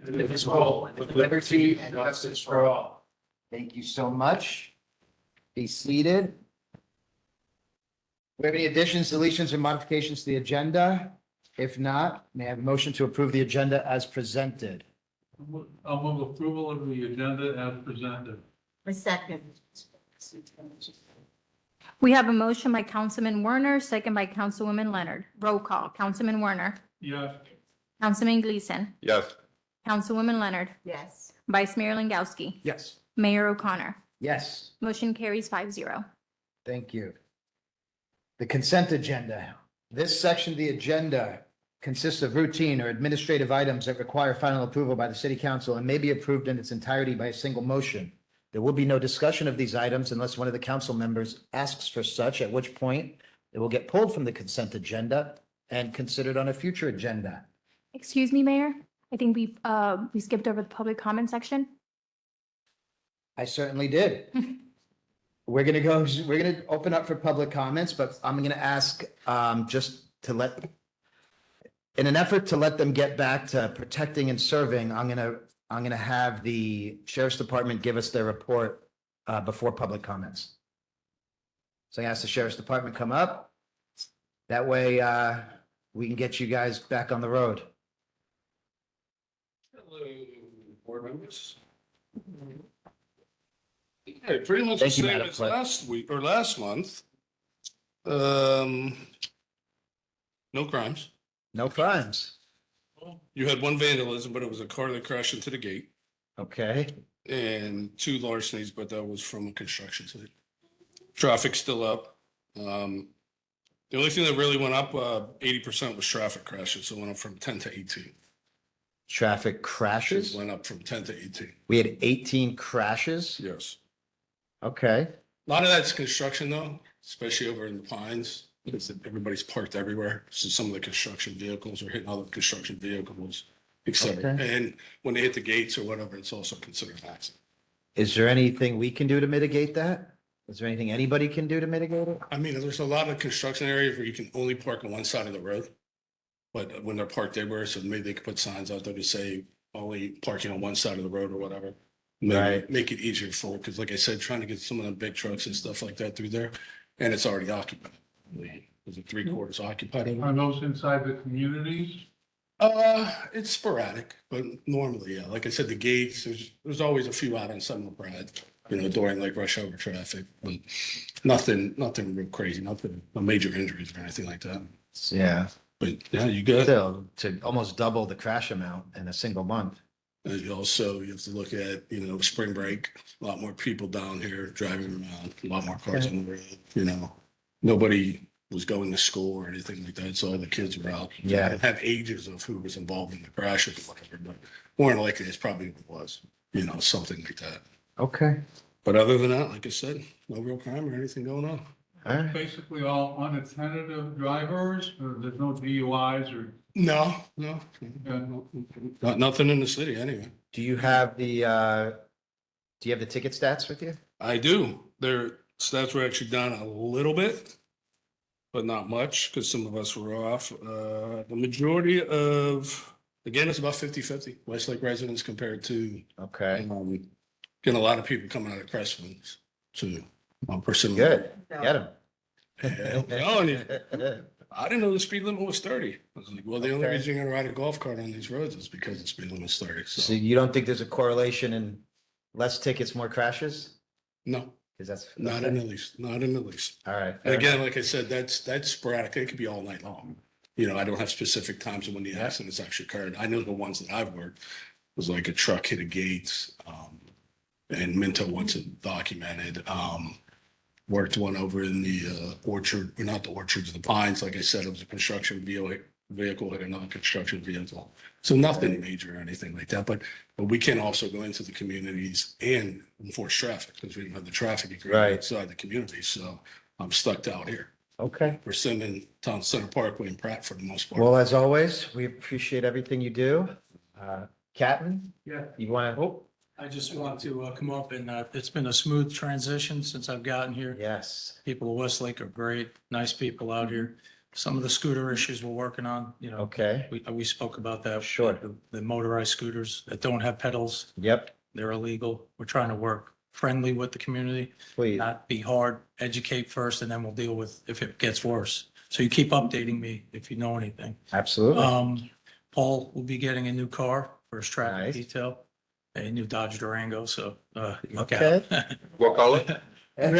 indivisible, with liberty and justice for all. Thank you so much. Be seated. Do we have any additions, deletions, or modifications to the agenda? If not, may I have a motion to approve the agenda as presented? I'll move approval of the agenda as presented. A second. We have a motion by Councilman Werner, second by Councilwoman Leonard. Roll call. Councilman Werner. Yes. Councilman Gleason. Yes. Councilwoman Leonard. Yes. Vice Mayor Langowski. Yes. Mayor O'Connor. Yes, Motion carries 5-0. thank you. The consent agenda. This section of the agenda consists of routine or administrative items that require final approval by the city council and may be approved in its entirety by a single motion. There will be no discussion of these items unless one of the council members asks for such, at which point it will get pulled from the consent agenda and considered on a future agenda. Excuse me, Mayor. I think we skipped over the public comment section. I certainly did. We're gonna open up for public comments, but I'm gonna ask, just to in an effort to let them get back to protecting and serving, I'm gonna have the sheriff's department give us their report, before public comments. So I ask the sheriff's department come up. That way, we can get you guys back on the road. Hello, board members. Okay, pretty much the Thank you, same Madam as Clerk. last week or last month. No crimes. No crimes. You had one vandalism, but it was a car that crashed into the gate, Okay, and two larcenies, but that was from a construction site. Traffic's still up. The only thing that really went up, 80% was traffic crashes, so it went up from 10 to 18. traffic crashes. Went up from 10 to 18, We had 18 crashes. yes. Okay, A lot of that's construction though, especially over in the Pines, because everybody's parked everywhere. So some of the construction vehicles are hitting other construction vehicles, et cetera. Okay. And when they hit the gates or whatever, it's also considered an accident. is there anything we can do to mitigate that? Is there anything anybody can do to mitigate it? I mean, there's a lot of construction areas where you can only park on one side of the road. But when they're parked everywhere, so maybe they could put signs out there to say only parking on one side of the road or whatever. Maybe Right. make it easier for, because like I said, trying to get some of the big trucks and stuff like that through there, and it's already occupied. Is it 3/4 occupied? Are those inside the communities? It's sporadic, but normally, yeah. Like I said, the gates, there's always a few out on Seminole Pride, during like rush hour traffic, but nothing real crazy, no major injuries or anything like that. Yeah, But yeah, you got, still to almost double the crash amount in a single month. you also, you have to look at, spring break, a lot more people down here driving around, a lot more cars on the road, nobody was going to school or anything like that, so all the kids were out. Yeah. It had ages of who was involved in the crash or whatever, but more than likely, it's probably what it was, something like that. Okay. But other than that, like I said, no real crime or anything going on. All right. Basically all unattended drivers, or there's no DUIs or? No, Yeah. nothing in the city anyway. Do you have the ticket stats with you? I do. Their stats were actually down a little bit, but not much because some of us were off. The majority of, again, it's about 50-50 Westlake residents compared to, Okay, getting a lot of people coming out of Crestwood to pursue. good. Get them. Yeah, I'm telling you. I didn't know the speed limit was 30. I was like, well, the only Okay. reason you're gonna ride a golf cart on these roads is because the speed limit's 30. So So, you don't think there's a correlation in less tickets, more crashes? no, Because that's. not in the least, not in the least. All right. And again, like I said, that's sporadic. It could be all night long. I don't have specific times of when the Yeah. accidents actually occurred. I know the ones that I've worked was like a truck hit a gate, and Minto once it documented, worked one over in the orchard, or not the orchards, the Pines. Like I said, it was a construction vehicle hit another construction vehicle. So nothing major or anything like that. But we can also go into the communities and enforce traffic because we don't have the traffic agreement Right. inside the community. So I'm stuck out here. Okay. We're sending Town Center Parkway and Pratt for the most part. Well, as always, we appreciate everything you do. Captain, Yeah, you want to? I just want to come up and it's been a smooth transition since I've gotten here. Yes. People of Westlake are great, nice people out here. some of the scooter issues we're working on, Okay, we spoke about that. Sure. The motorized scooters that don't have pedals, yep, they're illegal. We're trying to work friendly with the community, please. not be hard, educate first, and then we'll deal with if it gets worse. So you keep updating me if you know anything. Absolutely. Paul will be getting a new car for his Nice. traffic detail, a new Dodge Durango, so look Okay. out. What color? It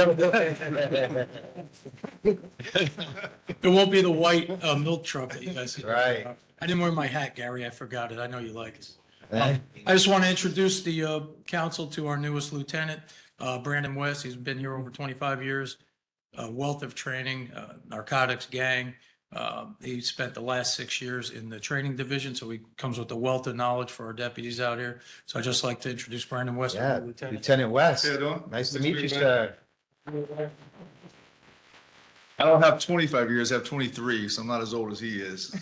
won't be the white milk truck that you guys see. Right. I didn't wear my hat, Gary. I forgot it. I know you like it. Eh, I just want to introduce the council to our newest lieutenant, Brandon West. He's been here over 25 years, a wealth of training, narcotics gang. He spent the last 6 years in the training division, so he comes with a wealth of knowledge for our deputies out here. So I'd just like to introduce Brandon West. our Yeah, new lieutenant. Lieutenant West, How you doing? nice to Nice meet to you, meet you, sir. I don't have 25 years, I have 23, so I'm not as old as he is.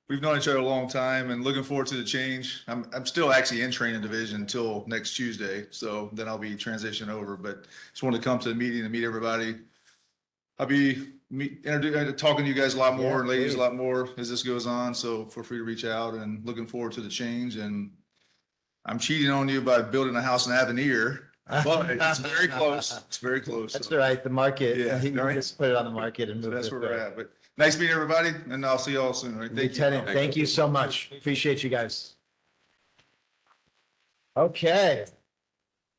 We've known each other a long time and looking forward to the change. I'm still actually in training division until next Tuesday, so then I'll be transitioning over, but just wanted to come to the meeting and meet everybody. I'll be talking to you guys a lot more Yeah, and ladies please. a lot more as this goes on, so feel free to reach out and looking forward to the change. And I'm cheating on you by building a house in Avenir, but it's very close. It's very close. That's so. all right, the market, Yeah, he right. just put it on the market and So moved that's it where we're there. at, but nice meeting everybody and I'll see y'all soon. All right? Thank you. Lieutenant, thank you so much. Appreciate you guys. Okay.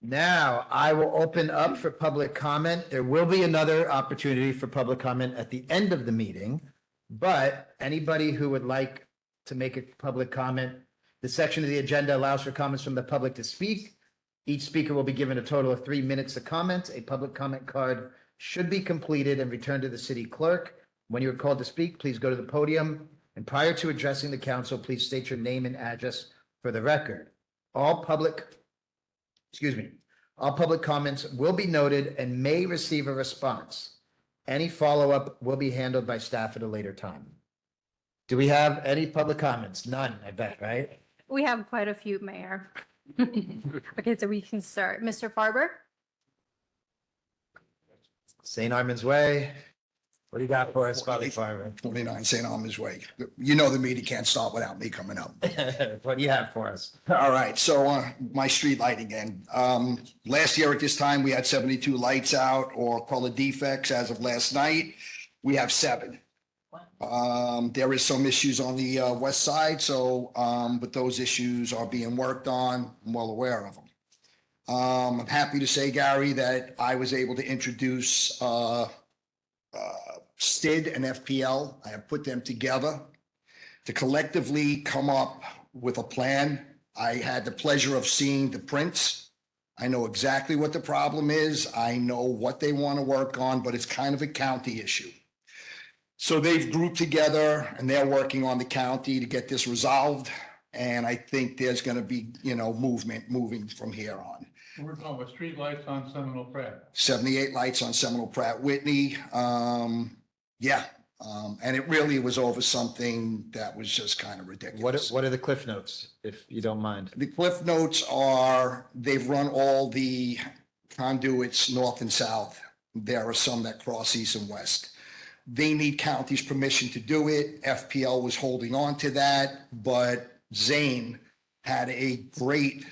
Now I will open up for public comment. There will be another opportunity for public comment at the end of the meeting. But anybody who would like to make a public comment, the section of the agenda allows for comments from the public to speak. Each speaker will be given a total of 3 minutes to comment. A public comment card should be completed and returned to the city clerk. When you are called to speak, please go to the podium. And prior to addressing the council, please state your name and address for the record. All public comments will be noted and may receive a response. Any follow-up will be handled by staff at a later time. Do we have any public comments? None, I bet, right? We have quite a few, Mayor. Okay, so we can start. Mr. Farber? St. Armand's Way. What do you got for us, Bobby Farber? 29 St. Armand's Way. You know the meeting can't start without me coming up. What do you have for us? All right, so my street lighting again. Last year at this time, we had 72 lights out or color defects. As of last night, we have 7. There is some issues on the west side, so but those issues are being worked on. I'm well aware of them. I'm happy to say, Gary, that I was able to introduce STID and FPL. I have put them together to collectively come up with a plan. I had the pleasure of seeing the prints. I know exactly what the problem is. I know what they want to work on, but it's kind of a county issue. So they've grouped together and they're working on the county to get this resolved. And I think there's going to be, movement moving from here on. We're talking about street lights on Seminole Pratt. 78 lights on Seminole Pratt Whitney. And it really was over something that was just kind of ridiculous. What are the cliff notes, if you don't mind? The cliff notes are, they've run all the conduits north and south. There are some that cross east and west. They need county's permission to do it. FPL was holding on to that, but Zane had a great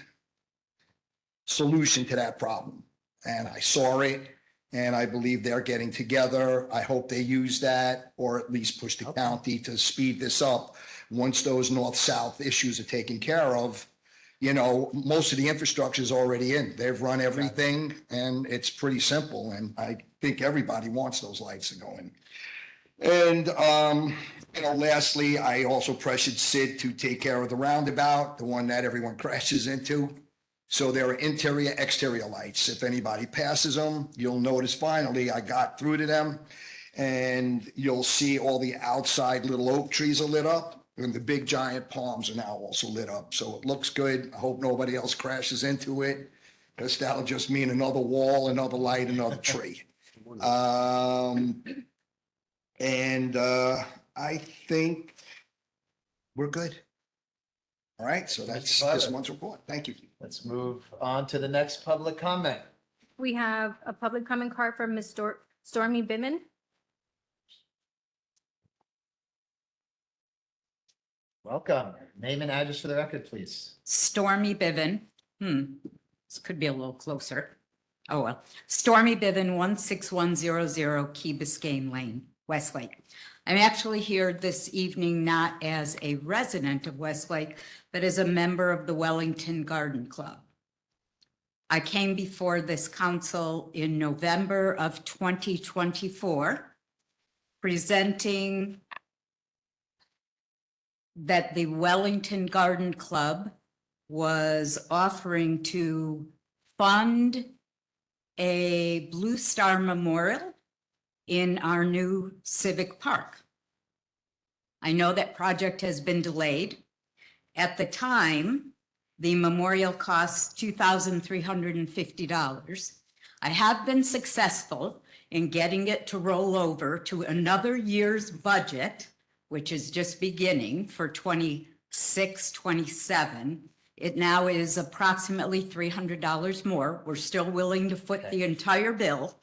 solution to that problem. And I saw it, and I believe they're getting together. I hope they use that, or at least push the county to speed this up. Once those north-south issues are taken care of, most of the infrastructure is already in. They've run everything, and it's pretty simple. And I think everybody wants those lights to go in. And, lastly, I also pressured Sid to take care of the roundabout, the one that everyone crashes into. So there are interior, exterior lights. If anybody passes them, you'll notice finally I got through to them, and you'll see all the outside little oak trees are lit up, and the big giant palms are now also lit up. So it looks good. I hope nobody else crashes into it, because that'll just mean another wall, another light, another tree. I think we're good. All right, so that's this month's report. Thank you. Let's move on to the next public comment. We have a public comment card from Ms. Stormy Bittman. Welcome. Name and address for the record, please. Stormy Biven. This could be a little closer. Oh, well. Stormy Biven, 16100 Key Biscayne Lane, Westlake. I'm actually here this evening not as a resident of Westlake, but as a member of the Wellington Garden Club. I came before this council in November of 2024, presenting that the Wellington Garden Club was offering to fund a Blue Star Memorial in our new civic park. I know that project has been delayed. At the time, the memorial costs $2,350. I have been successful in getting it to roll over to another year's budget, which is just beginning for 26, 27. It now is approximately $300 more. We're still willing to foot the entire bill,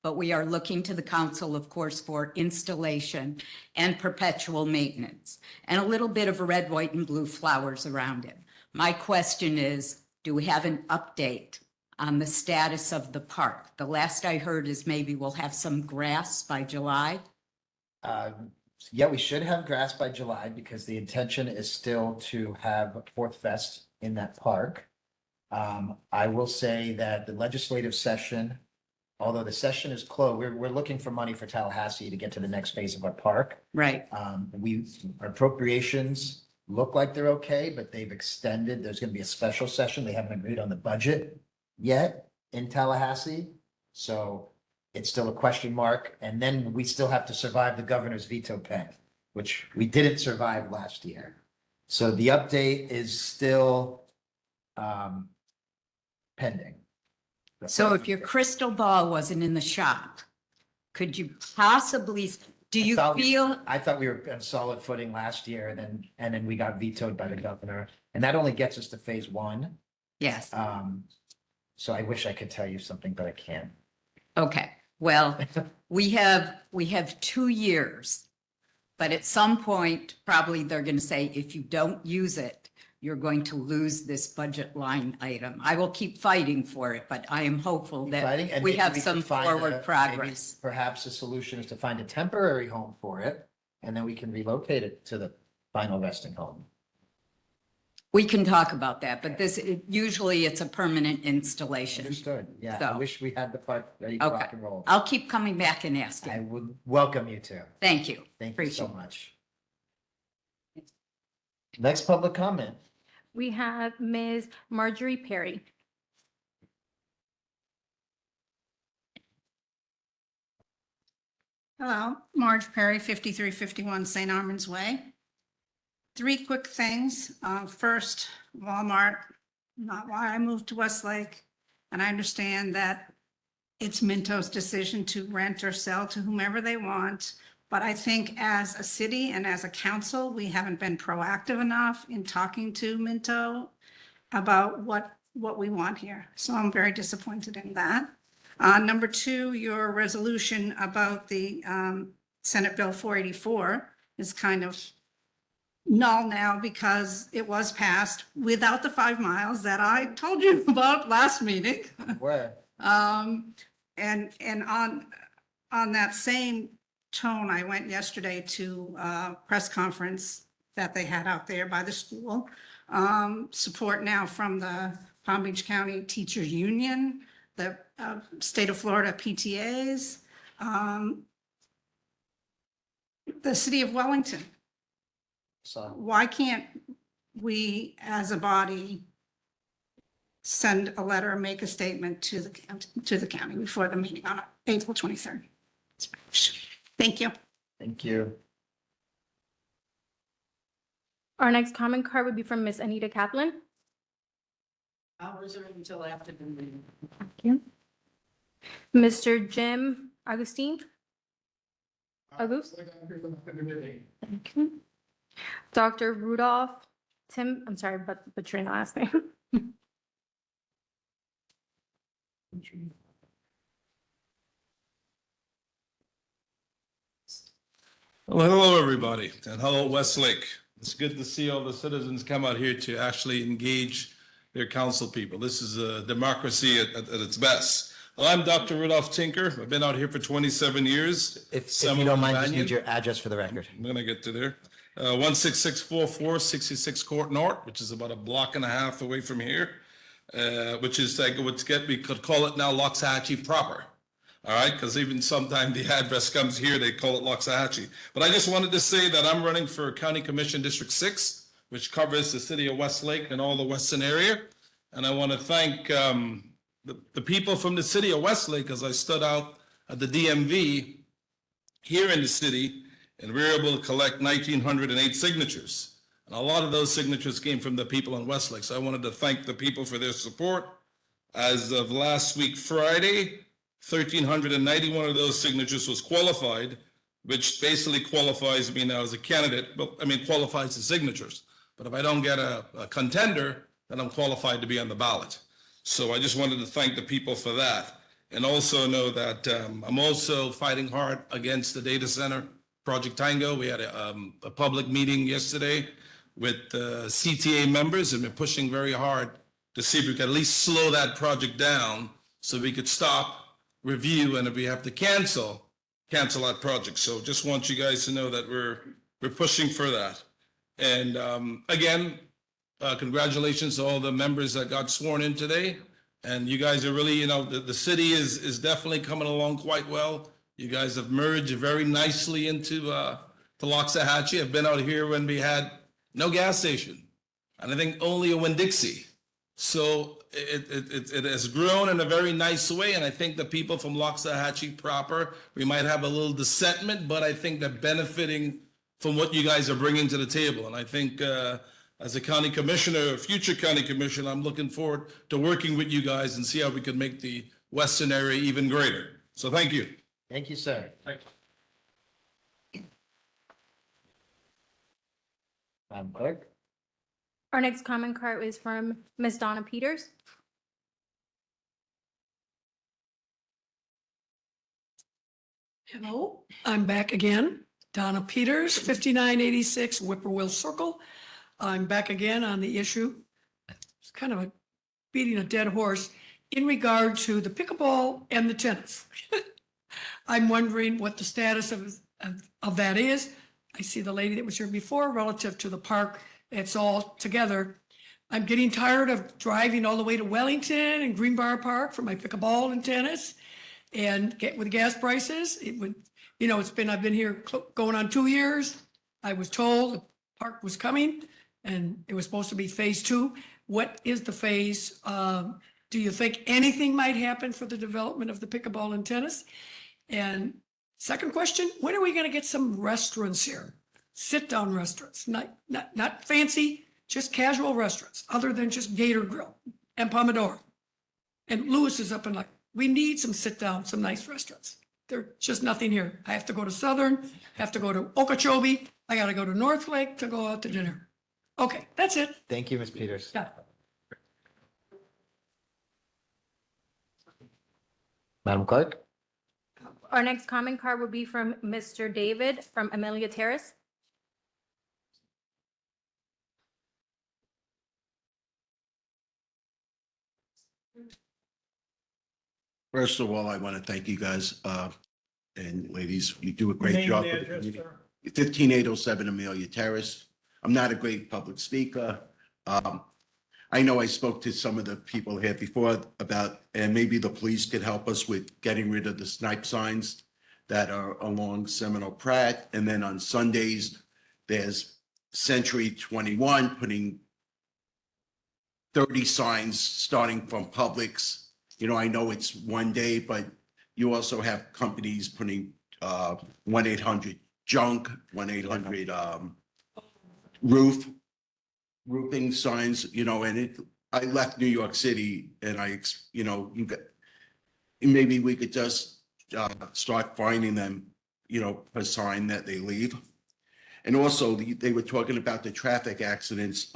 but we are looking to the council, of course, for installation and perpetual maintenance and a little bit of red, white, and blue flowers around it. My question is, do we have an update on the status of the park? The last I heard is maybe we'll have some grass by July. Yeah, we should have grass by July because the intention is still to have Fourth Fest in that park. I will say that the legislative session, although the session is closed, we're looking for money for Tallahassee to get to the next phase of our park. Right. Our appropriations look like they're okay, but they've extended. There's going to be a special session. They haven't agreed on the budget yet in Tallahassee. So it's still a question mark. And then we still have to survive the governor's veto pen, which we didn't survive last year. So the update is still pending. So if your crystal ball wasn't in the shop, could you possibly, do you feel, I thought we were on solid footing last year and then we got vetoed by the governor. And that only gets us to phase one. yes, So I wish I could tell you something, but I can't. okay. Well, we have 2 years, but at some point, probably they're going to say, if you don't use it, you're going to lose this budget line item. I will keep fighting for it, but I am hopeful Fighting, that and we maybe have could some find forward maybe progress. Perhaps the solution is to find a temporary home for it, and then we can relocate it to the final resting home. We can talk about that, but usually it's a permanent installation. Understood. Yeah, I So- wish we had the park ready to Okay. rock and roll. I'll keep coming back and I asking. would welcome you to. Thank you. Thank you so Appreciate it. much. Next public comment. We have Ms. Marjorie Perry. Hello, Marge Perry, 5351 St. Armand's Way. 3 quick things. First, Walmart, not why I moved to Westlake. And I understand that it's Minto's decision to rent or sell to whomever they want. But I think as a city and as a council, we haven't been proactive enough in talking to Minto about what we want here. So I'm very disappointed in that. Number 2, your resolution about the Senate Bill 484 is kind of null now because it was passed without the 5 miles that I told you about last meeting. Where? And on that same tone, I went yesterday to a press conference that they had out there by the school. Support now from the Palm Beach County Teachers Union, the state of Florida PTAs, the city of Wellington. So Why can't we, as a body, send a letter, make a statement to the county before the meeting on April 23rd? Thank you. thank you. Our next comment card would be from Miss Anita Kaplan. I'll reserve until after the meeting. Thank you. Mr. Jim Augustine. August? Thank you. Dr. Rudolph Tim, I'm sorry, but butchering the last name. Well, hello, everybody, and hello, Westlake. It's good to see all the citizens come out here to actually engage their council people. This is a democracy at its best. Well, I'm Dr. Rudolph Tinker. I've been out here for 27 years. If you don't mind, just need your address for the record. I'm gonna get to there. 16644 66 Court North, which is about a block and a half away from here, which is like, we could call it now Loxahatchee proper. All right, because even sometimes the address comes here, they call it Loxahatchee. But I just wanted to say that I'm running for County Commission District 6, which covers the city of Westlake and all the western area. And I want to thank the people from the city of Westlake, as I stood out at the DMV here in the city, and we were able to collect 1,908 signatures. And a lot of those signatures came from the people in Westlake. So I wanted to thank the people for their support. As of last week, Friday, 1,391 of those signatures was qualified, which basically qualifies me now as a candidate. Well, I mean, qualifies the signatures. But if I don't get a contender, then I'm qualified to be on the ballot. So I just wanted to thank the people for that. And also know that I'm also fighting hard against the data center, Project Tango. We had a public meeting yesterday with CTA members, and we're pushing very hard to see if we can at least slow that project down so we could stop, review, and if we have to cancel that project. So just want you guys to know that we're pushing for that. And again, congratulations to all the members that got sworn in today. And you guys are really, the city is definitely coming along quite well. You guys have merged very nicely into Loxahatchee. I've been out here when we had no gas station, and I think only a Winn-Dixie. So it has grown in a very nice way, and I think the people from Loxahatchee proper, we might have a little dissentment, but I think they're benefiting from what you guys are bringing to the table. And I think as a county commissioner, future county commissioner, I'm looking forward to working with you guys and see how we can make the western area even greater. So thank you. Thank you, sir. Thank you. Madam Clerk? Our next comment card is from Ms. Donna Peters. Hello, I'm back again. Donna Peters, 5986 Whippoorwill Circle. I'm back again on the issue. It's kind of beating a dead horse in regard to the pickleball and the tennis. I'm wondering what the status of that is. I see the lady that was here before relative to the park. It's all together. I'm getting tired of driving all the way to Wellington and Greenbrier Park for my pickleball and tennis. And with gas prices, it would, I've been here going on 2 years. I was told the park was coming and it was supposed to be phase 2. What is the phase? Do you think anything might happen for the development of the pickleball and tennis? And second question, when are we going to get some restaurants here? Sit-down restaurants, not fancy, just casual restaurants, other than just Gator Grill and Pomodoro. And Lewis is up and like, we need some sit-down, some nice restaurants. There's just nothing here. I have to go to Southern, have to go to Okeechobee. I got to go to Northlake to go out to dinner. Okay, that's it. Thank you, Ms. Peters. Yeah. Madam Clerk? Our next comment card will be from Mr. David from Amelia Terrace. First of all, I want to thank you guys and ladies. You do a great job. 15807 Amelia Terrace. I'm not a great public speaker. I know I spoke to some of the people here before about, and maybe the police could help us with getting rid of the snipe signs that are along Seminole Pratt. And then on Sundays, there's Century 21 putting 30 signs starting from Publix. I know it's one day, but you also have companies putting 1-800 junk, 1-800 roofing signs, and I left New York City and maybe we could just start finding them, per sign that they leave. And also they were talking about the traffic accidents.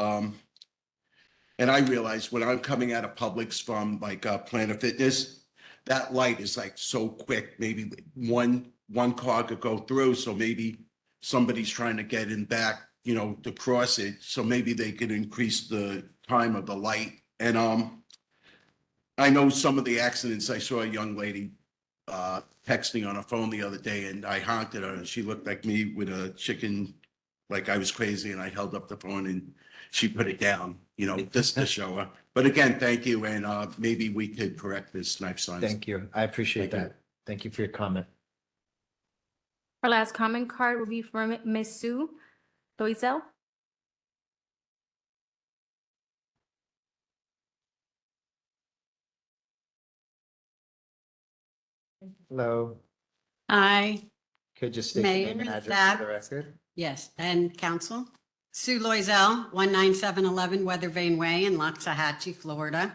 And I realized when I'm coming out of Publix from like Planet Fitness, that light is like so quick, maybe one car could go through. So maybe somebody's trying to get in back, you know, to cross it, so maybe they could increase the time of the light. And, I know some of the accidents, I saw a young lady, texting on her phone the other day, and I honked at her, and she looked like me with a chicken, like I was crazy, and I held up the phone and she put it down, you know, just to show her. But again, thank you, and, maybe we could correct this next time. Thank you. I appreciate Thank you. that. Thank you for your comment. Our last comment card will be from Ms. Sue Doisel. Hello. Aye. Could you state your name and Mayor, address for the record? Yes, and council. Sue Loisel, 19711 Weather Vane Way in Loxahatchee, Florida.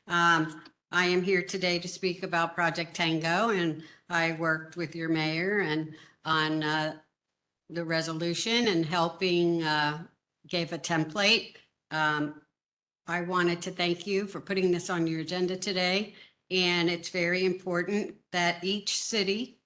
I am here today to speak about Project Tango, and I worked with your mayor and on the resolution and helping, gave a template. I wanted to thank you for putting this on your agenda today. And it's very important that each city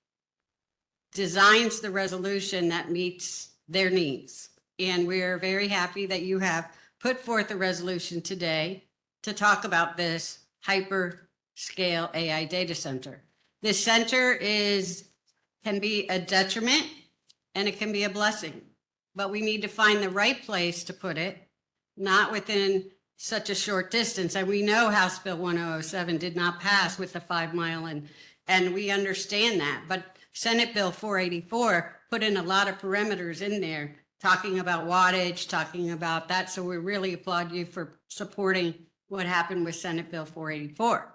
designs the resolution that meets their needs. And we're very happy that you have put forth a resolution today to talk about this hyperscale AI data center. This center can be a detriment and it can be a blessing, but we need to find the right place to put it, not within such a short distance. And we know House Bill 1007 did not pass with the 5 mile and we understand that. But Senate Bill 484 put in a lot of parameters in there, talking about wattage, talking about that. So we really applaud you for supporting what happened with Senate Bill 484.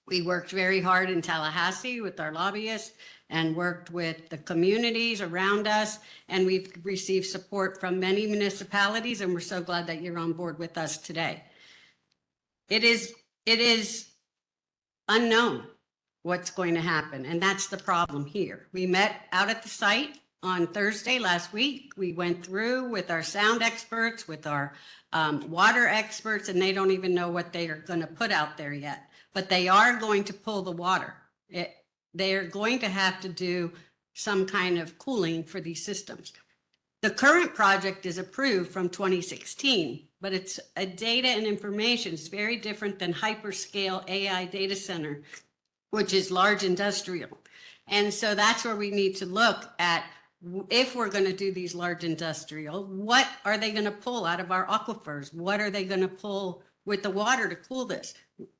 We worked very hard in Tallahassee with our lobbyists and worked with the communities around us. And we've received support from many municipalities, and we're so glad that you're on board with us today. It is unknown what's going to happen, and that's the problem here. We met out at the site on Thursday last week. We went through with our sound experts, with our water experts, and they don't even know what they are going to put out there yet. But they are going to pull the water. They're going to have to do some kind of cooling for these systems. The current project is approved from 2016, but it's a data and information. It's very different than hyperscale AI data center, which is large industrial. And so that's where we need to look at, if we're going to do these large industrial, what are they going to pull out of our aquifers? What are they going to pull with the water to cool this?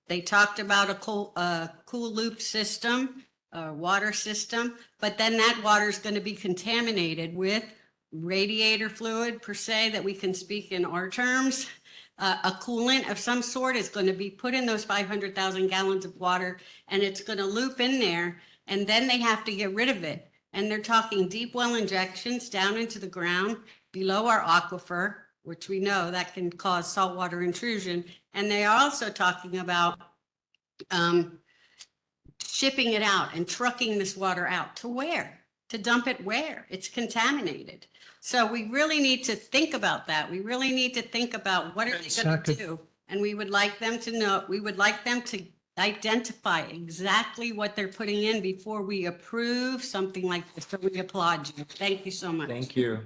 They talked about a cool loop system, a water system, but then that water is going to be contaminated with radiator fluid per se, that we can speak in our terms. A coolant of some sort is going to be put in those 500,000 gallons of water, and it's going to loop in there, and then they have to get rid of it. And they're talking deep well injections down into the ground below our aquifer, which we know that can cause saltwater intrusion. And they are also talking about shipping it out and trucking this water out to where? To dump it where? It's contaminated. So we really need to think about that. We really need to think about what are they going to do? And we would like them to know, we would like them to identify exactly what they're putting in before we approve something like this. So we applaud you. Thank you so much. Thank you.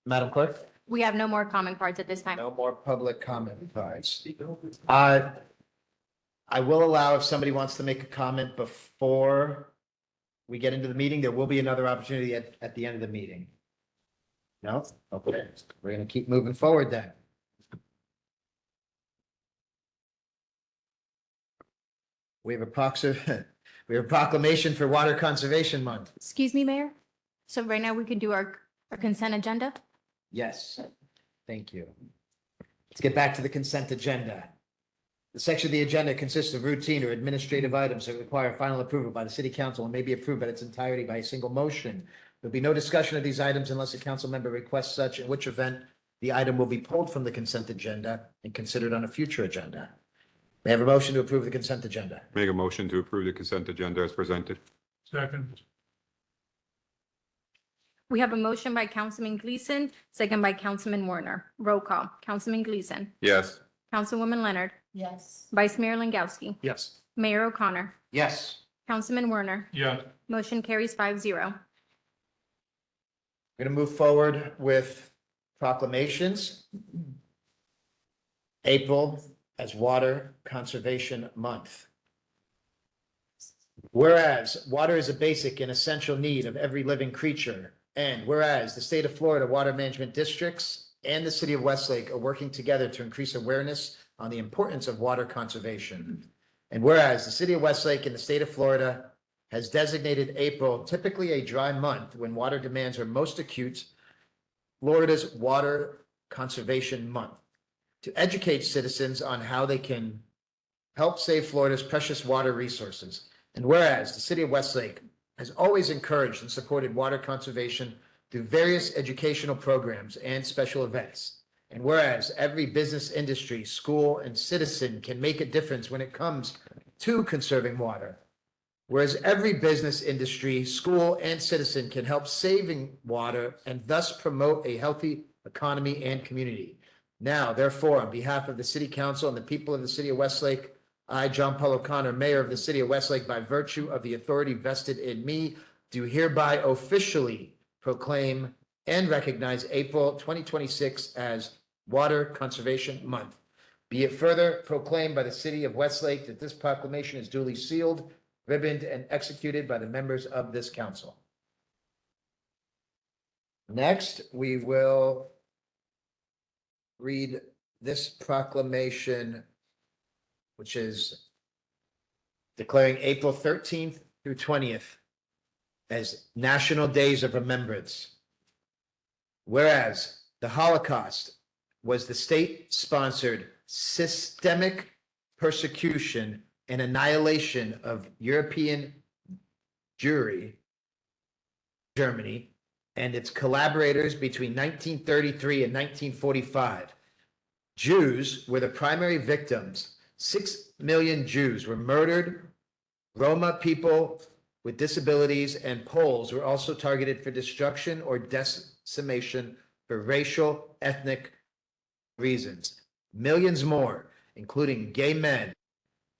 Madam Clerk? We have no more comment cards at this time. No more public comment cards. I will allow, if somebody wants to make a comment before we get into the meeting, there will be another opportunity at the end of the meeting. No? Okay, we're gonna keep moving forward then. We have a proclamation for Water Conservation Month. Excuse me, Mayor. So right now we can do our consent agenda. Yes, thank you. Let's get back to the consent agenda. The section of the agenda consists of routine or administrative items that require final approval by the city council and may be approved by its entirety by a single motion. There'll be no discussion of these items unless a council member requests such, in which event the item will be pulled from the consent agenda and considered on a future agenda. May I have a motion to approve the consent agenda? Make a motion to approve the consent agenda as presented. Second. We have a motion by Councilman Gleason, second by Councilman Werner. Roll call. Councilman Gleason. Yes. Councilwoman Leonard. Yes. Vice Mayor Langowski. Yes. Mayor O'Connor. Yes. Councilman Werner. Yeah. Motion carries 5-0. We're going to move forward with proclamations. April as Water Conservation Month. Whereas water is a basic and essential need of every living creature, and whereas the state of Florida water management districts and the city of Westlake are working together to increase awareness on the importance of water conservation. And whereas the city of Westlake and the state of Florida has designated April, typically a dry month when water demands are most acute, Florida's Water Conservation Month, to educate citizens on how they can help save Florida's precious water resources. And whereas the city of Westlake has always encouraged and supported water conservation through various educational programs and special events. And whereas every business, industry, school, and citizen can make a difference when it comes to conserving water. Whereas every business, industry, school, and citizen can help saving water and thus promote a healthy economy and community. Now, therefore, on behalf of the city council and the people of the city of Westlake, I, John Paul O'Connor, mayor of the city of Westlake, by virtue of the authority vested in me, do hereby officially proclaim and recognize April 2026 as Water Conservation Month. Be it further proclaimed by the city of Westlake that this proclamation is duly sealed, ribboned, and executed by the members of this council. Next, we will read this proclamation, which is declaring April 13th through 20th as National Days of Remembrance. Whereas the Holocaust was the state-sponsored systemic persecution and annihilation of European Jewry, Germany, and its collaborators between 1933 and 1945. Jews were the primary victims. 6 million Jews were murdered. Roma people with disabilities and Poles were also targeted for destruction or decimation for racial, ethnic reasons. Millions more, including gay men,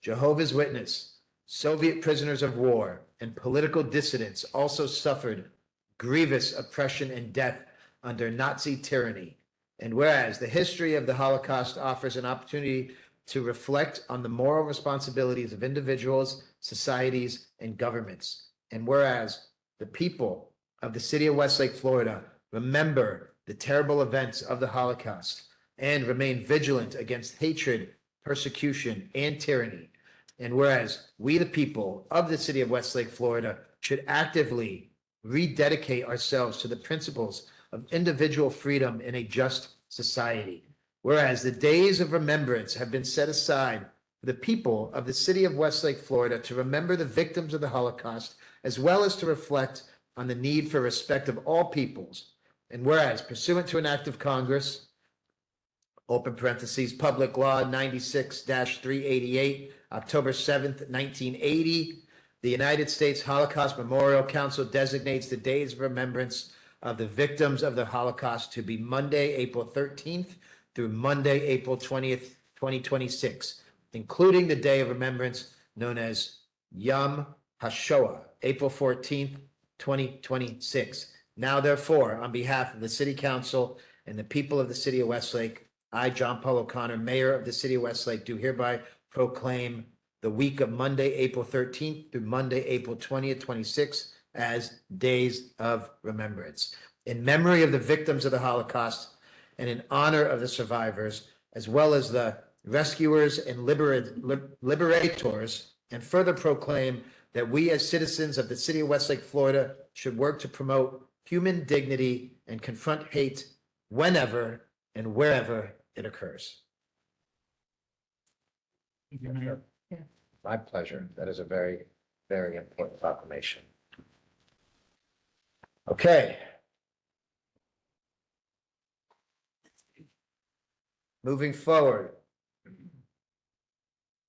Jehovah's Witnesses, Soviet prisoners of war, and political dissidents, also suffered grievous oppression and death under Nazi tyranny. And whereas the history of the Holocaust offers an opportunity to reflect on the moral responsibilities of individuals, societies, and governments. And whereas the people of the city of Westlake, Florida, remember the terrible events of the Holocaust and remain vigilant against hatred, persecution, and tyranny. And whereas we, the people of the city of Westlake, Florida, should actively rededicate ourselves to the principles of individual freedom in a just society. Whereas the days of remembrance have been set aside for the people of the city of Westlake, Florida, to remember the victims of the Holocaust, as well as to reflect on the need for respect of all peoples. And whereas pursuant to an act of Congress, open parentheses, Public Law 96-388, October 7th, 1980, the United States Holocaust Memorial Council designates the days of remembrance of the victims of the Holocaust to be Monday, April 13th through Monday, April 20th, 2026, including the day of remembrance known as Yom HaShoah, April 14th, 2026. Now, therefore, on behalf of the City Council and the people of the City of Westlake, I, John Paul O'Connor, Mayor of the City of Westlake, do hereby proclaim the week of Monday, April 13th through Monday, April 20th, 26 as Days of Remembrance. In memory of the victims of the Holocaust and in honor of the survivors, as well as the rescuers and liberators, and further proclaim that we as citizens of the city of Westlake, Florida, should work to promote human dignity and confront hate whenever and wherever it occurs. My pleasure. That is a very, very important proclamation. Okay. Moving forward.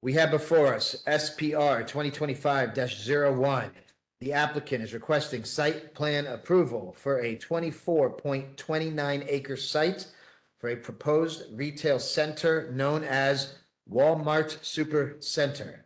We have before us SPR 2025-01. The applicant is requesting site plan approval for a 24.29 acre site for a proposed retail center known as Walmart Super Center.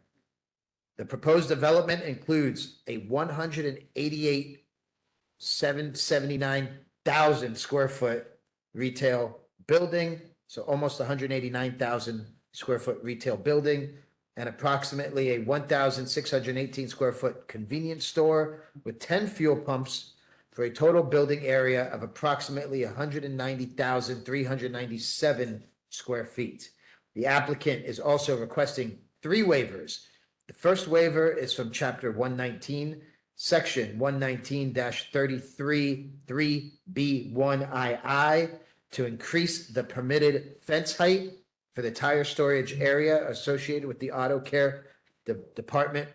The proposed development includes a 188,779 189,000 square foot retail building, so almost 189,000 square foot retail building, and approximately a 1,618 square foot convenience store with 10 fuel pumps for a total building area of approximately 190,397 square feet. The applicant is also requesting 3 waivers. The first waiver is from Chapter 119, Section 119-33, 3B1II, to increase the permitted fence height for the tire storage area associated with the auto care department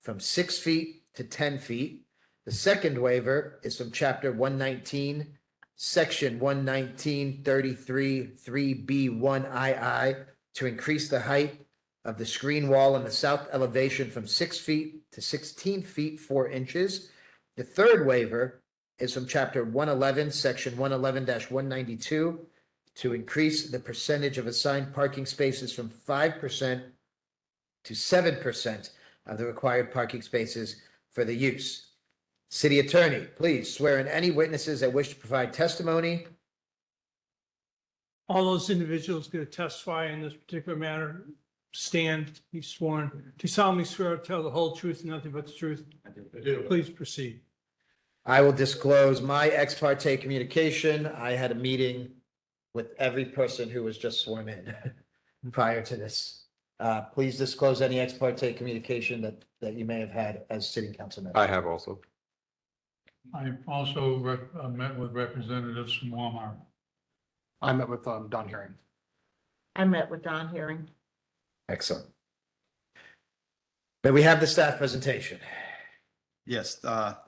from 6 feet to 10 feet. The second waiver is from Chapter 119, Section 119-33, 3B1II, to increase the height of the screen wall on the south elevation from 6 feet to 16 feet 4 inches. The third waiver is from Chapter 111, Section 111-192, to increase the percentage of assigned parking spaces from 5% to 7% of the required parking spaces for the use. City Attorney, please swear in any witnesses that wish to provide testimony. All those individuals going to testify in this particular matter stand, be sworn. Do you solemnly swear to tell the whole truth and nothing but the truth? I do. Please proceed. I will disclose my ex parte communication. I had a meeting with every person who was just sworn in prior to this. Please disclose any ex parte communication that you may have had as sitting council member. I have also. I also met with representatives from Walmart. I met with Don Herring. I met with Don Herring. Excellent. May we have the staff presentation? Yes,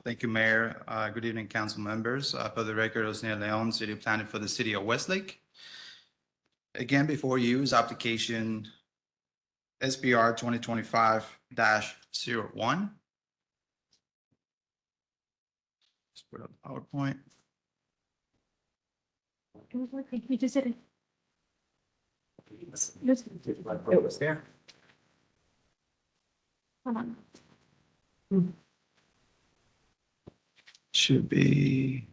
thank you, Mayor. Good evening, council members. For the record, Osnia Leon, City Planner for the City of Westlake. Again, before you is application SBR 2025-01. Let's put up PowerPoint. You just did it. It was there. Hold on. Should be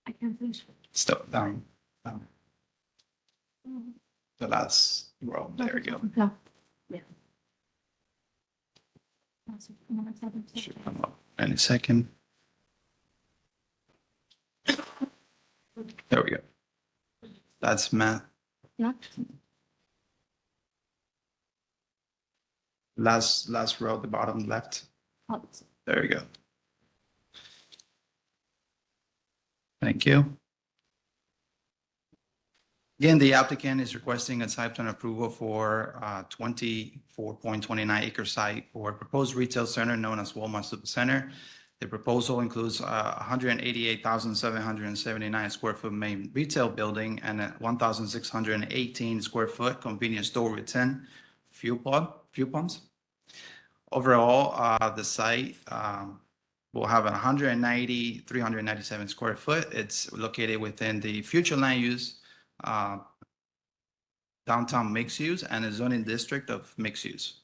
I can't finish. still down. The last row. There we go. No. Yeah. Should come up any second. There we go. That's math. No. Last row at the bottom left. Oh, There we go. Thank you. Again, the applicant is requesting a site plan approval for 24.29 acre site for a proposed retail center known as Walmart Supercenter. The proposal includes 188,779 square foot main retail building and a 1,618 square foot convenience store with 10 fuel pumps. Overall, the site will have 397 square foot. It's located within the future land use downtown mixed use and a zoning district of mixed use.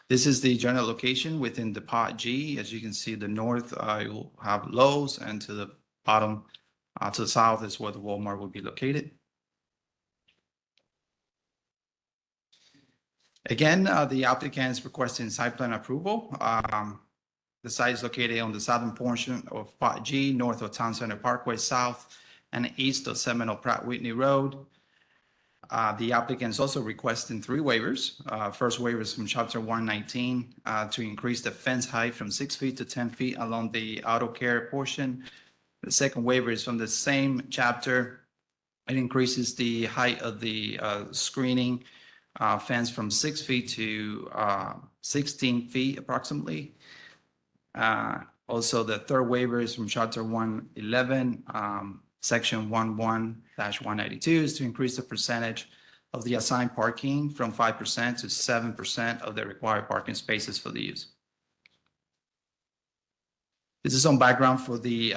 This is the general location within the Part G. As you can see, the north you'll have Lowe's, and to the bottom, to the south is where the Walmart will be located. Again, the applicant is requesting site plan approval. The site is located on the southern portion of Part G, north of Town Center Parkway South, and east of Seminole Pratt Whitney Road. The applicant is also requesting 3 waivers. First waiver is from Chapter 119 to increase the fence height from 6 feet to 10 feet along the auto care portion. The second waiver is from the same chapter. It increases the height of the screening fence from 6 feet to 16 feet approximately. Also, the third waiver is from Chapter 111, Section 11-192 is to increase the percentage of the assigned parking from 5% to 7% of the required parking spaces for the use. This is some background for the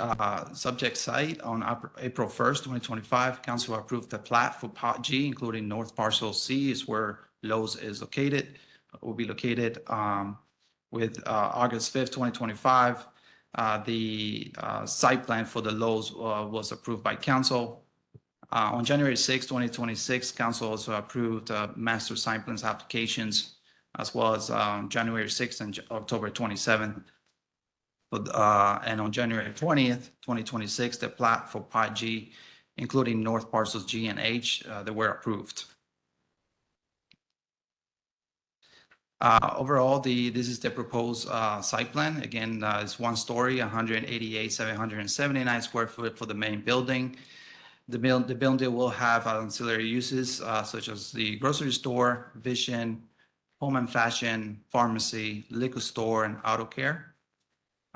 subject site. On April 1st, 2025, council approved the plat for Part G, including North Parcel C is where Lowe's is located, will be located. with August 5th, 2025. The site plan for the Lowe's was approved by council. On January 6th, 2026, council also approved master site plans applications as well as January 6th and October 27th. And on January 20th, 2026, the plat for Part G, including North Parcels G and H, they were approved. Overall, this is the proposed site plan. Again, it's one story, 188,779 square foot for the main building. The building will have ancillary uses such as the grocery store, vision, home and fashion, pharmacy, liquor store, and auto care.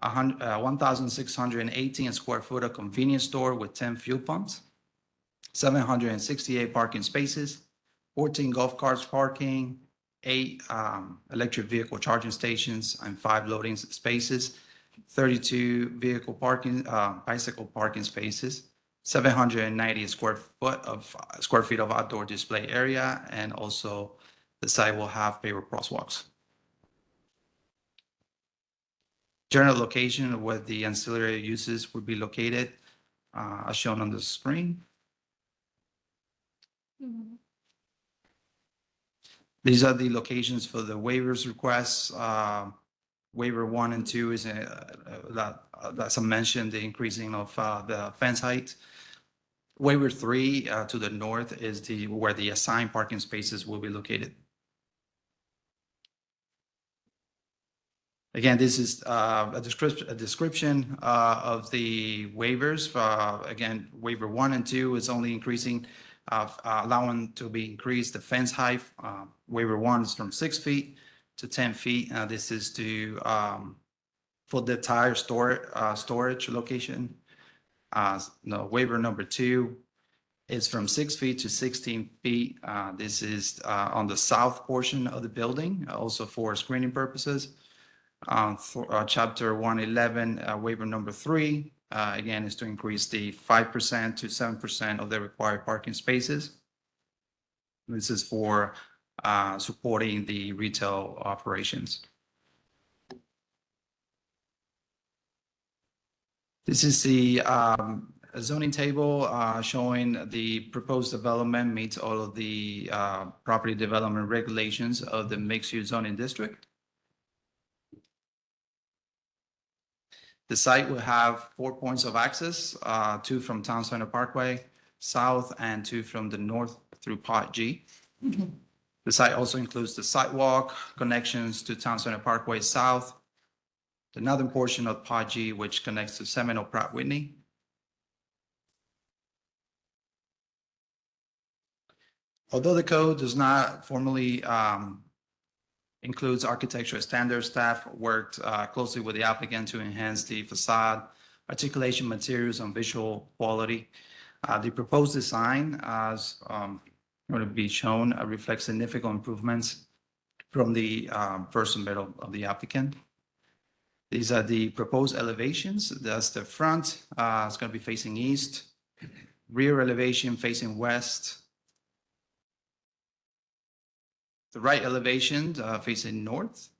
1,618 square foot of convenience store with 10 fuel pumps, 768 parking spaces, 14 golf carts parking, 8 electric vehicle charging stations, and 5 loading spaces, 32 vehicle parking, bicycle parking spaces, 790 square feet of outdoor display area, and also the site will have paver crosswalks. General location where the ancillary uses would be located, as shown on the screen. These are the locations for the waivers requests. Waiver 1 and 2 is, as I mentioned, the increasing of the fence height. Waiver 3 to the north is where the assigned parking spaces will be located. Again, this is a description of the waivers. Again, waiver 1 and 2 is only increasing, allowing to be increased the fence height. Waiver 1 is from 6 feet to 10 feet. This is for the tire storage location. Waiver number 2 is from 6 feet to 16 feet. This is on the south portion of the building, also for screening purposes. Chapter 111, waiver number 3, again, is to increase the 5% to 7% of the required parking spaces. This is for supporting the retail operations. This is the zoning table showing the proposed development meets all of the property development regulations of the mixed-use zoning district. The site will have 4 points of access, 2 from Town Center Parkway south and 2 from the north through Part G. The site also includes the sidewalk connections to Town Center Parkway south, the northern portion of Part G, which connects to Seminole Pratt Whitney. Although the code does not formally includes architectural standards, staff worked closely with the applicant to enhance the facade, articulation materials, and visual quality. The proposed design, as going to be shown, reflects significant improvements from the first submittal of the applicant. These are the proposed elevations. That's the front. It's going to be facing east. Rear elevation facing west. The right elevation facing north,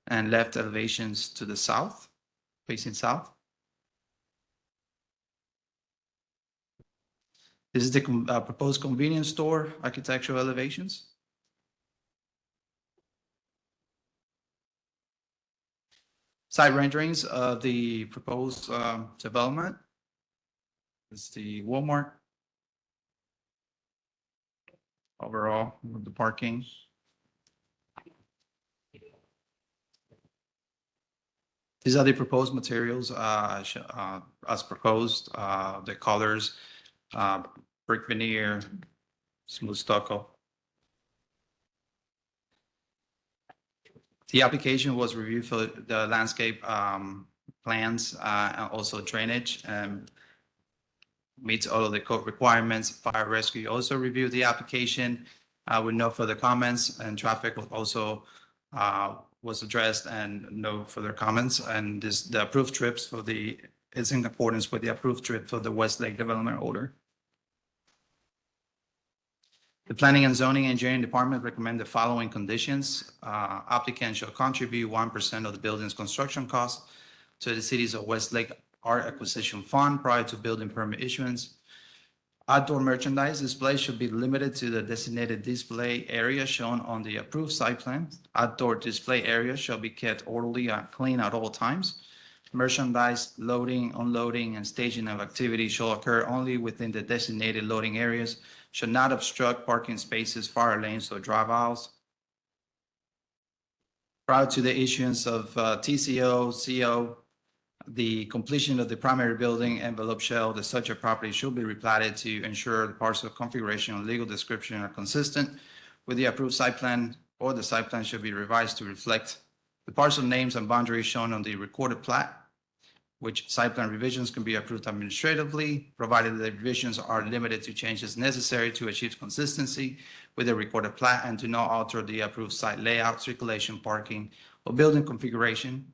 and left elevations to the south, facing south. This is the proposed convenience store architectural elevations. Site renderings of the proposed development. This is the Walmart. Overall, with the parking. These are the proposed materials as proposed, the colors, brick veneer, smooth stucco. The application was reviewed for the landscape plans and also drainage, and meets all of the code requirements. Fire rescue also reviewed the application with no further comments, and traffic was also was addressed and no further comments. And the approved trips is in accordance with the approved trip for the Westlake development order. The Planning and Zoning Engineering Department recommend the following conditions. Applicant shall contribute 1% of the building's construction costs to the cities of Westlake Art Acquisition Fund prior to building permit issuance. Outdoor merchandise display should be limited to the designated display area shown on the approved site plan. Outdoor display areas shall be kept orderly and clean at all times. Merchandise loading, unloading, and staging of activities shall occur only within the designated loading areas, should not obstruct parking spaces, fire lanes, or drive aisles. Prior to the issuance of TCO, CO, the completion of the primary building envelope shell, the subject property should be replatted to ensure the parcel configuration and legal description are consistent with the approved site plan, or the site plan should be revised to reflect the parcel names and boundaries shown on the recorded plat, which site plan revisions can be approved administratively, provided the revisions are limited to changes necessary to achieve consistency with the recorded plat and do not alter the approved site layout, circulation, parking, or building configuration.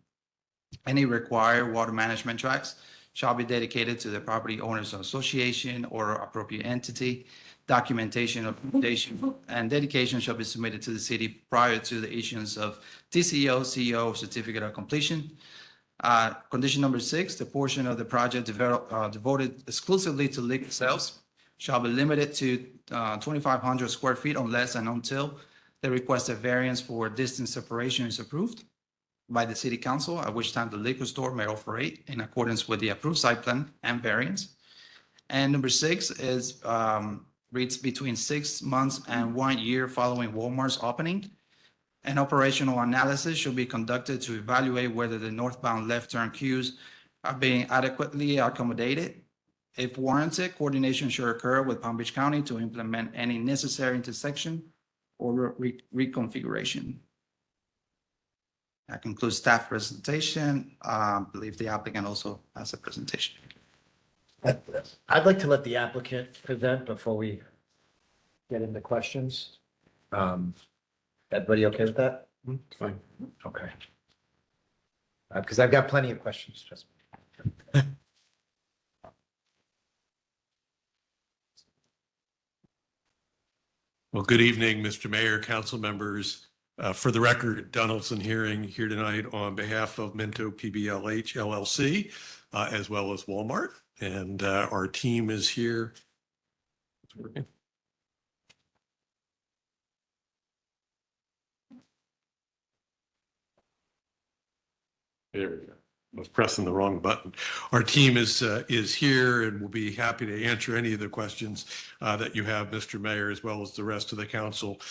Any required water management tracts shall be dedicated to the property owners association or appropriate entity. Documentation of foundation and dedication shall be submitted to the city prior to the issuance of TCO, CO, certificate of completion. Condition number 6, the portion of the project devoted exclusively to liquor sales shall be limited to 2,500 square feet unless and until the requested variance for distance separation is approved by the city council, at which time the liquor store may operate in accordance with the approved site plan and variance. And number 6 is reads between 6 months and 1 year following Walmart's opening. An operational analysis should be conducted to evaluate whether the northbound left turn queues are being adequately accommodated. If warranted, coordination should occur with Palm Beach County to implement any necessary intersection or reconfiguration. That concludes staff presentation. I believe the applicant also has a presentation. I'd like to let the applicant present before we get into questions. Everybody okay with that? Fine. Okay. Because I've got plenty of questions, trust me. Well, good evening, Mr. Mayor, council members. For the record, Donaldson Hearing here tonight on behalf of Minto PBLH LLC, as well as Walmart. And our team is here. It's working. There we go. I was pressing the wrong button. Our team is here and will be happy to answer any of the questions that you have, Mr. Mayor, as well as the rest of the council.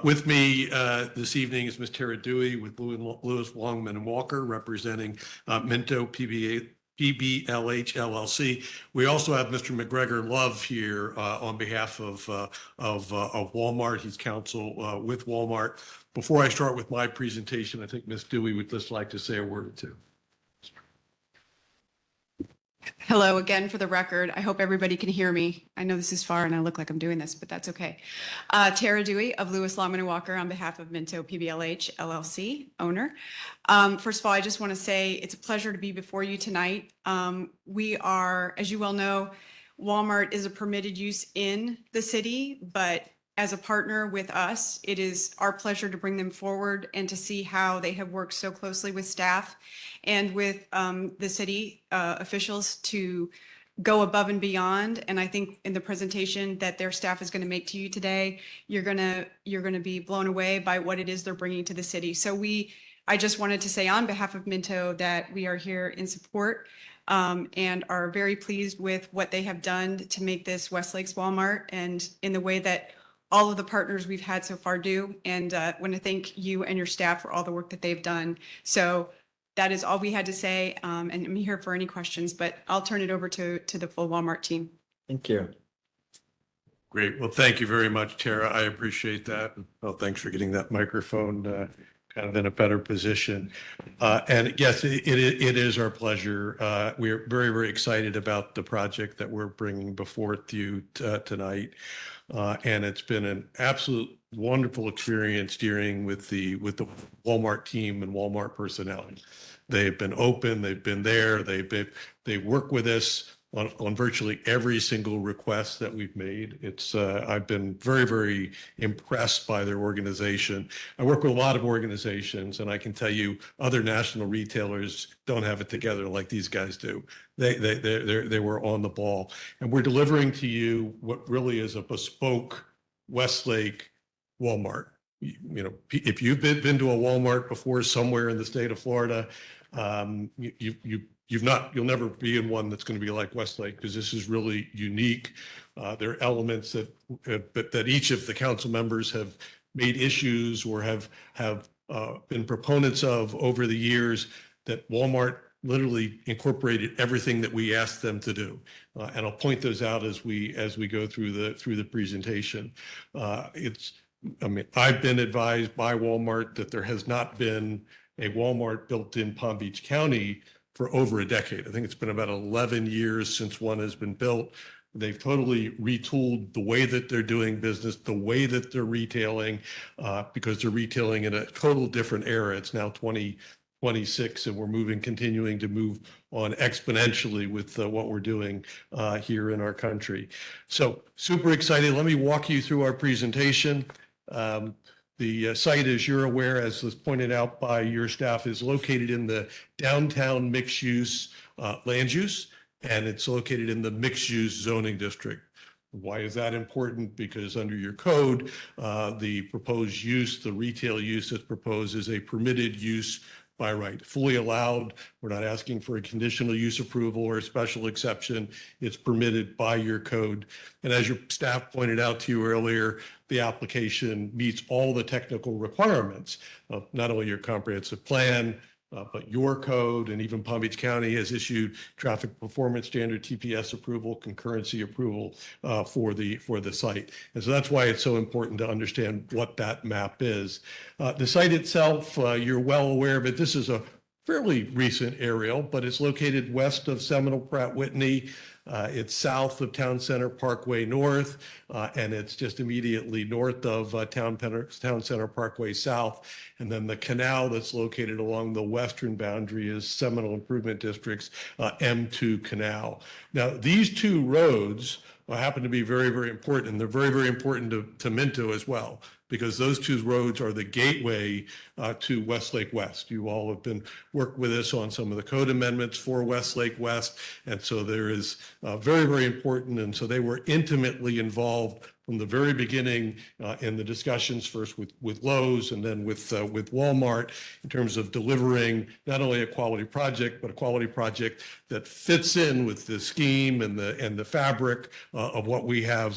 With me this evening is Ms. Tara Dewey with Lewis, Longman and Walker, representing Minto PBLH LLC. We also have Mr. McGregor Love here on behalf of Walmart. He's counsel with Walmart. Before I start with my presentation, I think Ms. Dewey would just like to say a word or two. Hello again for the record. I hope everybody can hear me. I know this is far and I look like I'm doing this, but that's okay. Tara Dewey of Lewis, Longman & Walker on behalf of Minto PBLH LLC, owner. First of all, I just want to say it's a pleasure to be before you tonight. We are, as you well know, Walmart is a permitted use in the city, but as a partner with us, it is our pleasure to bring them forward and to see how they have worked so closely with staff and with the city officials to go above and beyond. And I think in the presentation that their staff is going to make to you today, you're going to be blown away by what it is they're bringing to the city. So I just wanted to say on behalf of Minto that we are here in support and are very pleased with what they have done to make this Westlake's Walmart and in the way that all of the partners we've had so far do. And I want to thank you and your staff for all the work that they've done. So that is all we had to say. And I'm here for any questions, but I'll turn it over to the full Walmart team. Thank you. Great. Well, thank you very much, Tara. I appreciate that. Well, thanks for getting that microphone kind of in a better position. And yes, it is our pleasure. We're very, very excited about the project that we're bringing before you tonight. And it's been an absolute wonderful experience dealing with the Walmart team and Walmart personnel. They've been open, they've been there, they work with us. on virtually every single request that we've made. I've been very, very impressed by their organization. I work with a lot of organizations, and I can tell you other national retailers don't have it together like these guys do. They were on the ball, and we're delivering to you what really is a bespoke Westlake Walmart. If you've been to a Walmart before somewhere in the state of Florida, you'll never be in one that's going to be like Westlake, because this is really unique. There are elements that each of the council members have made issues or have been proponents of over the years, that Walmart literally incorporated everything that we asked them to do. And I'll point those out as we go through the presentation. I've been advised by Walmart that there has not been a Walmart built in Palm Beach County for over a decade. I think it's been about 11 years since one has been built. They've totally retooled the way that they're doing business, the way that they're retailing, because they're retailing in a total different era. It's now 2026, and we're continuing to move on exponentially with what we're doing here in our country. So super excited. Let me walk you through our presentation. The site, as you're aware, as was pointed out by your staff, is located in the downtown mixed-use land use, and it's located in the mixed-use zoning district. Why is that important? Because under your code, the proposed use, the retail use that's proposed, is a permitted use by right, fully allowed. We're not asking for a conditional use approval or a special exception. It's permitted by your code. And as your staff pointed out to you earlier, the application meets all the technical requirements of not only your comprehensive plan, but your code, and even Palm Beach County has issued traffic performance standard, TPS approval, concurrency approval for the site. And so that's why it's so important to understand what that map is. The site itself, you're well aware of it. This is a fairly recent aerial, but it's located west of Seminole Pratt Whitney. It's south of Town Center Parkway North, and it's just immediately north of Town Center Parkway South. And then the canal that's located along the western boundary is Seminole Improvement District's M2 Canal. Now, these two roads happen to be very, very important, and they're very, very important to Minto as well, because those two roads are the gateway to Westlake West. You all have been worked with us on some of the code amendments for Westlake West, and so there is very, very important. And so they were intimately involved from the very beginning in the discussions, first with Lowe's and then with Walmart, in terms of delivering not only a quality project, but a quality project that fits in with the scheme and the fabric of what we have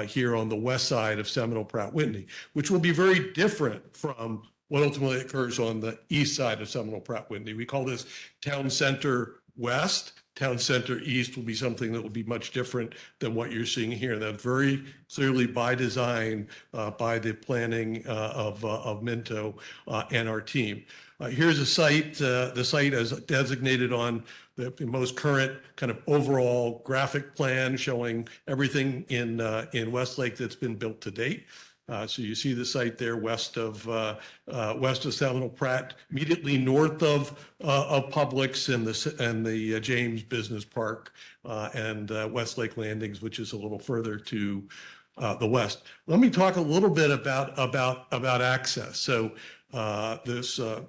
here on the west side of Seminole Pratt Whitney, which will be very different from what ultimately occurs on the east side of Seminole Pratt Whitney. We call this Town Center West. Town Center East will be something that will be much different than what you're seeing here. That's very clearly by design, by the planning of Minto and our team. Here's a site. The site is designated on the most current kind of overall graphic plan showing everything in Westlake that's been built to date. So you see the site there west of Seminole Pratt, immediately north of Publix and the James Business Park and Westlake Landings, which is a little further to the west. Let me talk a little bit about access. So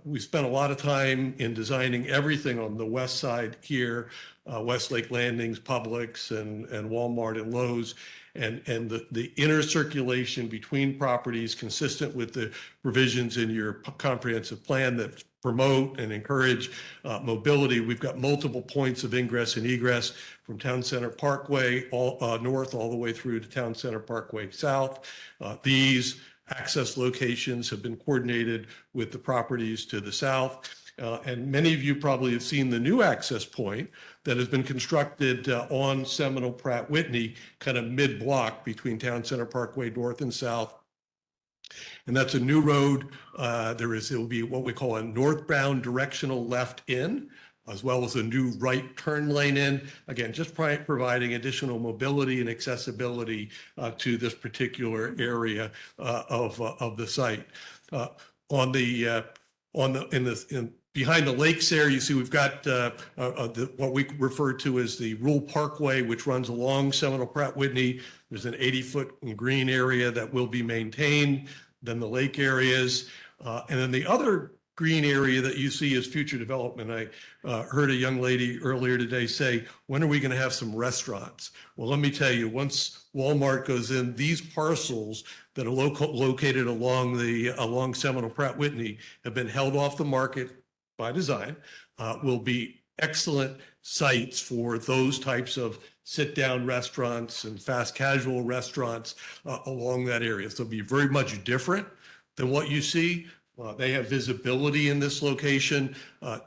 we spent a lot of time in designing everything on the west side here, Westlake Landings, Publix, and Walmart and Lowe's. And the inner circulation between properties consistent with the provisions in your comprehensive plan that promote and encourage mobility. We've got multiple points of ingress and egress from Town Center Parkway north all the way through to Town Center Parkway South. These access locations have been coordinated with the properties to the south. And many of you probably have seen the new access point that has been constructed on Seminole Pratt Whitney, kind of mid-block between Town Center Parkway North and South. And that's a new road. It will be what we call a northbound directional left in, as well as a new right turn lane in. Again, just providing additional mobility and accessibility to this particular area of the site. Behind the lakes there, you see we've got what we refer to as the Rural Parkway, which runs along Seminole Pratt Whitney. There's an 80-foot green area that will be maintained, then the lake areas. And then the other green area that you see is future development. I heard a young lady earlier today say, when are we going to have some restaurants? Well, let me tell you, once Walmart goes in, these parcels that are located along Seminole Pratt Whitney have been held off the market by design, will be excellent sites for those types of sit-down restaurants and fast casual restaurants along that area. So it'll be very much different than what you see. They have visibility in this location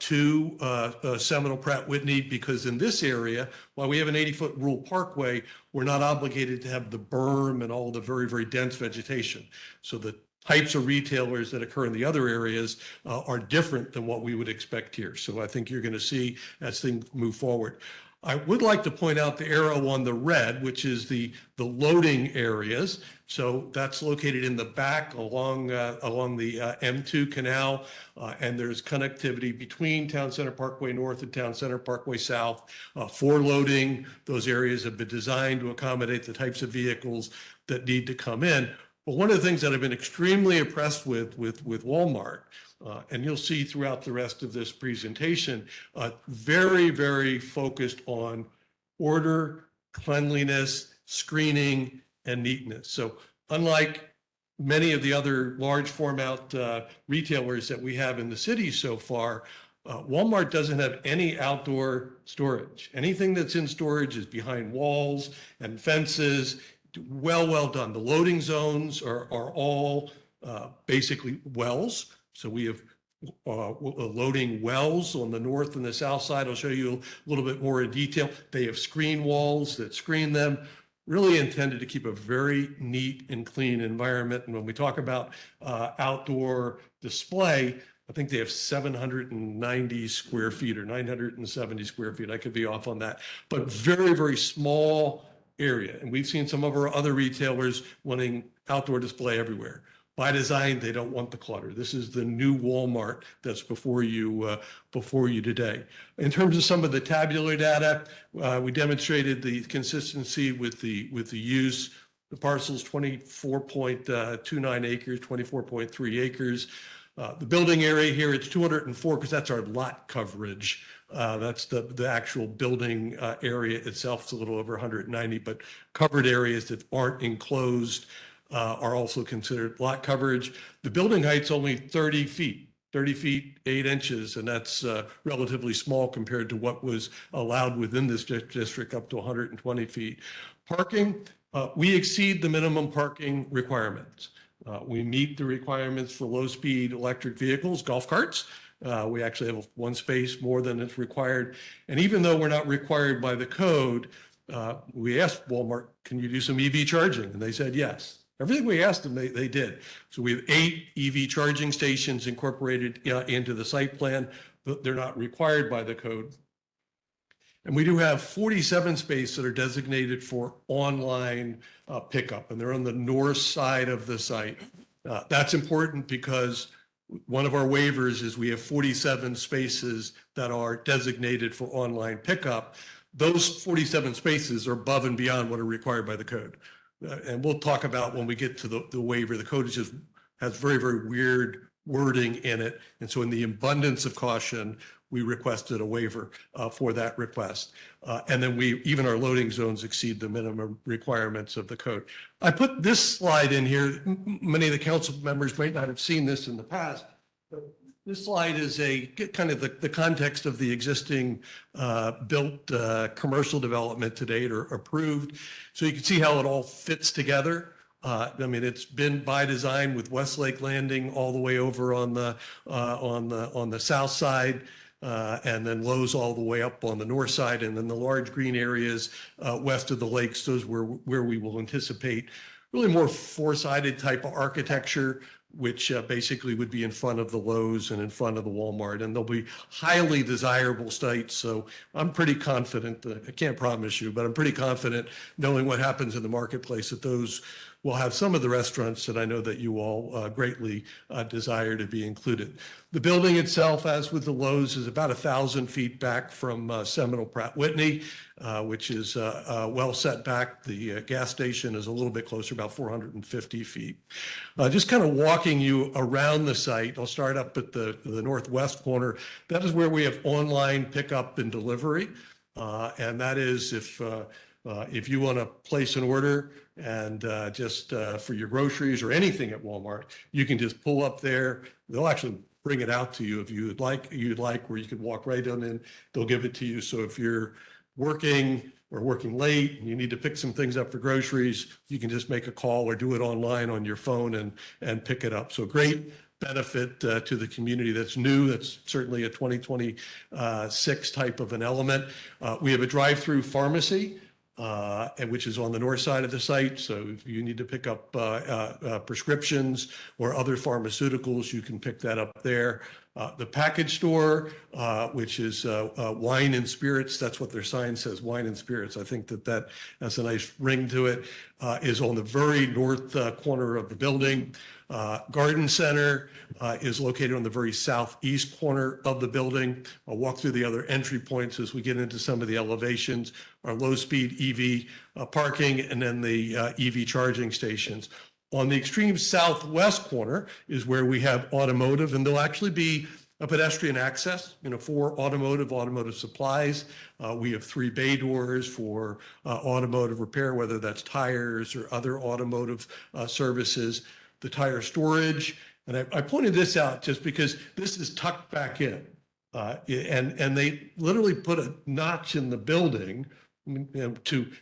to Seminole Pratt Whitney, because in this area, while we have an 80-foot rural parkway, we're not obligated to have the berm and all the very, very dense vegetation. So the types of retailers that occur in the other areas are different than what we would expect here. So I think you're going to see as things move forward. I would like to point out the arrow on the red, which is the loading areas. So that's located in the back along the M2 canal, and there's connectivity between Town Center Parkway North and Town Center Parkway South for loading. Those areas have been designed to accommodate the types of vehicles that need to come in. But one of the things that I've been extremely impressed with Walmart, and you'll see throughout the rest of this presentation, very, very focused on order, cleanliness, screening, and neatness. So unlike many of the other large format retailers that we have in the city so far, Walmart doesn't have any outdoor storage. Anything that's in storage is behind walls and fences. Well done. The loading zones are all basically wells. So we have loading wells on the north and the south side. I'll show you a little bit more in detail. They have screen walls that screen them, really intended to keep a very neat and clean environment. And when we talk about outdoor display, I think they have 790 square feet or 970 square feet. I could be off on that, but very, very small area. And we've seen some of our other retailers wanting outdoor display everywhere. By design, they don't want the clutter. This is the new Walmart that's before you today. In terms of some of the tabular data, we demonstrated the consistency with the use. The parcel's 24.29 acres, 24.3 acres. The building area here, it's 204 because that's our lot coverage. That's the actual building area itself. It's a little over 190, but covered areas that aren't enclosed are also considered lot coverage. The building height's only 30 feet, 8 inches, and that's relatively small compared to what was allowed within this district up to 120 feet. Parking, we exceed the minimum parking requirements. We meet the requirements for low-speed electric vehicles, golf carts. We actually have one space more than is required. And even though we're not required by the code, we asked Walmart, can you do some EV charging? And they said yes. Everything we asked them, they did. So we have 8 EV charging stations incorporated into the site plan, but they're not required by the code. And we do have 47 spaces that are designated for online pickup, and they're on the north side of the site. That's important because one of our waivers is we have 47 spaces that are designated for online pickup. Those 47 spaces are above and beyond what are required by the code. And we'll talk about when we get to the waiver. The code has very, very weird wording in it. And so in the abundance of caution, we requested a waiver for that request. And then even our loading zones exceed the minimum requirements of the code. I put this slide in here. Many of the council members might not have seen this in the past, but this slide is a kind of the context of the existing built commercial development to date or approved. So you can see how it all fits together. I mean, it's been by design with Westlake Landing all the way over on the south side, and then Lowe's all the way up on the north side, and then the large green areas west of the lakes. Those where we will anticipate really more four-sided type of architecture, which basically would be in front of the Lowe's and in front of the Walmart, and they'll be highly desirable sites. So I'm pretty confident, I can't promise you, but I'm pretty confident knowing what happens in the marketplace that those we'll have some of the restaurants that I know that you all greatly desire to be included. The building itself, as with the Lowe's, is about 1,000 feet back from Seminole Pratt Whitney, which is well set back. The gas station is a little bit closer, about 450 feet. Just kind of walking you around the site, I'll start up at the northwest corner. That is where we have online pickup and delivery. And that is if you want to place an order and just for your groceries or anything at Walmart, you can just pull up there. They'll actually bring it out to you if you'd like, where you could walk right on in. They'll give it to you. So if you're working or working late and you need to pick some things up for groceries, you can just make a call or do it online on your phone and pick it up. So great benefit to the community that's new. That's certainly a 2026 type of an element. We have a drive-through pharmacy, which is on the north side of the site. So if you need to pick up prescriptions or other pharmaceuticals, you can pick that up there. The package store, which is wine and spirits, that's what their sign says, wine and spirits. I think that has a nice ring to it, is on the very north corner of the building. Garden Center is located on the very southeast corner of the building. I'll walk through the other entry points as we get into some of the elevations, our low-speed EV parking, and then the EV charging stations. On the extreme southwest corner is where we have automotive, and there'll actually be a pedestrian access, for automotive supplies. We have 3 bay doors for automotive repair, whether that's tires or other automotive services. The tire storage, and I pointed this out just because this is tucked back in, and they literally put a notch in the building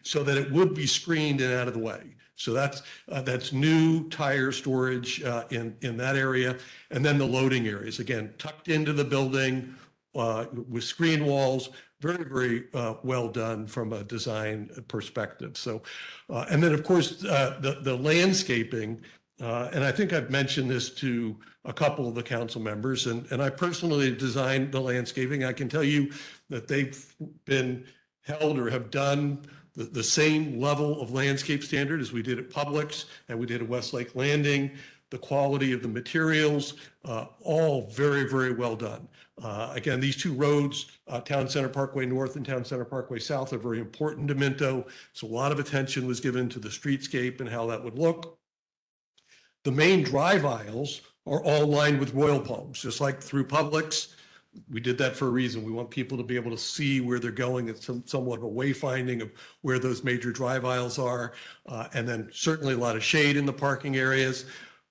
so that it would be screened and out of the way. So that's new tire storage in that area, and then the loading areas, again, tucked into the building with screen walls. Very, very well done from a design perspective. So, and then of course the landscaping. And I think I've mentioned this to a couple of the council members, and I personally designed the landscaping. I can tell you that they've been held or have done the same level of landscape standard as we did at Publix and we did at Westlake Landing. The quality of the materials, all very, very well done. Again, these 2 roads, Town Center Parkway North and Town Center Parkway South, are very important to Minto. So a lot of attention was given to the streetscape and how that would look. The main drive aisles are all lined with royal palms, just like through Publix. We did that for a reason. We want people to be able to see where they're going. It's somewhat of a wayfinding of where those major drive aisles are. And then certainly a lot of shade in the parking areas.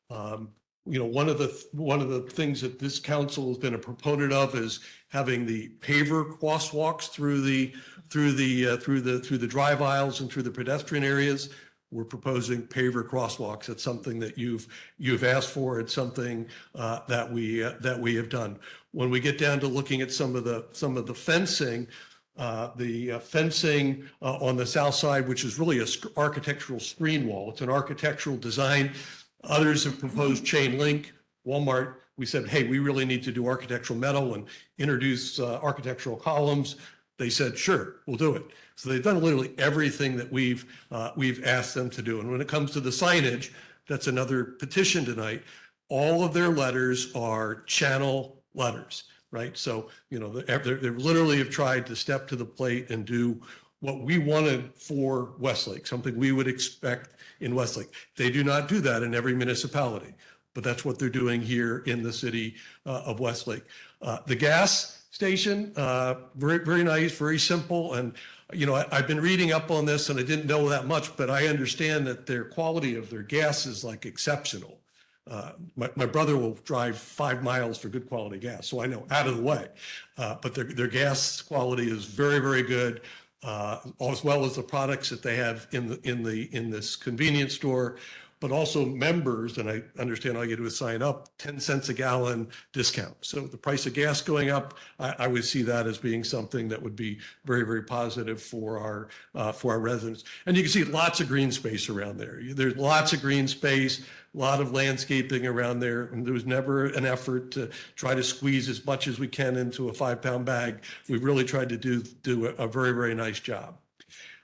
One of the things that this council has been a proponent of is having the paver crosswalks through the drive aisles and through the pedestrian areas. We're proposing paver crosswalks. It's something that you've asked for. It's something that we have done. When we get down to looking at some of the fencing, the fencing on the south side, which is really an architectural screen wall. It's an architectural design. Others have proposed chain link. Walmart, we said, hey, we really need to do architectural metal and introduce architectural columns. They said, sure, we'll do it. So they've done literally everything that we've asked them to do. And when it comes to the signage, that's another petition tonight. All of their letters are channel letters, right? So, they literally have tried to step to the plate and do what we wanted for Westlake, something we would expect in Westlake. They do not do that in every municipality, but that's what they're doing here in the city of Westlake. The gas station, very, very nice, very simple. And, I've been reading up on this and I didn't know that much, but I understand that their quality of their gas is like exceptional. My brother will drive 5 miles for good quality gas, so I know out of the way. But their gas quality is very, very good, as well as the products that they have in this convenience store. But also members, and I understand all you do is sign up, 10 cents a gallon discount. So the price of gas going up, I would see that as being something that would be very, very positive for our residents. And you can see lots of green space around there. There's lots of green space, a lot of landscaping around there. And there was never an effort to try to squeeze as much as we can into a 5-pound bag. We've really tried to do a very, very nice job.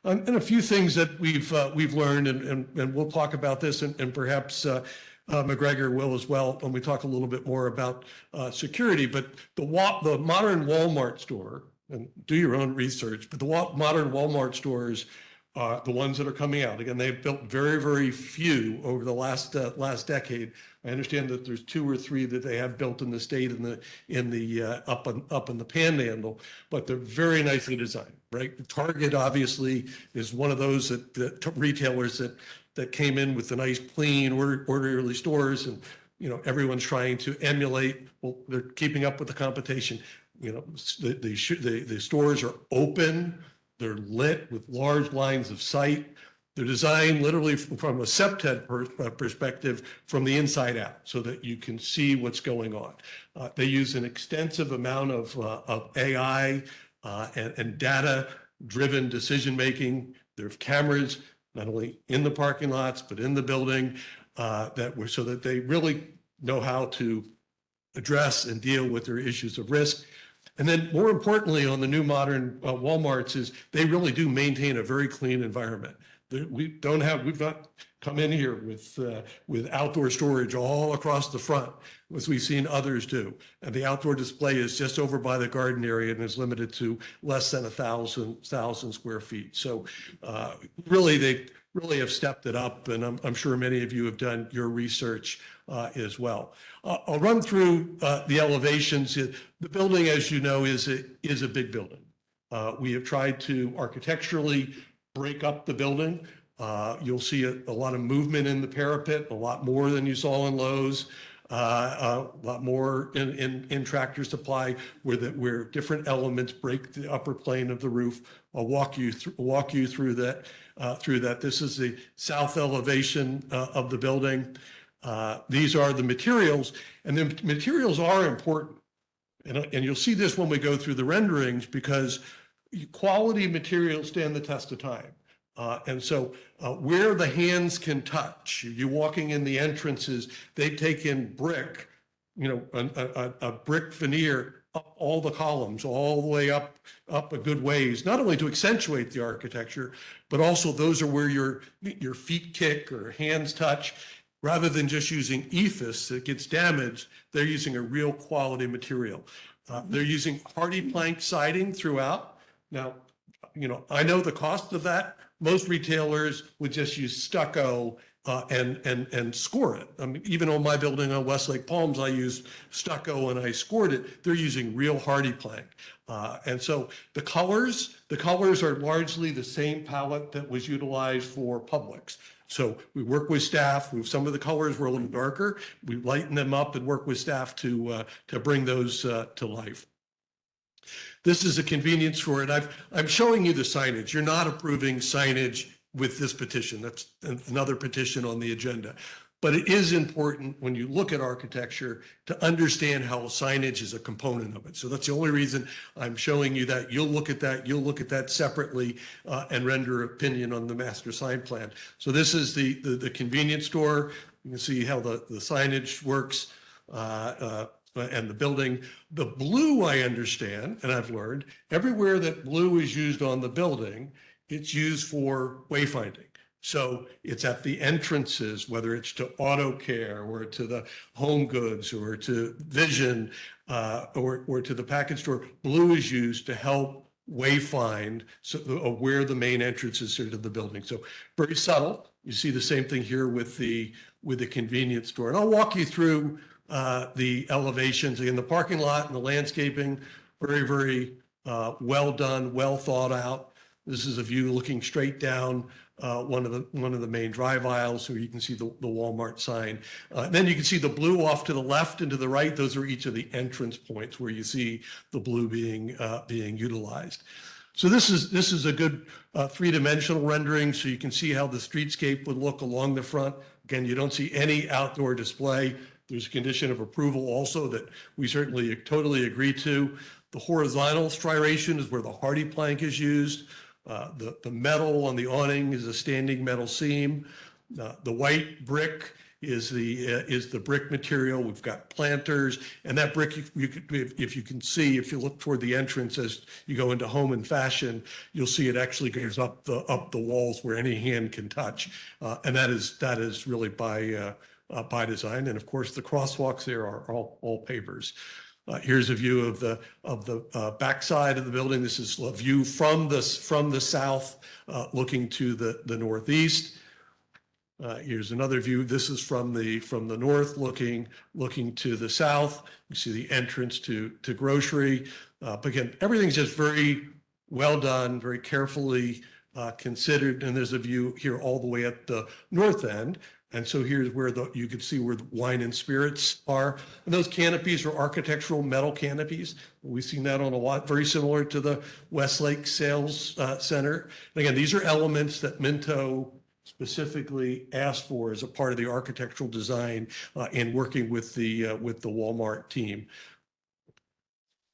And a few things that we've learned, and we'll talk about this, and perhaps McGregor will as well when we talk a little bit more about security. But the modern Walmart store, and do your own research, but the modern Walmart stores, the ones that are coming out, again, they've built very, very few over the last decade. I understand that there's 2 or 3 that they have built in the state up in the Panhandle, but they're very nicely designed, right? Target obviously is one of those that retailers that came in with the nice, clean, orderly stores, and everyone's trying to emulate. Well, they're keeping up with the competition. The stores are open. They're lit with large lines of sight. They're designed literally from a septet perspective from the inside out so that you can see what's going on. They use an extensive amount of AI and data-driven decision-making. There are cameras not only in the parking lots, but in the building so that they really know how to address and deal with their issues of risk. And then more importantly, on the new modern Walmarts is they really do maintain a very clean environment. We've not come in here with outdoor storage all across the front, as we've seen others do. And the outdoor display is just over by the garden area and is limited to less than 1,000 square feet. So they really have stepped it up, and I'm sure many of you have done your research as well. I'll run through the elevations. The building, as you know, is a big building. We have tried to architecturally break up the building. You'll see a lot of movement in the parapet, a lot more than you saw in Lowe's, a lot more in Tractor Supply, where different elements break the upper plane of the roof. I'll walk you through that. This is the south elevation of the building. These are the materials, and the materials are important. And you'll see this when we go through the renderings, because quality materials stand the test of time. And so where the hands can touch, you walking in the entrances, they've taken brick, a brick veneer up all the columns, all the way up a good ways, not only to accentuate the architecture, but also those are where your feet kick or hands touch. Rather than just using ephes that gets damaged, they're using a real quality material. They're using hardy plank siding throughout. Now, I know the cost of that. Most retailers would just use stucco and score it. I mean, even on my building on Westlake Palms, I used stucco and I scored it. They're using real hardy plank. And so the colors are largely the same palette that was utilized for Publix. So we work with staff. Some of the colors were a little darker. We lighten them up and work with staff to bring those to life. This is a convenience store, and I'm showing you the signage. You're not approving signage with this petition. That's another petition on the agenda. But it is important when you look at architecture to understand how signage is a component of it. So that's the only reason I'm showing you that. You'll look at that separately and render opinion on the master sign plan. So this is the convenience store. You can see how the signage works. And the building. The blue, I understand, and I've learned, everywhere that blue is used on the building, it's used for wayfinding. So it's at the entrances, whether it's to Auto Care or to the Home Goods or to Vision or to the package store. Blue is used to help wayfind where the main entrances are to the building. So very subtle. You see the same thing here with the convenience store. And I'll walk you through the elevations in the parking lot and the landscaping. Very, very well done, well thought out. This is a view looking straight down one of the main drive aisles, so you can see the Walmart sign. Then you can see the blue off to the left and to the right. Those are each of the entrance points where you see the blue being utilized. So this is a good three-dimensional rendering, so you can see how the streetscape would look along the front. Again, you don't see any outdoor display. There's a condition of approval also that we certainly totally agree to. The horizontal striation is where the hardy plank is used. The metal on the awning is a standing metal seam. The white brick is the brick material. We've got planters, and that brick, if you can see, if you look toward the entrance as you go into Home and Fashion, you'll see it actually goes up the walls where any hand can touch, and that is really by design. And of course, the crosswalks there are all pavers. Here's a view of the backside of the building. This is a view from the south, looking to the northeast. Here's another view. This is from the north, looking to the south. You see the entrance to grocery. But again, everything's just very well done, very carefully considered. And there's a view here all the way at the north end. And so here's where you can see where the wine and spirits are. And those canopies are architectural metal canopies. We've seen that on a lot, very similar to the Westlake Sales Center. And again, these are elements that Minto specifically asked for as a part of the architectural design in working with the Walmart team.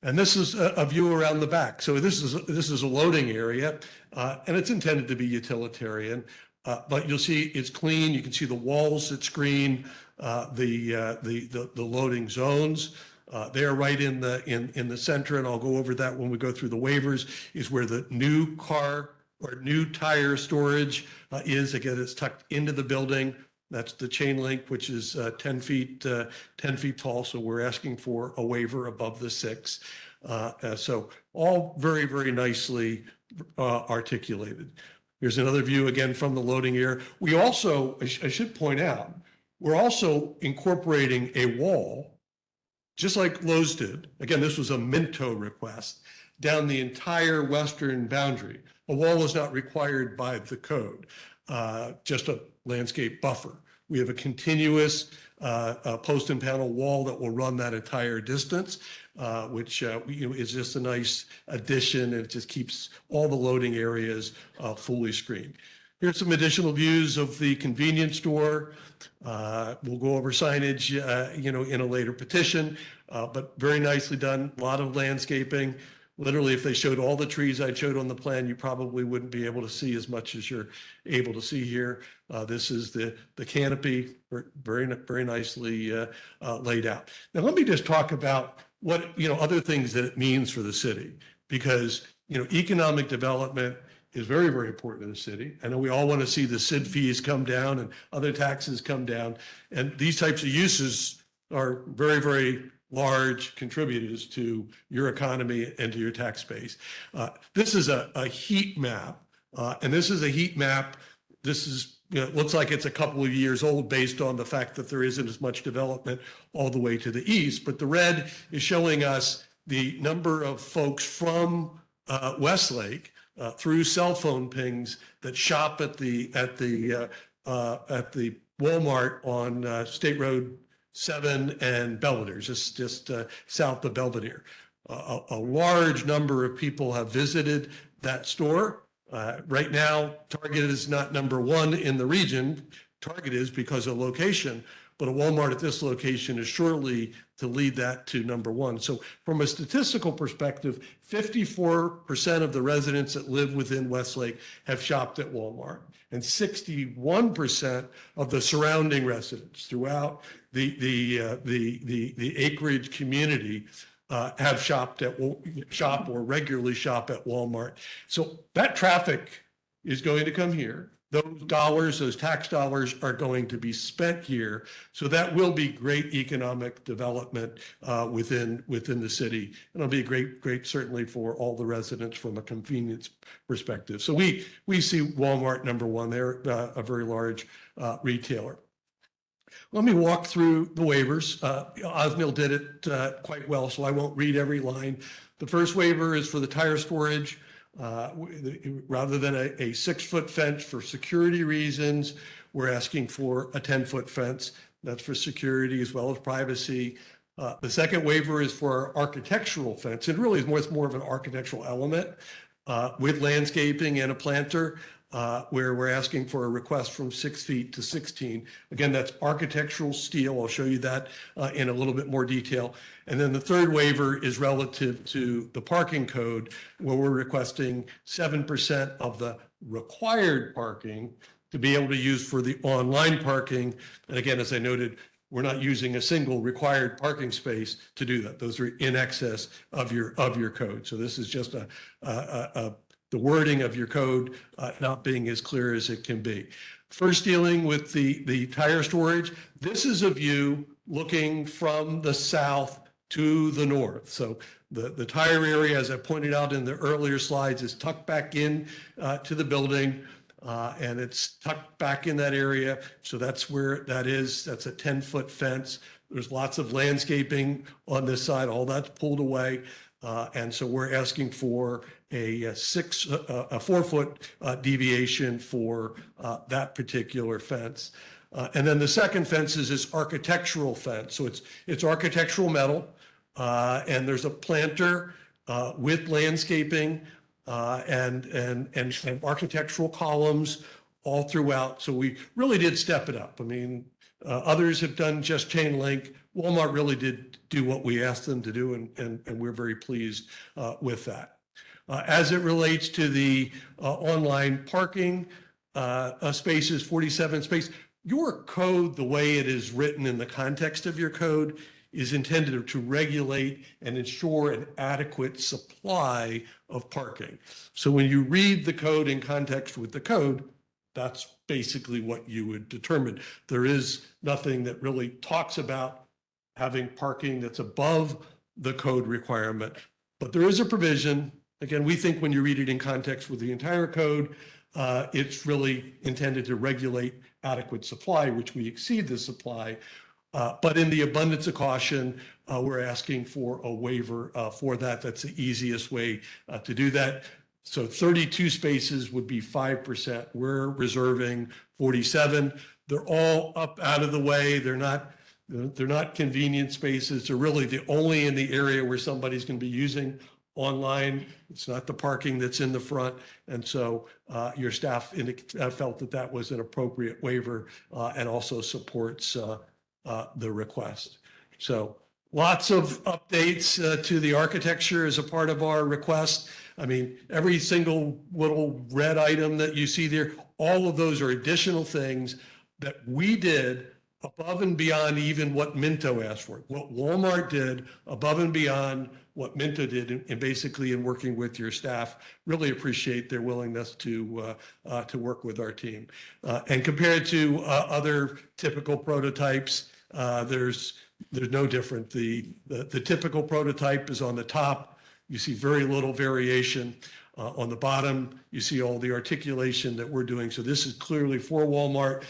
And this is a view around the back. So this is a loading area, and it's intended to be utilitarian. But you'll see it's clean. You can see the walls that screen the loading zones. They're right in the center, and I'll go over that when we go through the waivers. Is where the new car or new tire storage is. Again, it's tucked into the building. That's the chain link, which is 10 feet tall. So we're asking for a waiver above the 6. So all very, very nicely articulated. Here's another view again from the loading area. We also, I should point out, we're also incorporating a wall, just like Lowe's did. Again, this was a Minto request, down the entire western boundary. A wall is not required by the code, just a landscape buffer. We have a continuous post and panel wall that will run that entire distance, which is just a nice addition, and it just keeps all the loading areas fully screened. Here's some additional views of the convenience store. We'll go over signage, in a later petition, but very nicely done. A lot of landscaping. Literally, if they showed all the trees I showed on the plan, you probably wouldn't be able to see as much as you're able to see here. This is the canopy, very, very nicely laid out. Now, let me just talk about what, other things that it means for the city, because, economic development is very, very important to the city. I know we all want to see the SID fees come down and other taxes come down. And these types of uses are very, very large contributors to your economy and to your tax base. This is a heat map, and this is a heat map. This is, it looks like it's a couple of years old based on the fact that there isn't as much development all the way to the east. But the red is showing us the number of folks from Westlake through cell phone pings that shop at the Walmart on State Road 7 and Belvedere, just south of Belvedere. A large number of people have visited that store. Right now, Target is not number 1 in the region. Target is because of location, but a Walmart at this location is surely to lead that to number 1. So from a statistical perspective, 54% of the residents that live within Westlake have shopped at Walmart, and 61% of the surrounding residents throughout the acreage community have shop or regularly shop at Walmart. So that traffic is going to come here. Those dollars, those tax dollars are going to be spent here. So that will be great economic development within the city. And it'll be great certainly for all the residents from a convenience perspective. So we see Walmart number 1. They're a very large retailer. Let me walk through the waivers. Osmil did it quite well, so I won't read every line. The first waiver is for the tire storage. Rather than a 6-foot fence for security reasons, we're asking for a 10-foot fence. That's for security as well as privacy. The second waiver is for our architectural fence. It really is more of an architectural element with landscaping and a planter, where we're asking for a request from 6 feet to 16. Again, that's architectural steel. I'll show you that in a little bit more detail. And then the third waiver is relative to the parking code, where we're requesting 7% of the required parking to be able to use for the online parking. And again, as I noted, we're not using a single required parking space to do that. Those are in excess of your code. So this is just the wording of your code not being as clear as it can be. First, dealing with the tire storage, this is a view looking from the south to the north. So the tire area, as I pointed out in the earlier slides, is tucked back in to the building. And it's tucked back in that area. So that's where that is. That's a 10-foot fence. There's lots of landscaping on this side. All that's pulled away. And so we're asking for a 4-foot deviation for that particular fence. And then the second fence is this architectural fence. So it's architectural metal, and there's a planter with landscaping and architectural columns all throughout. So we really did step it up. I mean, others have done just chain link. Walmart really did do what we asked them to do, and we're very pleased with that. As it relates to the online parking spaces, 47 space, your code, the way it is written in the context of your code, is intended to regulate and ensure an adequate supply of parking. So when you read the code in context with the code, that's basically what you would determine. There is nothing that really talks about having parking that's above the code requirement, but there is a provision. Again, we think when you read it in context with the entire code, it's really intended to regulate adequate supply, which we exceed the supply. But in the abundance of caution, we're asking for a waiver for that. That's the easiest way to do that. So 32 spaces would be 5%. We're reserving 47. They're all up out of the way. They're not convenient spaces. They're really the only in the area where somebody's going to be using online. It's not the parking that's in the front. And so your staff felt that that was an appropriate waiver and also supports the request. So lots of updates to the architecture as a part of our request. I mean, every single little red item that you see there, all of those are additional things that we did above and beyond even what Minto asked for. What Walmart did above and beyond what Minto did, and basically in working with your staff, really appreciate their willingness to work with our team. And compared to other typical prototypes, there's no different. The typical prototype is on the top. You see very little variation. On the bottom, you see all the articulation that we're doing. So this is clearly for Walmart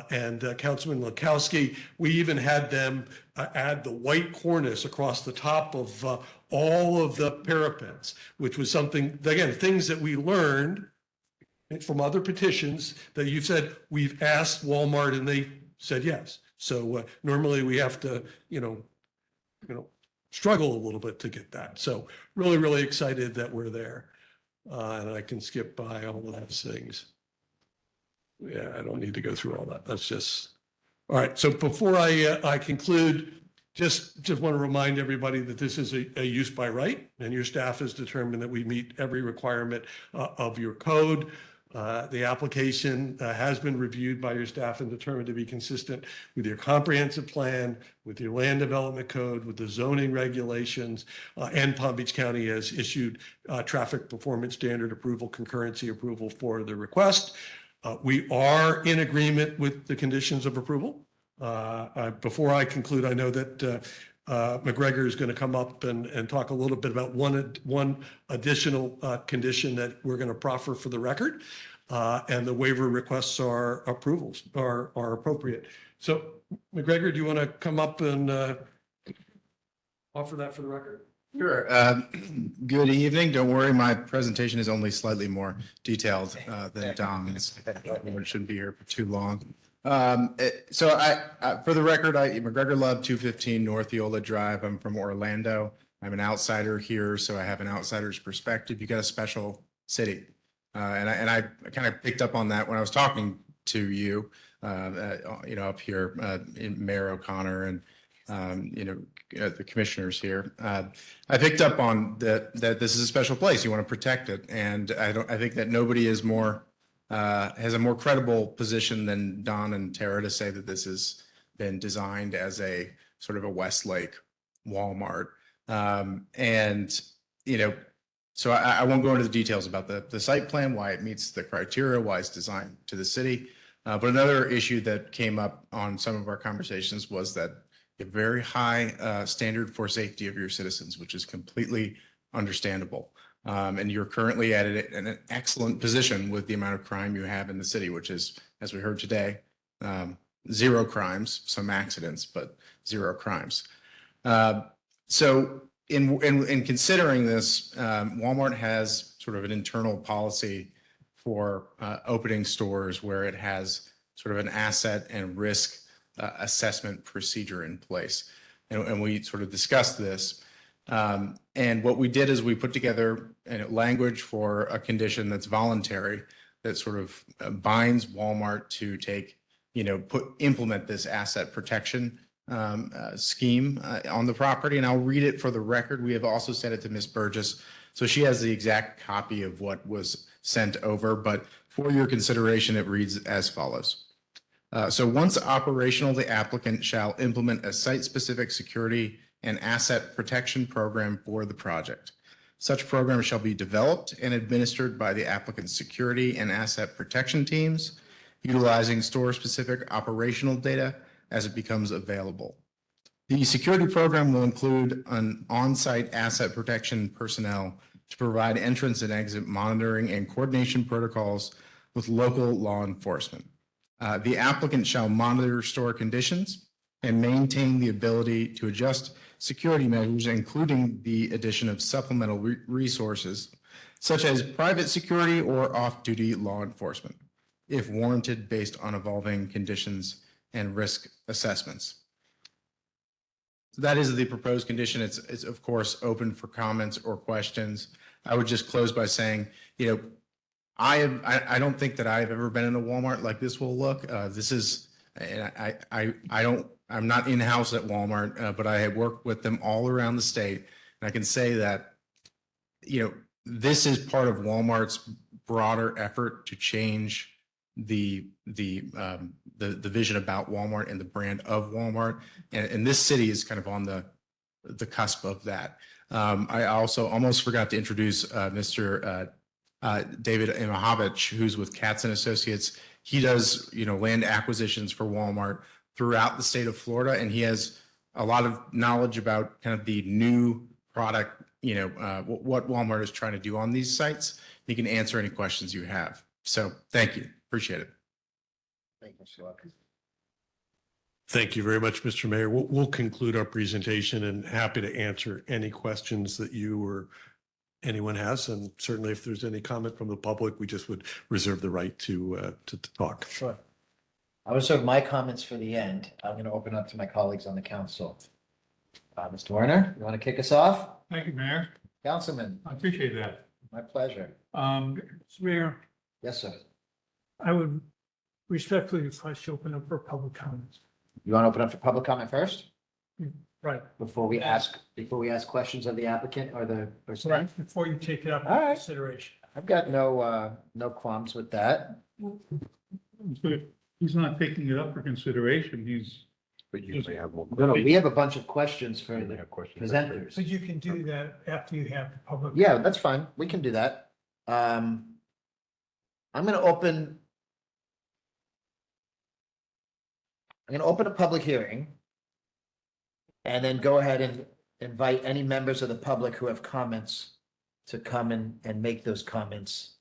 and Councilman Lukowski. We even had them add the white cornice across the top of all of the parapets, which was something, again, things that we learned from other petitions that you said, we've asked Walmart and they said yes. So normally we have to, struggle a little bit to get that. So really, really excited that we're there. And I can skip by all of those things. Yeah, I don't need to go through all that. That's just, all right. So before I conclude, just want to remind everybody that this is a use by right, and your staff has determined that we meet every requirement of your code. The application has been reviewed by your staff and determined to be consistent with your comprehensive plan, with your land development code, with the zoning regulations, and Palm Beach County has issued traffic performance standard approval, concurrency approval for the request. We are in agreement with the conditions of approval. Before I conclude, I know that McGregor is going to come up and talk a little bit about one additional condition that we're going to proffer for the record, and the waiver requests are appropriate. So McGregor, do you want to come up and offer that for the record? Sure. Good evening. Don't worry, my presentation is only slightly more detailed than Dom's. It shouldn't be here for too long. So for the record, McGregor Love, 215 North Eola Drive. I'm from Orlando. I'm an outsider here, so I have an outsider's perspective. You got a special city. And I kind of picked up on that when I was talking to you, up here, in Mayor O'Connor and, the commissioners here. I picked up on that this is a special place. You want to protect it. And I think that nobody is more has a more credible position than Don and Tara to say that this has been designed as a sort of a Westlake Walmart. And, you know, so I won't go into the details about the site plan, why it meets the criteria, why it's designed to the city. But another issue that came up on some of our conversations was that a very high standard for safety of your citizens, which is completely understandable. And you're currently at an excellent position with the amount of crime you have in the city, which is, as we heard today, 0 crimes, some accidents, but 0 crimes. So in considering this, Walmart has sort of an internal policy for opening stores where it has sort of an asset and risk assessment procedure in place. And we sort of discussed this. And what we did is we put together language for a condition that's voluntary, that sort of binds Walmart to take, implement this asset protection scheme on the property. And I'll read it for the record. We have also sent it to Ms. Burgess, so she has the exact copy of what was sent over. But for your consideration, it reads as follows. So once operational, the applicant shall implement a site-specific security and asset protection program for the project. Such program shall be developed and administered by the applicant's security and asset protection teams, utilizing store-specific operational data as it becomes available. The security program will include an on-site asset protection personnel to provide entrance and exit monitoring and coordination protocols with local law enforcement. The applicant shall monitor store conditions and maintain the ability to adjust security measures, including the addition of supplemental resources, such as private security or off-duty law enforcement, if warranted based on evolving conditions and risk assessments. So that is the proposed condition. It's of course open for comments or questions. I would just close by saying, I don't think that I've ever been in a Walmart like this will look. This is, and I'm not in-house at Walmart, but I have worked with them all around the state. And I can say that, this is part of Walmart's broader effort to change the vision about Walmart and the brand of Walmart. And this city is kind of on the cusp of that. I also almost forgot to introduce Mr. David Imahovich, who's with Katz and Associates. He does, land acquisitions for Walmart throughout the state of Florida, and he has a lot of knowledge about kind of the new product, what Walmart is trying to do on these sites. He can answer any questions you have. So thank you. Appreciate it. Thank you, Mr. Walker. Thank you very much, Mr. Mayor. We'll conclude our presentation and happy to answer any questions that you or anyone has. And certainly if there's any comment from the public, we just would reserve the right to talk. Sure. I would reserve my comments for the end. I'm going to open up to my colleagues on the council. Mr. Werner, you want to kick us off? Thank you, Mayor. Councilman, I appreciate that. my pleasure. Mr. Mayor, Yes, sir. I would respectfully request you open up for public comments. You want to open up for public comment first? Right. Before we ask questions of the applicant or or staff? Right, before you take it up All for right. consideration. I've got no qualms with that. He's not taking it up for consideration. He's. But you may have more. No, we have a bunch of questions for the presenters. But you can do that after you have the public. Yeah, that's fine. We can do that. I'm going to open a public hearing and then go ahead and invite any members of the public who have comments to come and make those comments.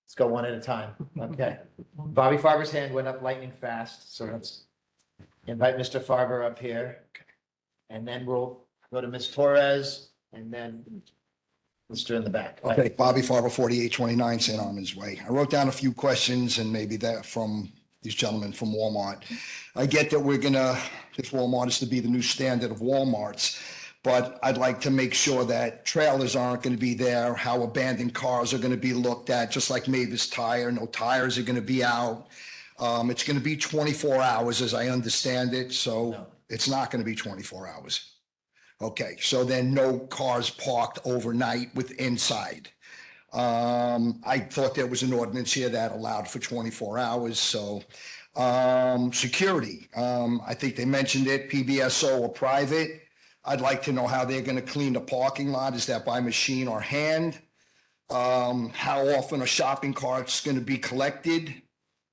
Let's go one at a time. Okay. Bobby Farber's hand went up lightning fast, so let's invite Mr. Farber up here. And then we'll go to Ms. Torres and then Mr. in the back. Okay, Bobby Farber, 4829 St. Armand's Way. I wrote down a few questions and maybe that from these gentlemen from Walmart. I get that this Walmart is to be the new standard of Walmarts, but I'd like to make sure that trailers aren't going to be there, how abandoned cars are going to be looked at, just like Mavis Tire, no tires are going to be out. It's going to be 24 hours as I understand it, so it's not going to be 24 hours. Okay, so then no cars parked overnight with inside. I thought there was an ordinance here that allowed for 24 hours, so. Security, I think they mentioned it, PBSO or private. I'd like to know how they're gonna clean the parking lot. Is that by machine or hand? How often are shopping carts gonna be collected?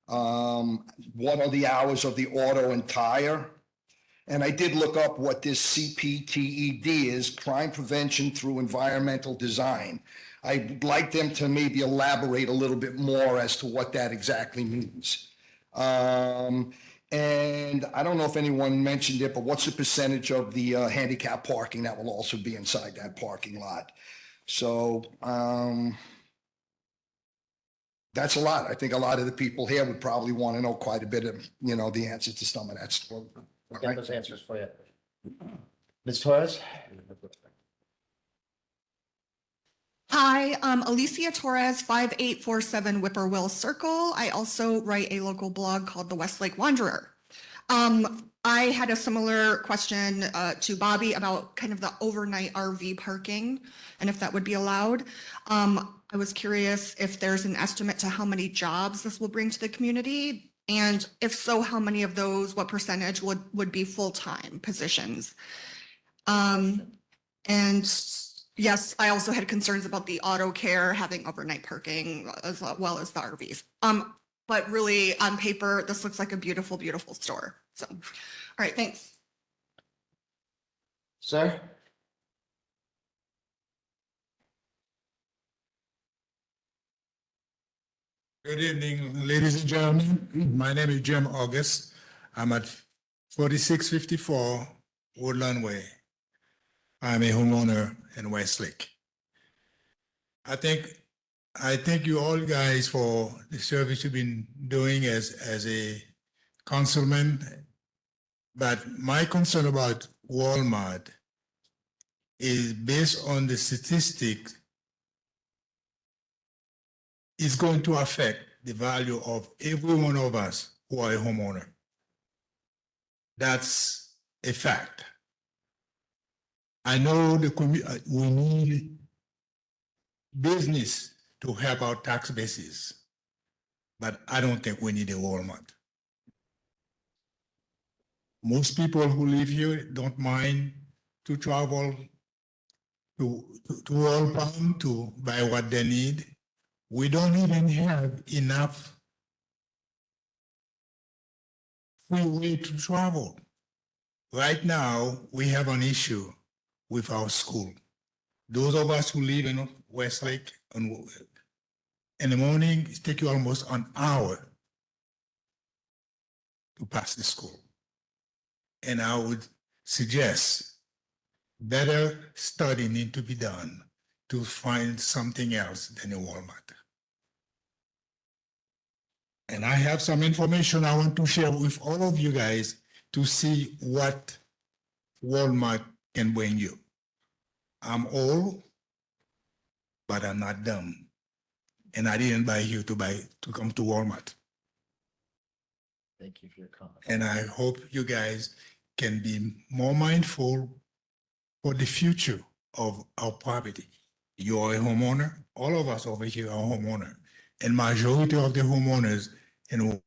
What are the hours of the auto and tire? And I did look up what this CPTED is, crime prevention through environmental design. I'd like them to maybe elaborate a little bit more as to what that exactly means. And I don't know if anyone mentioned it, but what's the percentage of the handicap parking that will also be inside that parking lot? So, that's a lot. I think a lot of the people here would probably want to know quite a bit of, the answer to some of that stuff. I'll get those answers for you. Ms. Torres? Hi, Alicia Torres, 5847 Whippoorwill Circle. I also write a local blog called the Westlake Wanderer. I had a similar question to Bobby about kind of the overnight RV parking and if that would be allowed. I was curious if there's an estimate to how many jobs this will bring to the community, and if so, how many of those, what percentage would be full-time positions? And yes, I also had concerns about the auto care having overnight parking as well as the RVs. But really on paper, this looks like a beautiful, beautiful store. So, all right, thanks. Sir? Good evening, ladies and gentlemen. My name is Jim August. I'm at 4654 Woodland Way. I'm a homeowner in Westlake. I thank you all guys for the service you've been doing as a councilman. But my concern about Walmart is based on the statistics, is going to affect the value of every one of us who are a homeowner. That's a fact. I know we need business to help our tax bases, but I don't think we need a Walmart. Most people who live here don't mind to travel to Old Palm to buy what they need. We don't even have enough free way to travel. Right now, we have an issue with our school. Those of us who live in Westlake, in the morning, it takes you almost an hour to pass the school. And I would suggest better study need to be done to find something else than a Walmart. And I have some information I want to share with all of you guys to see what Walmart can bring you. I'm old, but I'm not dumb. And I didn't buy here to come to Walmart. Thank you for your comment. And I hope you guys can be more mindful for the future of our property. You are a homeowner. All of us over here are homeowner. And majority of the homeowners in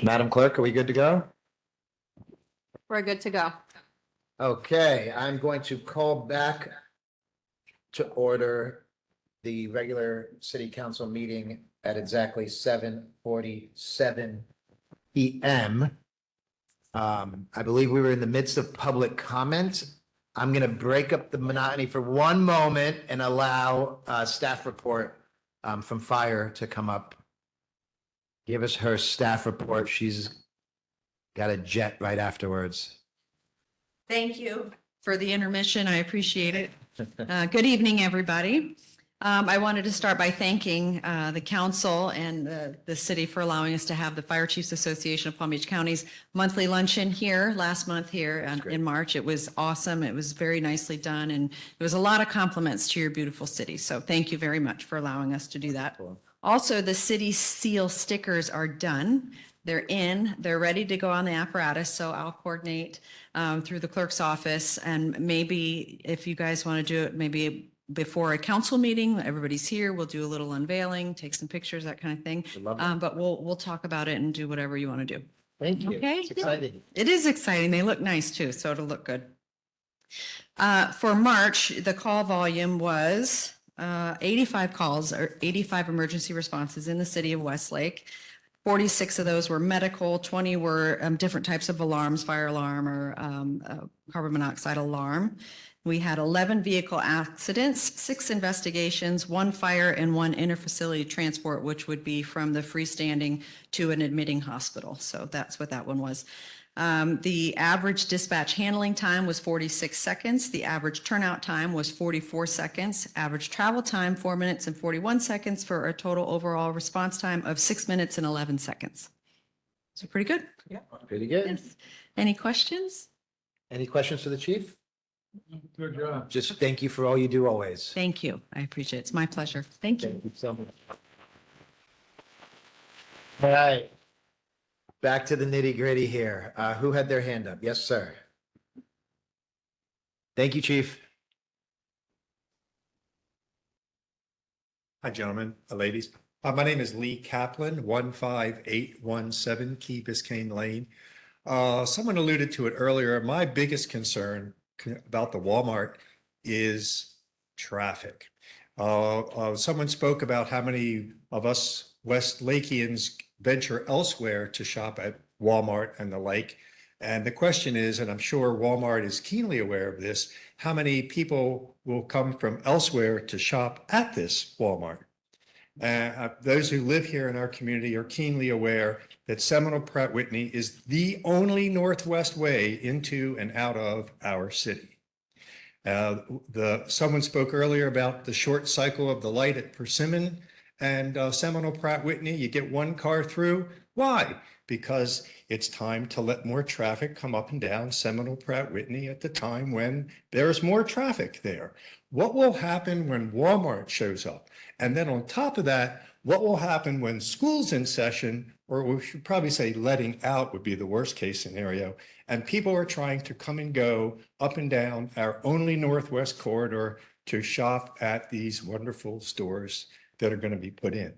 Madam Clerk, are we good to go? We're good to go. Okay, I'm going to call back to order the regular city council meeting at exactly 7:47 PM. I believe we were in the midst of public comment. I'm going to break up the monotony for one moment and allow staff report from fire to come up. Give us her staff report. She's got a jet right afterwards. Thank you for the intermission. I appreciate it. Good evening, everybody. I wanted to start by thanking the council and the city for allowing us to have the Fire Chiefs Association of Palm Beach County's monthly luncheon here last month here in March. It was awesome. It was very nicely done, and there was a lot of compliments to your beautiful city. So thank you very much for allowing us to do that. Cool. Also, the city seal stickers are done. They're ready to go on the apparatus. So I'll coordinate through the clerk's office, and maybe if you guys want to do it, maybe before a council meeting, everybody's here, we'll do a little unveiling, take some pictures, that kind of thing. But we'll talk about it and do whatever you want to do. Thank you. Okay. It's exciting. It is exciting. They look nice too, so it'll look good. For March, the call volume was 85 calls or 85 emergency responses in the city of Westlake. 46 of those were medical, 20 were different types of alarms, fire alarm or carbon monoxide alarm. We had 11 vehicle accidents, 6 investigations, 1 fire, and 1 interfacility transport, which would be from the freestanding to an admitting hospital. So that's what that one was. The average dispatch handling time was 46 seconds. The average turnout time was 44 seconds. Average travel time, 4 minutes and 41 seconds for a total overall response time of 6 minutes and 11 seconds. So pretty good. Yeah. Pretty good. Yes. Any questions? Any questions for the chief? Good job. Just thank you for all you do always. Thank you. I appreciate it. It's my pleasure. Thank you. Thank you so much. All right. Back to the nitty gritty here. Who had their hand up? Yes, sir. Thank you, chief. Hi, gentlemen, ladies. My name is Lee Kaplan, 15817 Key Biscayne Lane. Someone alluded to it earlier. My biggest concern about the Walmart is traffic. Someone spoke about how many of us Westlakeans venture elsewhere to shop at Walmart and the like. And the question is, and I'm sure Walmart is keenly aware of this, how many people will come from elsewhere to shop at this Walmart? Those who live here in our community are keenly aware that Seminole Pratt Whitney is the only northwest way into and out of our city. Someone spoke earlier about the short cycle of the light at Persimmon and Seminole Pratt Whitney. You get one car through. Why? Because it's time to let more traffic come up and down Seminole Pratt Whitney at the time when there's more traffic there. What will happen when Walmart shows up? And then on top of that, what will happen when school's in session, or we should probably say letting out would be the worst case scenario, and people are trying to come and go up and down our only northwest corridor to shop at these wonderful stores that are going to be put in.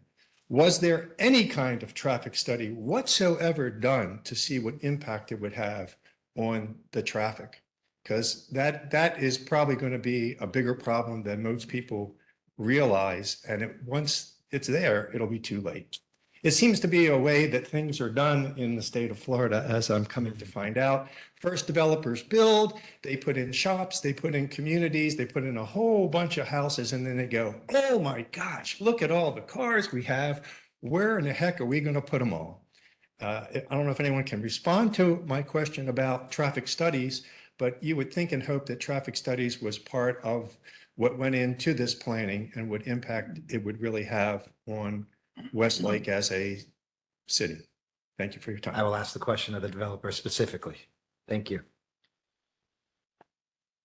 Was there any kind of traffic study whatsoever done to see what impact it would have on the traffic? Because that is probably going to be a bigger problem than most people realize. And once it's there, it'll be too late. It seems to be a way that things are done in the state of Florida, as I'm coming to find out. First, developers build, they put in shops, they put in communities, they put in a whole bunch of houses, and then they go, oh my gosh, look at all the cars we have. Where in the heck are we going to put them all? I don't know if anyone can respond to my question about traffic studies, but you would think and hope that traffic studies was part of what went into this planning and what impact it would really have on Westlake as a city. Thank you for your time. I will ask the question of the developer specifically. Thank you.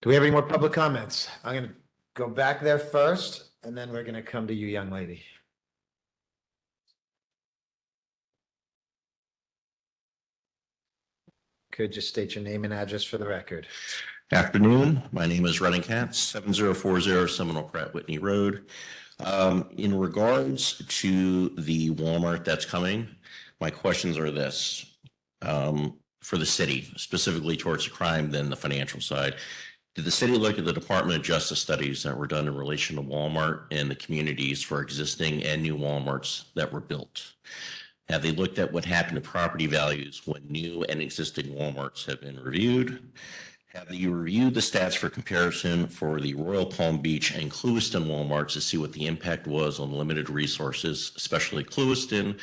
Do we have any more public comments? I'm going to go back there first, and then we're going to come to you, young lady. Could just state your name and address for the record. Afternoon, my name is Running Cats, 7040 Seminole Pratt Whitney Road. In regards to the Walmart that's coming, my questions are this. For the city, specifically towards the crime, then the financial side. Did the city look at the Department of Justice studies that were done in relation to Walmart and the communities for existing and new Walmarts that were built? Have they looked at what happened to property values when new and existing Walmarts have been reviewed? Have you reviewed the stats for comparison for the Royal Palm Beach and Clewiston Walmarts to see what the impact was on limited resources, especially Clewiston,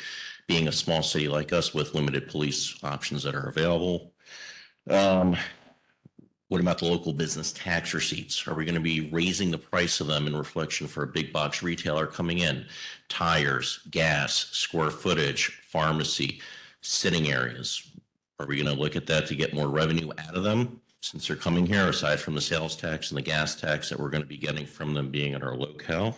being a small city like us with limited police options that are available? What about the local business tax receipts? Are we going to be raising the price of them in reflection for a big box retailer coming in? Tires, gas, square footage, pharmacy, sitting areas. Are we going to look at that to get more revenue out of them since they're coming here, aside from the sales tax and the gas tax that we're going to be getting from them being at our locale?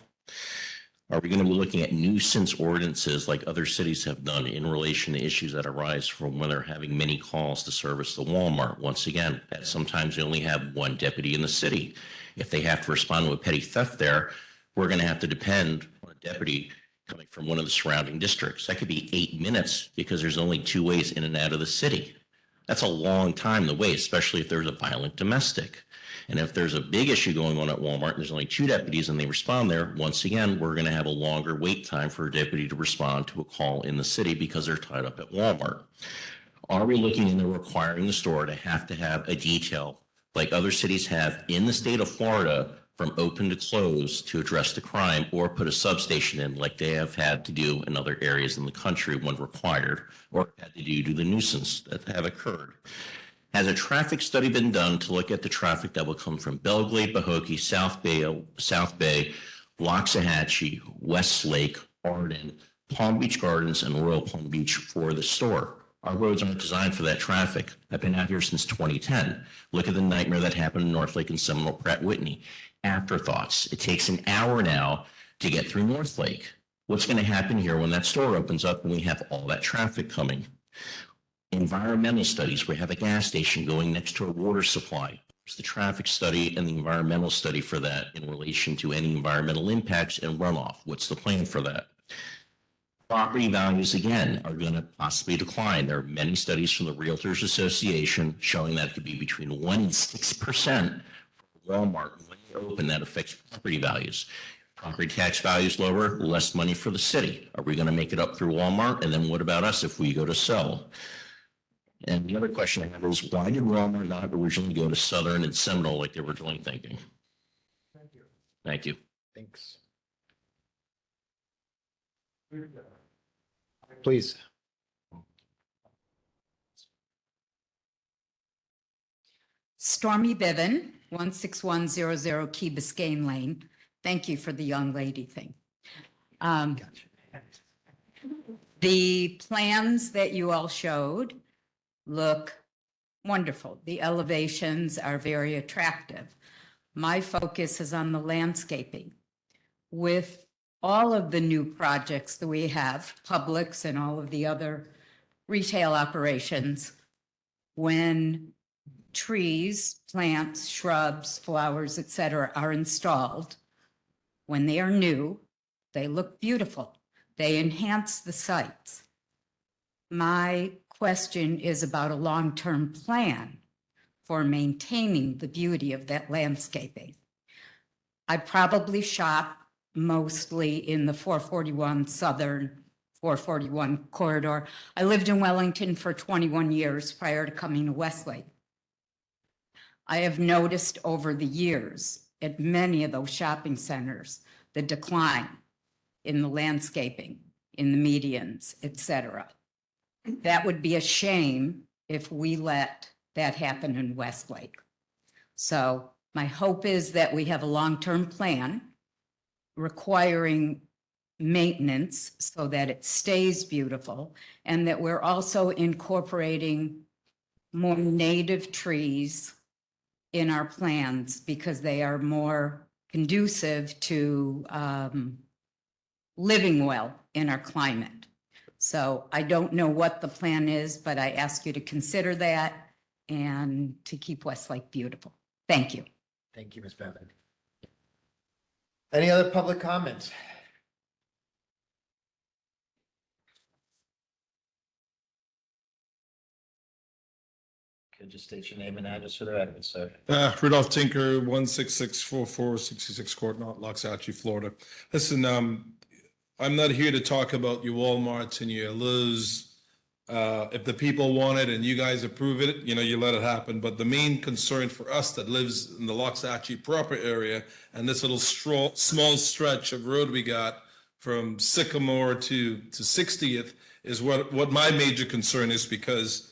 Are we going to be looking at nuisance ordinances like other cities have done in relation to issues that arise from when they're having many calls to service the Walmart? Once again, sometimes they only have one deputy in the city. If they have to respond to a petty theft there, we're going to have to depend on a deputy coming from one of the surrounding districts. That could be 8 minutes because there's only 2 ways in and out of the city. That's a long time to wait, especially if there's a violent domestic. And if there's a big issue going on at Walmart and there's only 2 deputies and they respond there, once again, we're going to have a longer wait time for a deputy to respond to a call in the city because they're tied up at Walmart. Are we looking into requiring the store to have a detail like other cities have in the state of Florida from open to close to address the crime, or put a substation in like they have had to do in other areas in the country when required, or had to do due to the nuisance that have occurred? Has a traffic study been done to look at the traffic that will come from Belglade, Pahokee, South Bay, Waxahachie, Westlake, Arden, Palm Beach Gardens, and Royal Palm Beach for the store? Our roads aren't designed for that traffic. I've been out here since 2010. Look at the nightmare that happened in Northlake and Seminole Pratt Whitney. Afterthoughts. It takes an hour now to get through Northlake. What's going to happen here when that store opens up and we have all that traffic coming? Environmental studies. We have a gas station going next to a water supply. There's the traffic study and the environmental study for that in relation to any environmental impacts and runoff. What's the plan for that? Property values, again, are going to possibly decline. There are many studies from the Realtors Association showing that it could be between 1 and 6% for Walmart when they open. That affects property values. Property tax values lower, less money for the city. Are we going to make it up through Walmart? And then what about us if we go to sell? And the other question I have is, why did Walmart not originally go to Southern and Seminole like they were originally thinking? Thank you. Thank you. Thanks. Please. Stormy Biven, 16100 Key Biscayne Lane. Thank you for the young lady thing. The plans that you all showed look wonderful. The elevations are very attractive. My focus is on the landscaping. With all of the new projects that we have, Publix and all of the other retail operations, when trees, plants, shrubs, flowers, etc., are installed, when they are new, they look beautiful. They enhance the sites. My question is about a long-term plan for maintaining the beauty of that landscaping. I probably shop mostly in the 441 Southern 441 corridor. I lived in Wellington for 21 years prior to coming to Westlake. I have noticed over the years at many of those shopping centers the decline in the landscaping, in the medians, etc. That would be a shame if we let that happen in Westlake. So my hope is that we have a long-term plan requiring maintenance so that it stays beautiful, and that we're also incorporating more native trees in our plans because they are more conducive to living well in our climate. So I don't know what the plan is, but I ask you to consider that and to keep Westlake beautiful. Thank you. Thank you, Ms. Bevan. Any other public comments? Could just state your name and address for the record, sir. Rudolph Tinker, 16644 66 Court, North Loxahatchee, Florida. Listen, I'm not here to talk about your Walmarts and your Lowe's. If the people want it and you guys approve it, you let it happen. But the main concern for us that lives in the Loxahatchee proper area and this little small stretch of road we got from Sycamore to 60th is what my major concern is, because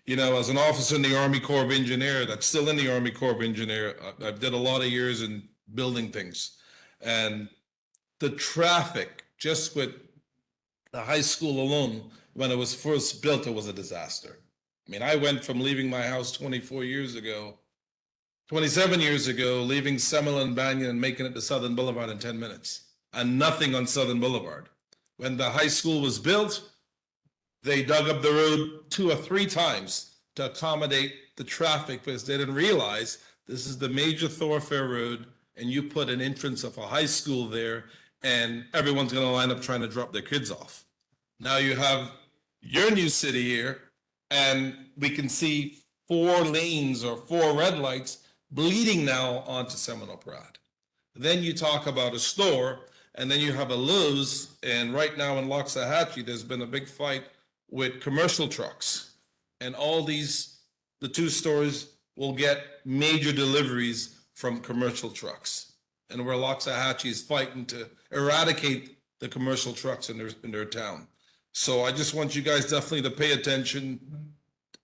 as an officer in the Army Corps of Engineer, that's still in the Army Corps of Engineer, I've did a lot of years in building things. And the traffic, just with the high school alone, when it was first built, it was a disaster. I mean, I went from leaving my house 27 years ago, leaving Seminole and Banyan and making it to Southern Boulevard in 10 minutes, and nothing on Southern Boulevard. When the high school was built, they dug up the road 2 or 3 times to accommodate the traffic because they didn't realize this is the major thoroughfare road and you put an entrance of a high school there and everyone's going to line up trying to drop their kids off. Now you have your new city here and we can see 4 lanes or 4 red lights bleeding now onto Seminole Pratt. Then you talk about a store and then you have a Lowe's, and right now in Loxahatchee there's been a big fight with commercial trucks, and the 2 stores will get major deliveries from commercial trucks, and where Loxahatchee is fighting to eradicate the commercial trucks in their town. So I just want you guys definitely to pay attention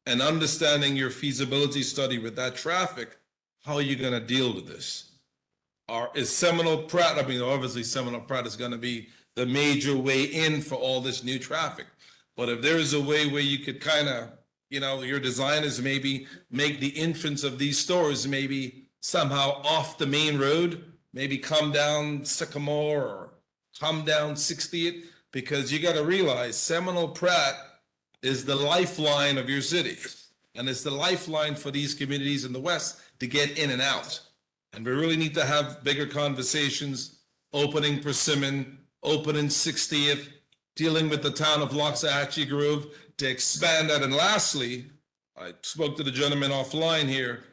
and understanding your feasibility study with that traffic, how are you going to deal with this? Is Seminole Pratt, obviously Seminole Pratt is going to be the major way in for all this new traffic. But if there is a way where you could kind of, your designers maybe make the entrance of these stores maybe somehow off the main road, maybe come down Sycamore or come down 60th, because you got to realize Seminole Pratt is the lifeline of your city. And it's the lifeline for these communities in the West to get in and out. And we really need to have bigger conversations, opening Persimmon, opening 60th, dealing with the town of Loxahatchee Grove to expand that. And lastly, I spoke to the gentleman offline here.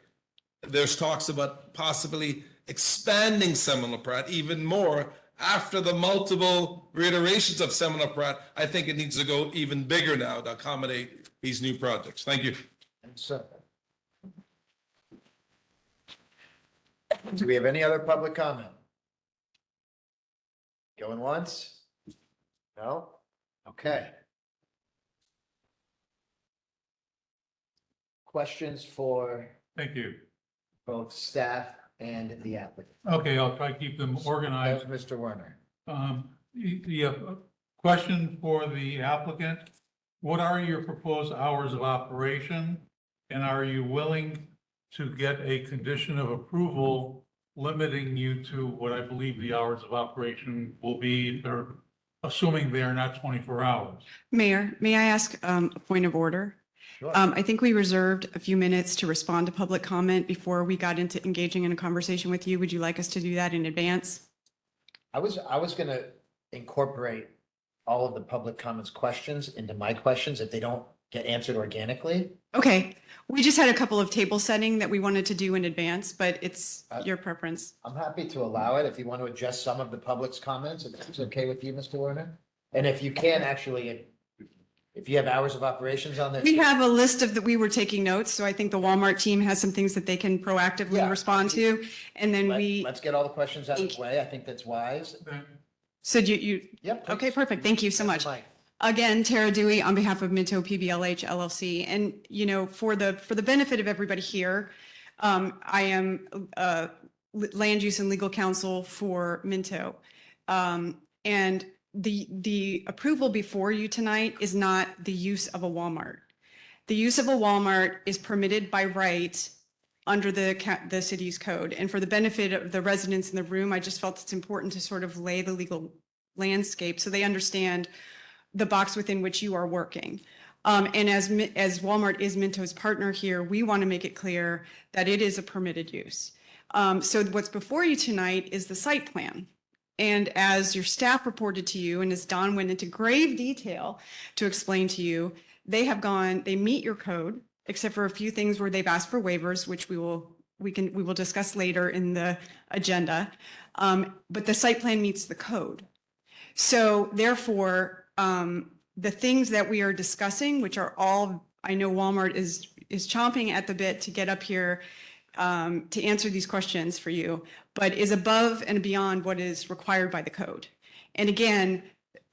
There's talks about possibly expanding Seminole Pratt even more after the multiple reiterations of Seminole Pratt. I think it needs to go even bigger now to accommodate these new projects. Thank you. So, do we have any other public comment? Going once? No? Okay. Questions for Thank you. both staff and the applicant? Okay, I'll try to keep them organized. That was Mr. Werner. Question for the applicant. What are your proposed hours of operation? And are you willing to get a condition of approval limiting you to what I believe the hours of operation will be, or assuming they are not 24 hours? Mayor, may I ask a point of order? Sure. I think we reserved a few minutes to respond to public comment before we got into engaging in a conversation with you. Would you like us to do that in advance? I was going to incorporate all of the public comments questions into my questions if they don't get answered organically. Okay, we just had a couple of table setting that we wanted to do in advance, but it's your preference. I'm happy to allow it if you want to adjust some of the public's comments, if it's okay with you, Mr. Werner. And if you can actually, if you have hours of operations on this. We have a list of that we were taking notes, so I think the Walmart team has some things that they can proactively respond to. And then Let's get all the questions out of the way. I think that's wise. So you. Yep. Okay, perfect. Thank you so much. Again, Tara Dewey on behalf of Minto PBLH LLC. And, for the benefit of everybody here, I am land use and legal counsel for Minto. And the approval before you tonight is not the use of a Walmart. The use of a Walmart is permitted by right under the city's code. And for the benefit of the residents in the room, I just felt it's important to sort of lay the legal landscape so they understand the box within which you are working. And as Walmart is Minto's partner here, we want to make it clear that it is a permitted use. So what's before you tonight is the site plan. And as your staff reported to you, and as Don went into grave detail to explain to you, they meet your code, except for a few things where they've asked for waivers, which we will discuss later in the agenda. But the site plan meets the code. So therefore, the things that we are discussing, which are all, I know Walmart is chomping at the bit to get up here to answer these questions for you, but is above and beyond what is required by the code. And again,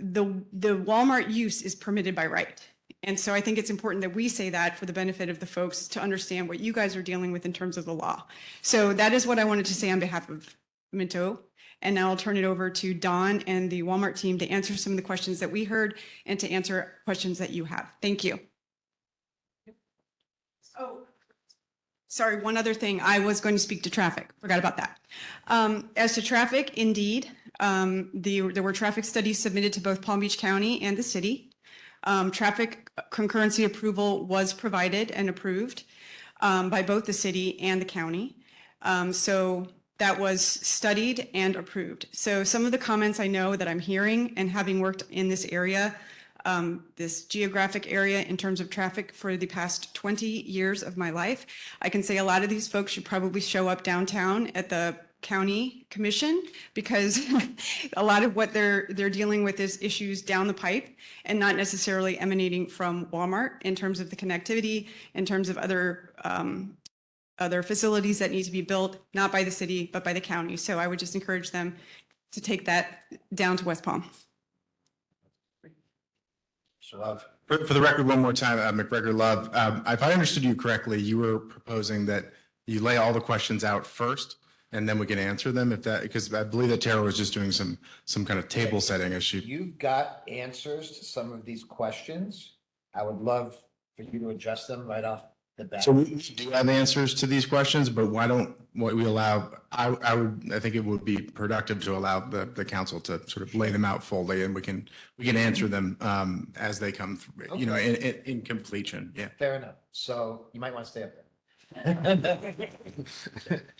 the Walmart use is permitted by right. And so I think it's important that we say that for the benefit of the folks to understand what you guys are dealing with in terms of the law. So that is what I wanted to say on behalf of Minto. And now I'll turn it over to Don and the Walmart team to answer some of the questions that we heard and to answer questions that you have. Thank you. Oh, sorry, one other thing. I was going to speak to traffic. Forgot about that. As to traffic, indeed, there were traffic studies submitted to both Palm Beach County and the city. Traffic concurrency approval was provided and approved by both the city and the county. So that was studied and approved. So some of the comments I know that I'm hearing, and having worked in this area, this geographic area in terms of traffic for the past 20 years of my life, I can say a lot of these folks should probably show up downtown at the county commission, because a lot of what they're dealing with is issues down the pipe and not necessarily emanating from Walmart in terms of the connectivity, in terms of other facilities that need to be built, not by the city, but by the county. So I would just encourage them to take that down to West Palm. Love. For the record, one more time, McGregor Love, if I understood you correctly, you were proposing that you lay all the questions out first, and then we can answer them because I believe that Tara was just doing some kind of table setting issue. You've got answers to some of these questions. I would love for you to address them right off the bat. So we do have answers to these questions, but why don't we allow, I think it would be productive to allow the council to sort of lay them out fully, and we can answer them as they come through, in completion. Yeah. Fair enough. So you might want to stay up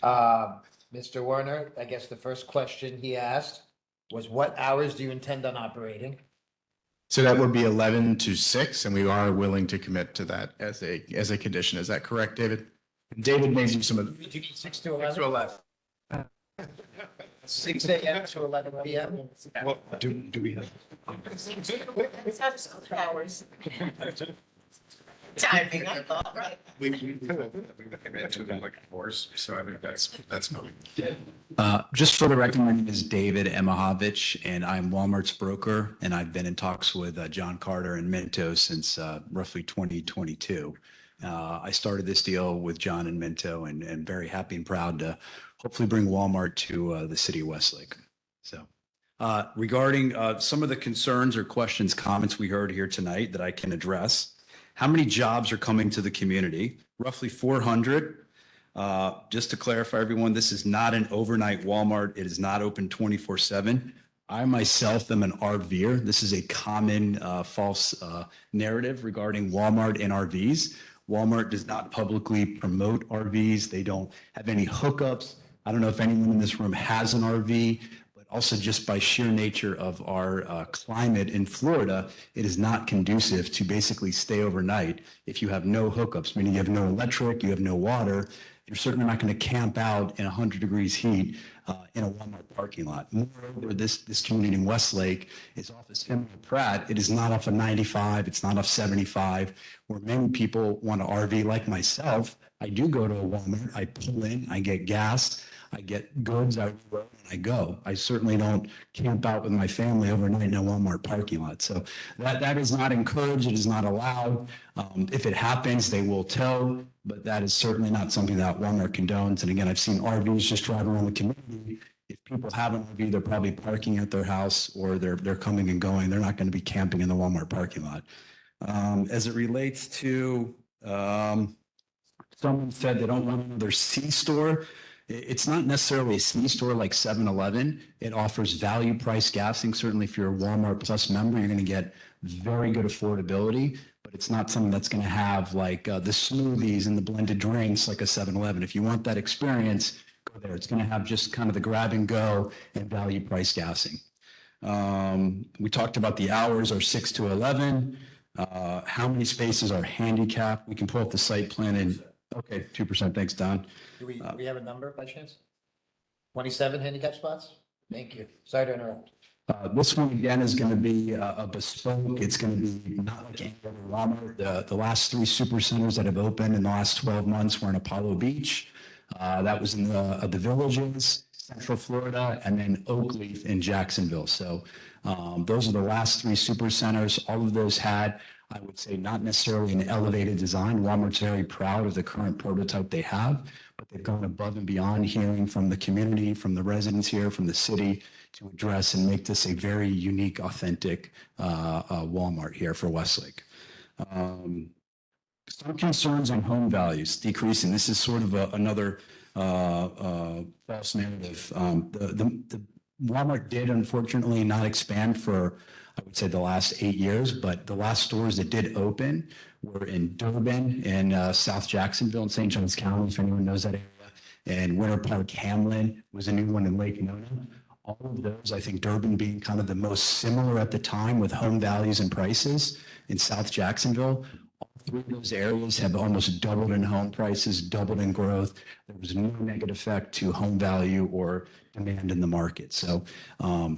there. Mr. Werner, I guess the first question he asked was, what hours do you intend on operating? So that would be 11 to 6, and we are willing to commit to that as a condition. Is that correct, David? David may do some of the 6 to 11. 6 a.m. to 11 p.m. Well, do we have? Hours. Timing, I thought, right? We into them like horse, so I think that's fine. Just for the record, my name is David Emahovich, and I'm Walmart's broker, and I've been in talks with John Carter and Minto since roughly 2022. I started this deal with John and Minto, and very happy and proud to hopefully bring Walmart to the city of Westlake. So regarding some of the concerns or questions, comments we heard here tonight that I can address. How many jobs are coming to the community? Roughly 400. Just to clarify, everyone, this is not an overnight Walmart. It is not open 24/7. I myself am an RVer. This is a common false narrative regarding Walmart and RVs. Walmart does not publicly promote RVs. They don't have any hookups. I don't know if anyone in this room has an RV. Also, just by sheer nature of our climate in Florida, it is not conducive to basically stay overnight. If you have no hookups, meaning you have no electric, you have no water, you're certainly not going to camp out in 100 degrees heat in a Walmart parking lot. Moreover, this community in Westlake is off of Seminole Pratt. It is not off of 95. It's not off 75, where many people want to RV like myself. I do go to a Walmart. I pull in, I get gas. I get goods, I roll, and I go. I certainly don't camp out with my family overnight in a Walmart parking lot. So that is not encouraged. It is not allowed. If it happens, they will tow, but that is certainly not something that Walmart condones. And again, I've seen RVs just drive around the community. If people have an RV, they're probably parking at their house or they're coming and going. They're not going to be camping in the Walmart parking lot. As it relates to, someone said they don't want another C-store. It's not necessarily a C-store like 7-Eleven. It offers value price gassing. Certainly if you're a Walmart Plus member, you're going to get very good affordability, but it's not something that's going to have like the smoothies and the blended drinks like a 7-Eleven. If you want that experience, go there. It's going to have just kind of the grab and go and value price gassing. We talked about the hours are 6 to 11. How many spaces are handicapped? We can pull up the site plan and, okay, 2%. Thanks, Don. Do we have a number by chance? 27 handicap spots? Thank you. Sorry to interrupt. This one again is going to be a bespoke. It's going to be not like any other Walmart. The last 3 super centers that have opened in the last 12 months were in Apollo Beach. That was in the Villages, Central Florida, and then Oakleaf in Jacksonville. So those are the last 3 super centers. All of those had, I would say, not necessarily an elevated design. Walmart's very proud of the current prototype they have, but they've gone above and beyond hearing from the community, from the residents here, from the city to address and make this a very unique, authentic Walmart here for Westlake. Some concerns on home values decreasing. This is sort of another false narrative. The Walmart did unfortunately not expand for, I would say, the last 8 years, but the last stores that did open were in Durbin and South Jacksonville and St. Johns County, if anyone knows that area. And Winter Park Hamlin was a new one in Lake Nona. All of those, I think Durbin being kind of the most similar at the time with home values and prices in South Jacksonville. All 3 of those areas have almost doubled in home prices, doubled in growth. There was no negative effect to home value or demand in the market. So all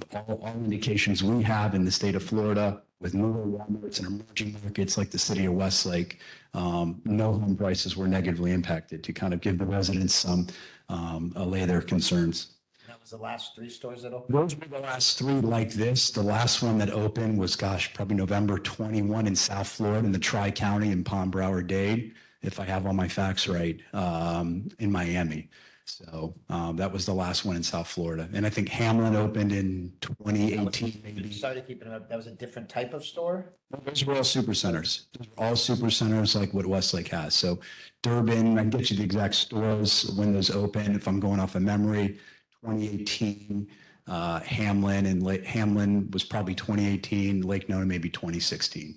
indications we have in the state of Florida with newer Walmarts and emerging markets like the city of Westlake, no home prices were negatively impacted to kind of give the residents some allay their concerns. That was the last 3 stores that opened? Those were the last 3 like this. The last one that opened was, gosh, probably November 21 in South Florida in the Tri-County in Palm, Broward, Dade, if I have all my facts right, in Miami. So that was the last one in South Florida. And I think Hamlin opened in 2018, maybe. Sorry to keep it up. That was a different type of store? Those were all super centers. Those were all super centers like what Westlake has. So Durbin, I can get you the exact stores when those open, if I'm going off of memory. 2018, Hamlin, and Hamlin was probably 2018, Lake Nona maybe 2016.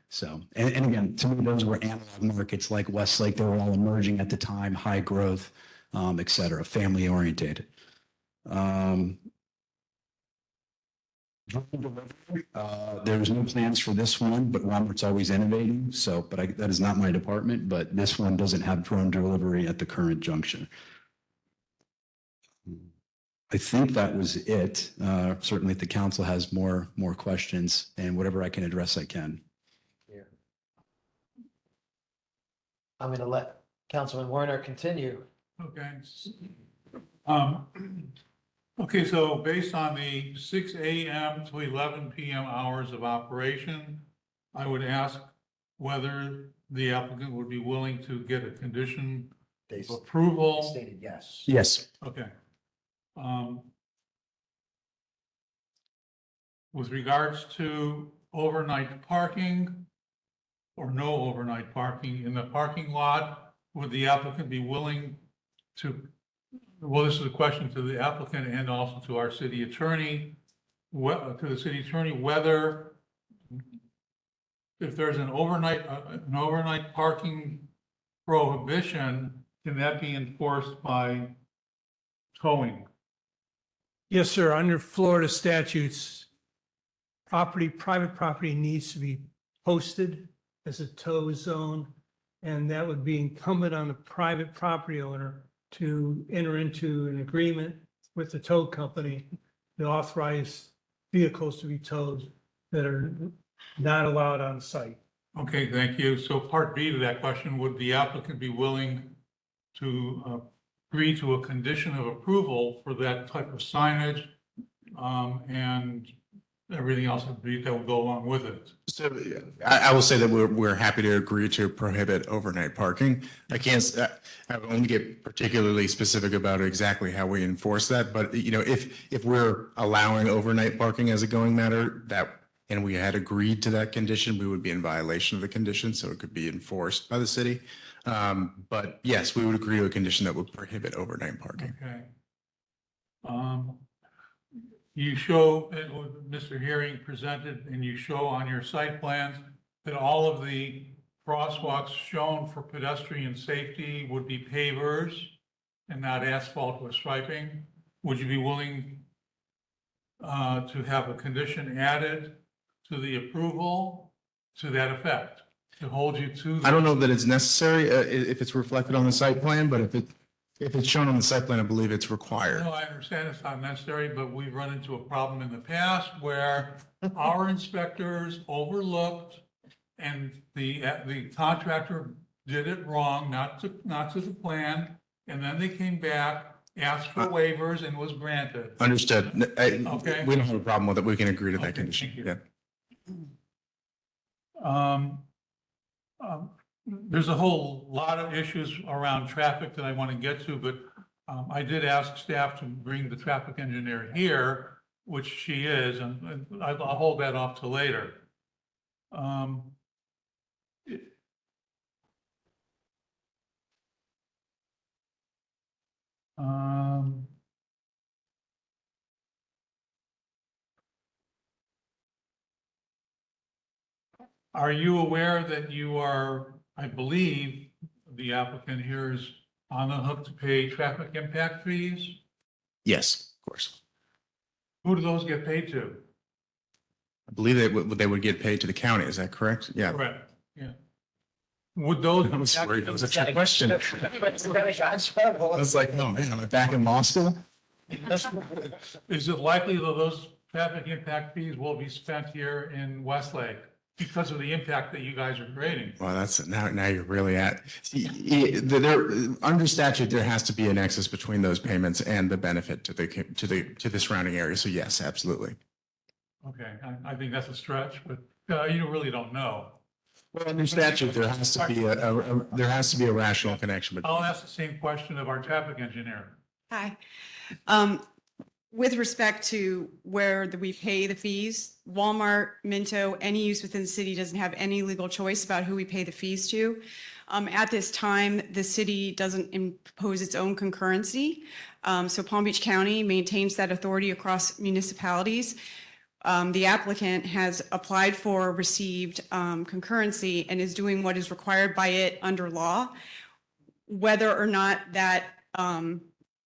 So, and again, to me, those were analog markets like Westlake. They were all emerging at the time, high growth, et cetera, family oriented. There's no plans for this one, but Walmart's always innovating. So, but that is not my department, but this one doesn't have drone delivery at the current juncture. I think that was it. Certainly if the council has more questions and whatever I can address, I can. Here. I'm going to let Councilman Werner continue. Okay. Okay, so based on the 6 a.m. to 11 p.m. hours of operation, I would ask whether the applicant would be willing to get a condition of approval. Stated yes. Yes. Okay. With regards to overnight parking or no overnight parking in the parking lot, would the applicant be willing to, well, this is a question to the applicant and also to our city attorney, whether if there's an overnight parking prohibition, can that be enforced by towing? Yes, sir. Under Florida statutes, private property needs to be posted as a tow zone, and that would be incumbent on the private property owner to enter into an agreement with the tow company to authorize vehicles to be towed that are not allowed on site. Okay, thank you. So part B to that question, would the applicant be willing to agree to a condition of approval for that type of signage? And everything else that would go along with it. So I will say that we're happy to agree to prohibit overnight parking. I can't, I won't get particularly specific about exactly how we enforce that, but you know, if we're allowing overnight parking as a going matter, and we had agreed to that condition, we would be in violation of the condition, so it could be enforced by the city. But yes, we would agree to a condition that would prohibit overnight parking. Okay. You show, Mr. Herring presented, and you show on your site plans that all of the crosswalks shown for pedestrian safety would be pavers and not asphalt with striping. Would you be willing to have a condition added to the approval to that effect, to hold you to? I don't know that it's necessary if it's reflected on the site plan, but if it's shown on the site plan, I believe it's required. No, I understand it's not necessary, but we've run into a problem in the past where our inspectors overlooked and the contractor did it wrong, not to the plan, and then they came back, asked for waivers, and was granted. Understood. Okay. We don't have a problem with it. We can agree to that condition. thank you. Yeah. There's a whole lot of issues around traffic that I want to get to, but I did ask staff to bring the traffic engineer here, which she is, and I'll hold that off to later. Are you aware that you are, I believe, the applicant here is on the hook to pay traffic impact fees? Yes, of course. Who do those get paid to? I believe they would get paid to the county. Is that correct? Yeah. Correct, yeah. Would those? I was worried that was a trick question. I was like, oh man, am I back in law school? Is it likely that those traffic impact fees will be spent here in Westlake because of the impact that you guys are creating? Well, that's now you're really at, see, under statute, there has to be a nexus between those payments and the benefit to the surrounding area. So yes, absolutely. Okay, I think that's a stretch, but you really don't know. Well, under statute, there has to be a rational connection. But I'll ask the same question of our traffic engineer. Hi. With respect to where we pay the fees, Walmart, Minto, any use within the city doesn't have any legal choice about who we pay the fees to. At this time, the city doesn't impose its own concurrency. So Palm Beach County maintains that authority across municipalities. The applicant has applied for, received concurrency, and is doing what is required by it under law. Whether or not that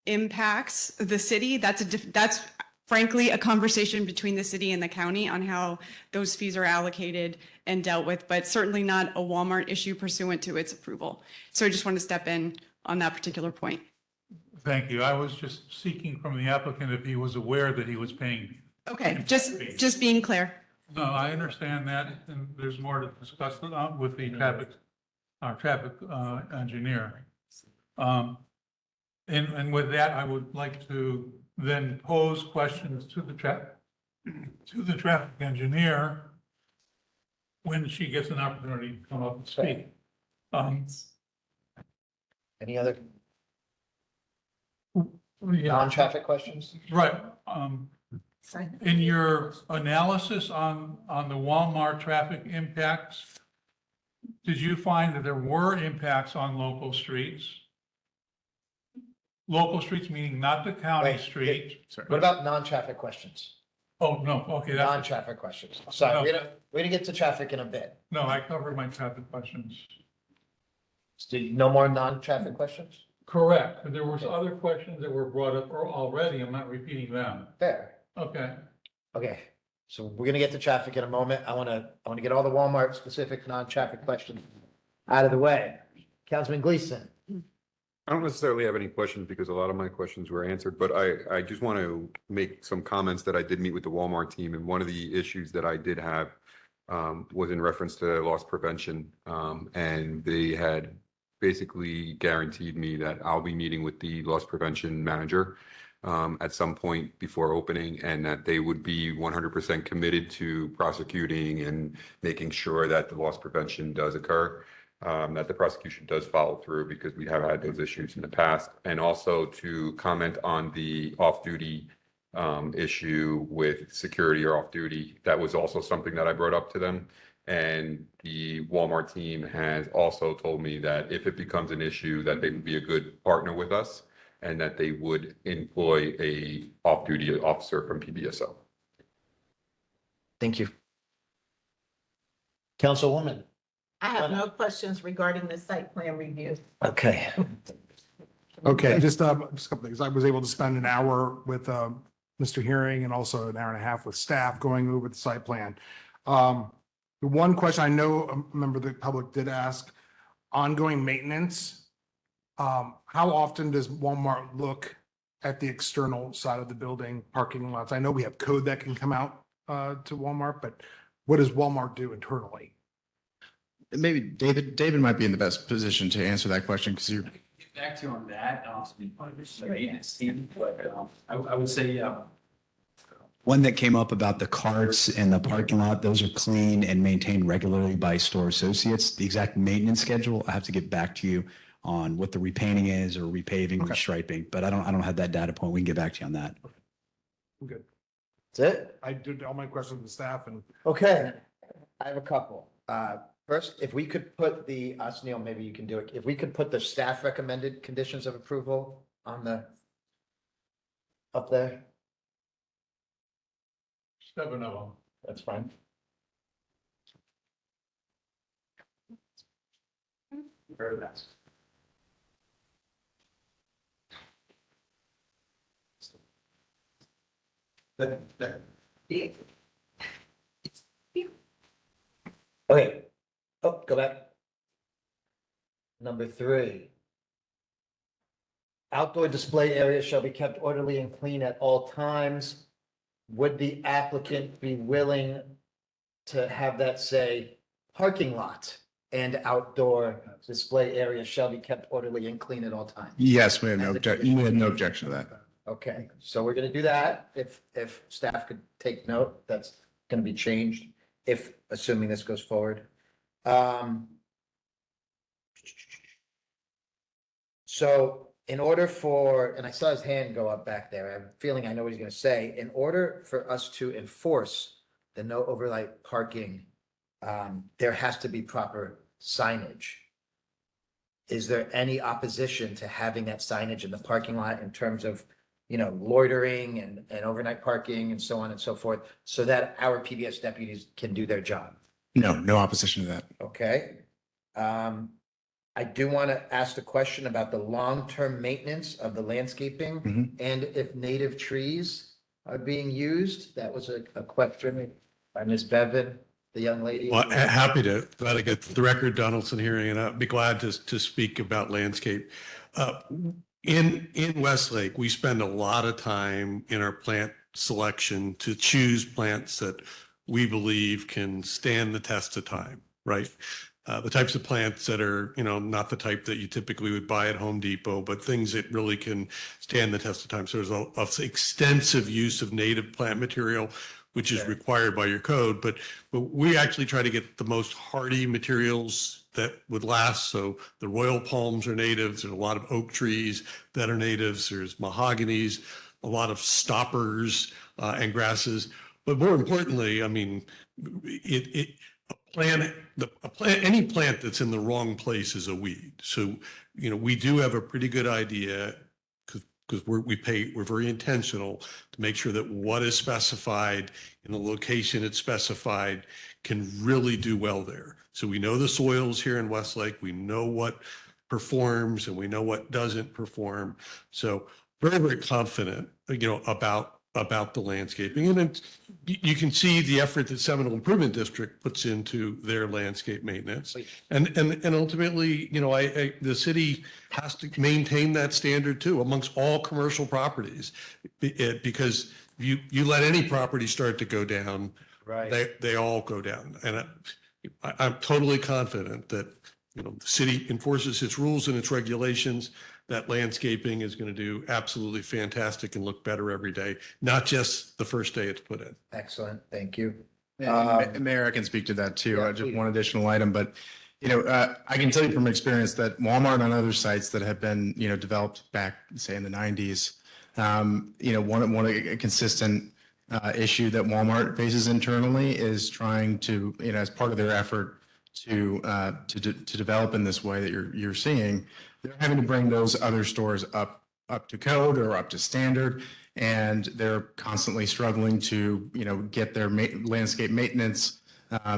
impacts the city, that's frankly a conversation between the city and the county on how those fees are allocated and dealt with, but certainly not a Walmart issue pursuant to its approval. So I just want to step in on that particular point. Thank you. I was just seeking from the applicant if he was aware that he was paying. Okay, just being clear. No, I understand that, and there's more to discuss with the our traffic engineer. And with that, I would like to then pose questions to the traffic engineer when she gets an opportunity to come up and speak. Any other non-traffic questions? Right. In your analysis on the Walmart traffic impacts, did you find that there were impacts on local streets? Local streets meaning not the county Wait, street. What about non-traffic questions? Oh, no, okay. Non-traffic questions. Sorry, No. we're gonna get to traffic in a bit. No, I covered my traffic questions. No more non-traffic questions? Correct. But there were other questions that were brought up already. I'm not repeating them. Fair. Okay. Okay, so we're gonna get to traffic in a moment. I wanna get all the Walmart specific non-traffic questions out of the way. Councilman Gleason. I don't necessarily have any questions because a lot of my questions were answered, but I just want to make some comments that I did meet with the Walmart team. And one of the issues that I did have was in reference to loss prevention. And they had basically guaranteed me that I'll be meeting with the loss prevention manager at some point before opening, and that they would be 100% committed to prosecuting and making sure that the loss prevention does occur, that the prosecution does follow through, because we have had those issues in the past. And also to comment on the off-duty issue with security or off-duty. That was also something that I brought up to them. And the Walmart team has also told me that if it becomes an issue, that they would be a good partner with us and that they would employ a off-duty officer from PBSO. Thank you. Councilwoman. I have no questions regarding the site plan review. Okay. Okay, just a couple things. I was able to spend an hour with Mr. Hearing and also an hour and a half with staff going over the site plan. The one question I know a member of the public did ask, ongoing maintenance. How often does Walmart look at the external side of the building, parking lots? I know we have code that can come out to Walmart, but what does Walmart do internally? Maybe David might be in the best position to answer that question because you're. Get back to you on that. The maintenance team, but I would say one that came up about the carts and the parking lot, those are cleaned and maintained regularly by store associates. The exact maintenance schedule, I have to get back to you on what the repainting is or repaving, restriping, but I don't have that data point. We can get back to you on that. I'm good. That's it? I did all my questions with staff and. Okay, I have a couple. First, if we could put the, Neil, maybe you can do it. If we could put the staff recommended conditions of approval on the, up there, 7 of them. that's fine. Very nice. There. Okay. Oh, go back. Number 3. Outdoor display areas shall be kept orderly and clean at all times. Would the applicant be willing to have that say parking lot and outdoor display areas shall be kept orderly and clean at all times? Yes, we have no objection to that. Okay, so we're gonna do that. If staff could take note, that's gonna be changed, if, assuming this goes forward. So in order for, and I saw his hand go up back there, I have a feeling I know what he's gonna say. In order for us to enforce the no overnight parking, there has to be proper signage. Is there any opposition to having that signage in the parking lot in terms of, you know, loitering and overnight parking and so on and so forth, so that our PBS deputies can do their job? No opposition to that. Okay. I do want to ask the question about the long-term maintenance of the landscaping and if native trees are being used. That was a question by Ms. Bevan, the young lady. Well, happy to, glad to get the record, Donaldson Hearing, and I'd be glad to speak about landscape. In Westlake, we spend a lot of time in our plant selection to choose plants that we believe can stand the test of time, right? The types of plants that are, you know, not the type that you typically would buy at Home Depot, but things that really can stand the test of time. So there's a extensive use of native plant material, which is required by your code, but we actually try to get the most hardy materials that would last. So the royal palms are natives. There's a lot of oak trees that are natives. There's mahoganies, a lot of stoppers and grasses. But more importantly, I mean, any plant that's in the wrong place is a weed. So, you know, we do have a pretty good idea because we're very intentional to make sure that what is specified in the location it's specified can really do well there. So we know the soils here in Westlake, we know what performs and we know what doesn't perform. So very, very confident, you know, about the landscaping. And then you can see the effort that Seminole Improvement District puts into their landscape maintenance. And ultimately, you know, the city has to maintain that standard too amongst all commercial properties. Because you let any property start to go down, right? They all go down. And I'm totally confident that, you know, the city enforces its rules and its regulations. that landscaping is going to do absolutely fantastic and look better every day, not just the first day it's put in. Excellent, thank you. Mayor, I can speak to that too. Yeah, Just please. one additional item, but I can tell you from experience that Walmart and other sites that have been, developed back, say in the 90s, one a consistent issue that Walmart faces internally is trying to, as part of their effort to develop in this way that you're seeing, they're having to bring those other stores up to code or up to standard, and they're constantly struggling to get their landscape maintenance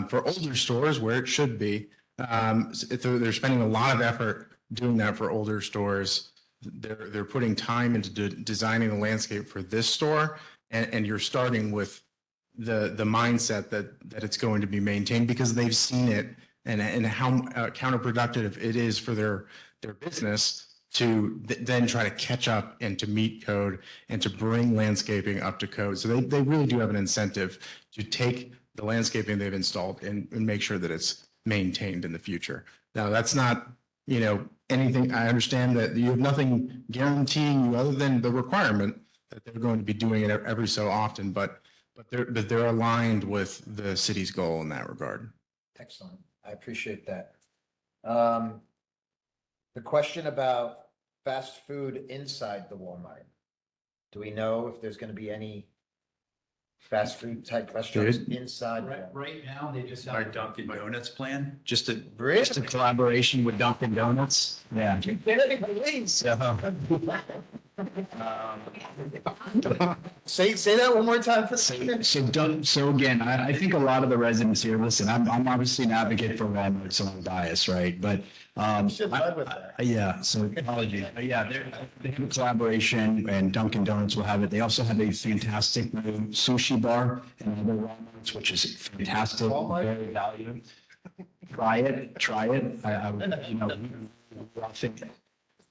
for older stores where it should be. They're spending a lot of effort doing that for older stores. They're putting time into designing the landscape for this store, and you're starting with the mindset that it's going to be maintained because they've seen it and how counterproductive it is for their business to then try to catch up and to meet code and to bring landscaping up to code. So they really do have an incentive to take the landscaping they've installed and make sure that it's maintained in the future. Now, that's not, anything. I understand that you have nothing guaranteeing you other than the requirement that they're going to be doing it every so often, but they're aligned with the city's goal in that regard. Excellent. I appreciate that. The question about fast food inside the Walmart. Do we know if there's going to be any fast food type restaurants inside? Right now, they just have our Dunkin' Donuts plan, just a Really? collaboration with Dunkin' Donuts. Yeah. Say that one more time. So again, I think a lot of the residents here, listen, I'm obviously an advocate for Walmart, so I'm biased, right? But Should led with that. yeah, so apology. Yeah, they have a collaboration and Dunkin' Donuts will have it. They also have a fantastic new sushi bar and other Walmarts, which is fantastic, very valuable. Try it. I think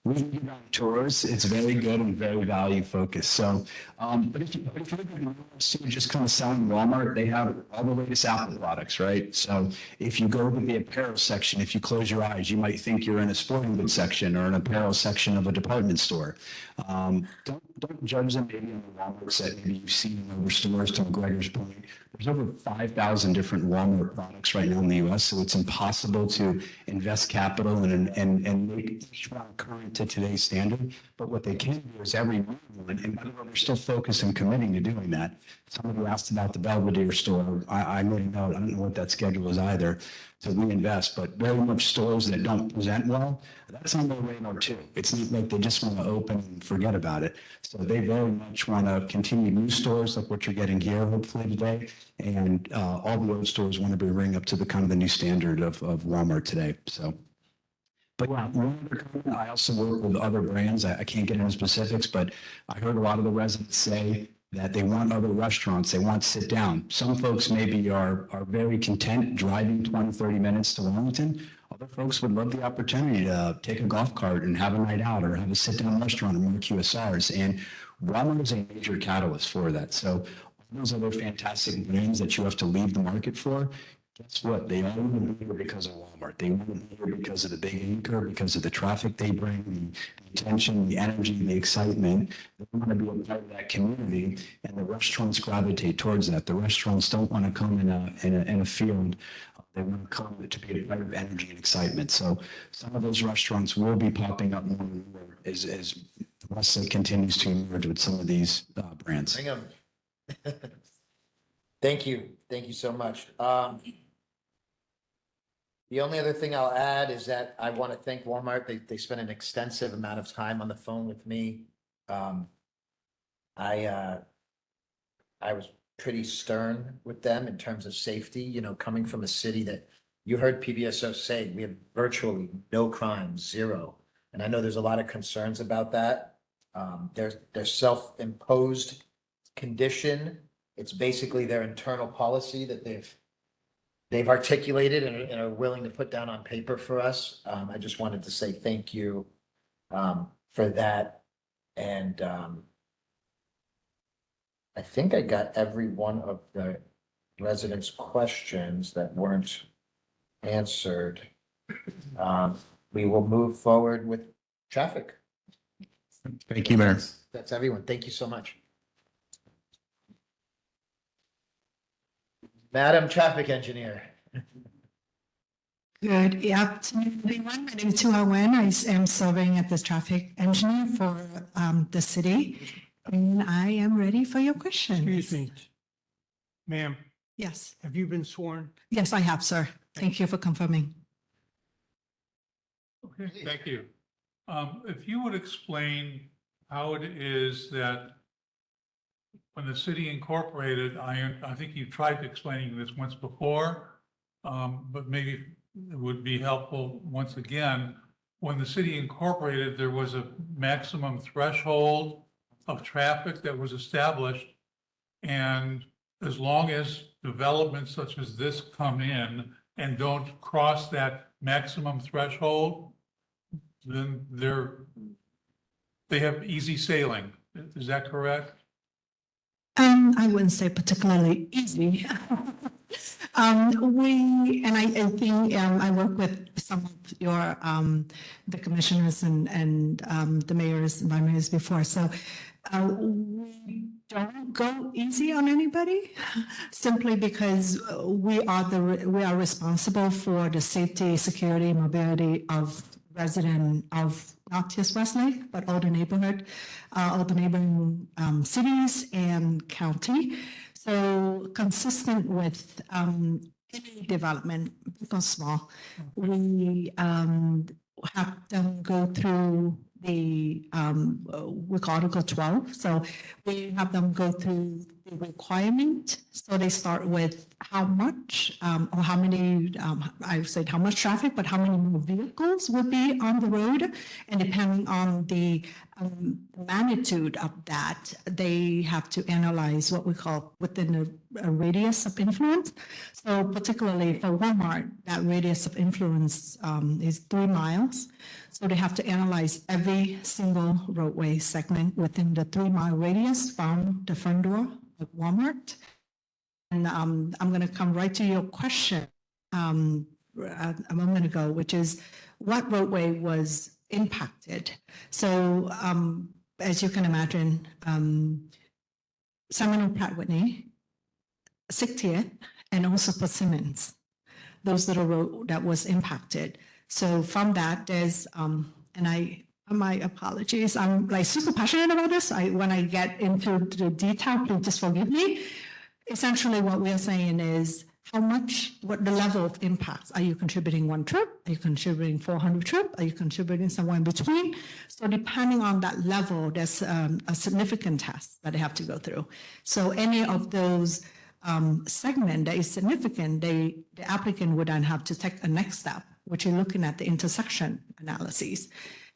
we can give out tours. It's very good and very value focused. So, but if you look at Walmart, just kind of selling Walmart, they have all the latest Apple products, right? So if you go to the apparel section, if you close your eyes, you might think you're in a sporting goods section or an apparel section of a department store. Don't judge them maybe in the Walmarts that maybe you've seen in other stores. To McGregor's point, there's over 5,000 different Walmart products right now in the U.S., so it's impossible to invest capital and make each one current to today's standard. But what they can do is every one, and by the way, they're still focused and committing to doing that. Somebody asked about the Belvedere store. I made a note. I don't know what that schedule is either to reinvest, but very much stores that don't present well, that's on their radar too. It's not like they just want to open and forget about it. So they very much want to continue new stores like what you're getting here, hopefully today. And all the old stores want to bring up to the kind of the new standard of Walmart today. So. But yeah, one other comment, I also work with other brands. I can't get into specifics, but I heard a lot of the residents say that they want other restaurants, they want sit down. Some folks maybe are very content driving 20, 30 minutes to Wellington. Other folks would love the opportunity to take a golf cart and have a night out or have a sit down restaurant and more QSRs. And Walmart is a major catalyst for that. So those other fantastic brands that you have to leave the market for, guess what? They all want to be here because of Walmart. They want to be here because of the big anchor, because of the traffic they bring, the attention, the energy, the excitement. They want to be a part of that community, and the restaurants gravitate towards that. The restaurants don't want to come in a field. They want to come to be a part of energy and excitement. So some of those restaurants will be popping up more and more as Westlake continues to emerge with some of these brands. Bring 'em. Thank you. Thank you so much. The only other thing I'll add is that I want to thank Walmart. They spent an extensive amount of time on the phone with me. I was pretty stern with them in terms of safety, coming from a city that you heard PBSO say, we have virtually no crime, zero. And I know there's a lot of concerns about that. Their self-imposed condition, it's basically their internal policy that they've articulated and are willing to put down on paper for us. I just wanted to say thank you for that. And I think I got every one of the residents' questions that weren't answered. We will move forward with traffic. Thank you, Mayor. That's everyone. Thank you so much. Madam Traffic Engineer. Good afternoon, everyone. My name is Tu Wen. I am serving as the traffic engineer for the city, and I am ready for your questions. Excuse me. Ma'am, Yes, have you been sworn? yes, I have, sir. Thank you for confirming. Okay, thank you. If you would explain how it is that when the city incorporated, I think you tried explaining this once before, but maybe it would be helpful once again. When the city incorporated, there was a maximum threshold of traffic that was established. And as long as developments such as this come in and don't cross that maximum threshold, then they have easy sailing. Is that correct? I wouldn't say particularly easy. I think I work with some of your the commissioners and the mayors and vice mayors before. So we don't go easy on anybody simply because we are responsible for the safety, security, mobility of resident of not just Westlake, but all the neighborhood, all the neighboring cities and county. So consistent with any development, big or small, we have them go through the with Article 12. So we have them go through the requirement. So they start with how much or how many, I said how much traffic, but how many more vehicles would be on the road. And depending on the magnitude of that, they have to analyze what we call within a radius of influence. So particularly for Walmart, that radius of influence is 3 miles. So they have to analyze every single roadway segment within the 3-mile radius from the front door of Walmart. And I'm going to come right to your question a moment ago, which is what roadway was impacted? So as you can imagine, Seminole Pratt Whitney, 60th, and also Persimmons, those little road that was impacted. So from that, there's, my apologies, I'm like super passionate about this. When I get into the detail, please just forgive me. Essentially what we are saying is what the level of impacts. Are you contributing 1 trip? Are you contributing 400 trip? Are you contributing somewhere in between? So depending on that level, there's a significant test that they have to go through. So any of those segment that is significant, the applicant would then have to take a next step, which is looking at the intersection analyses.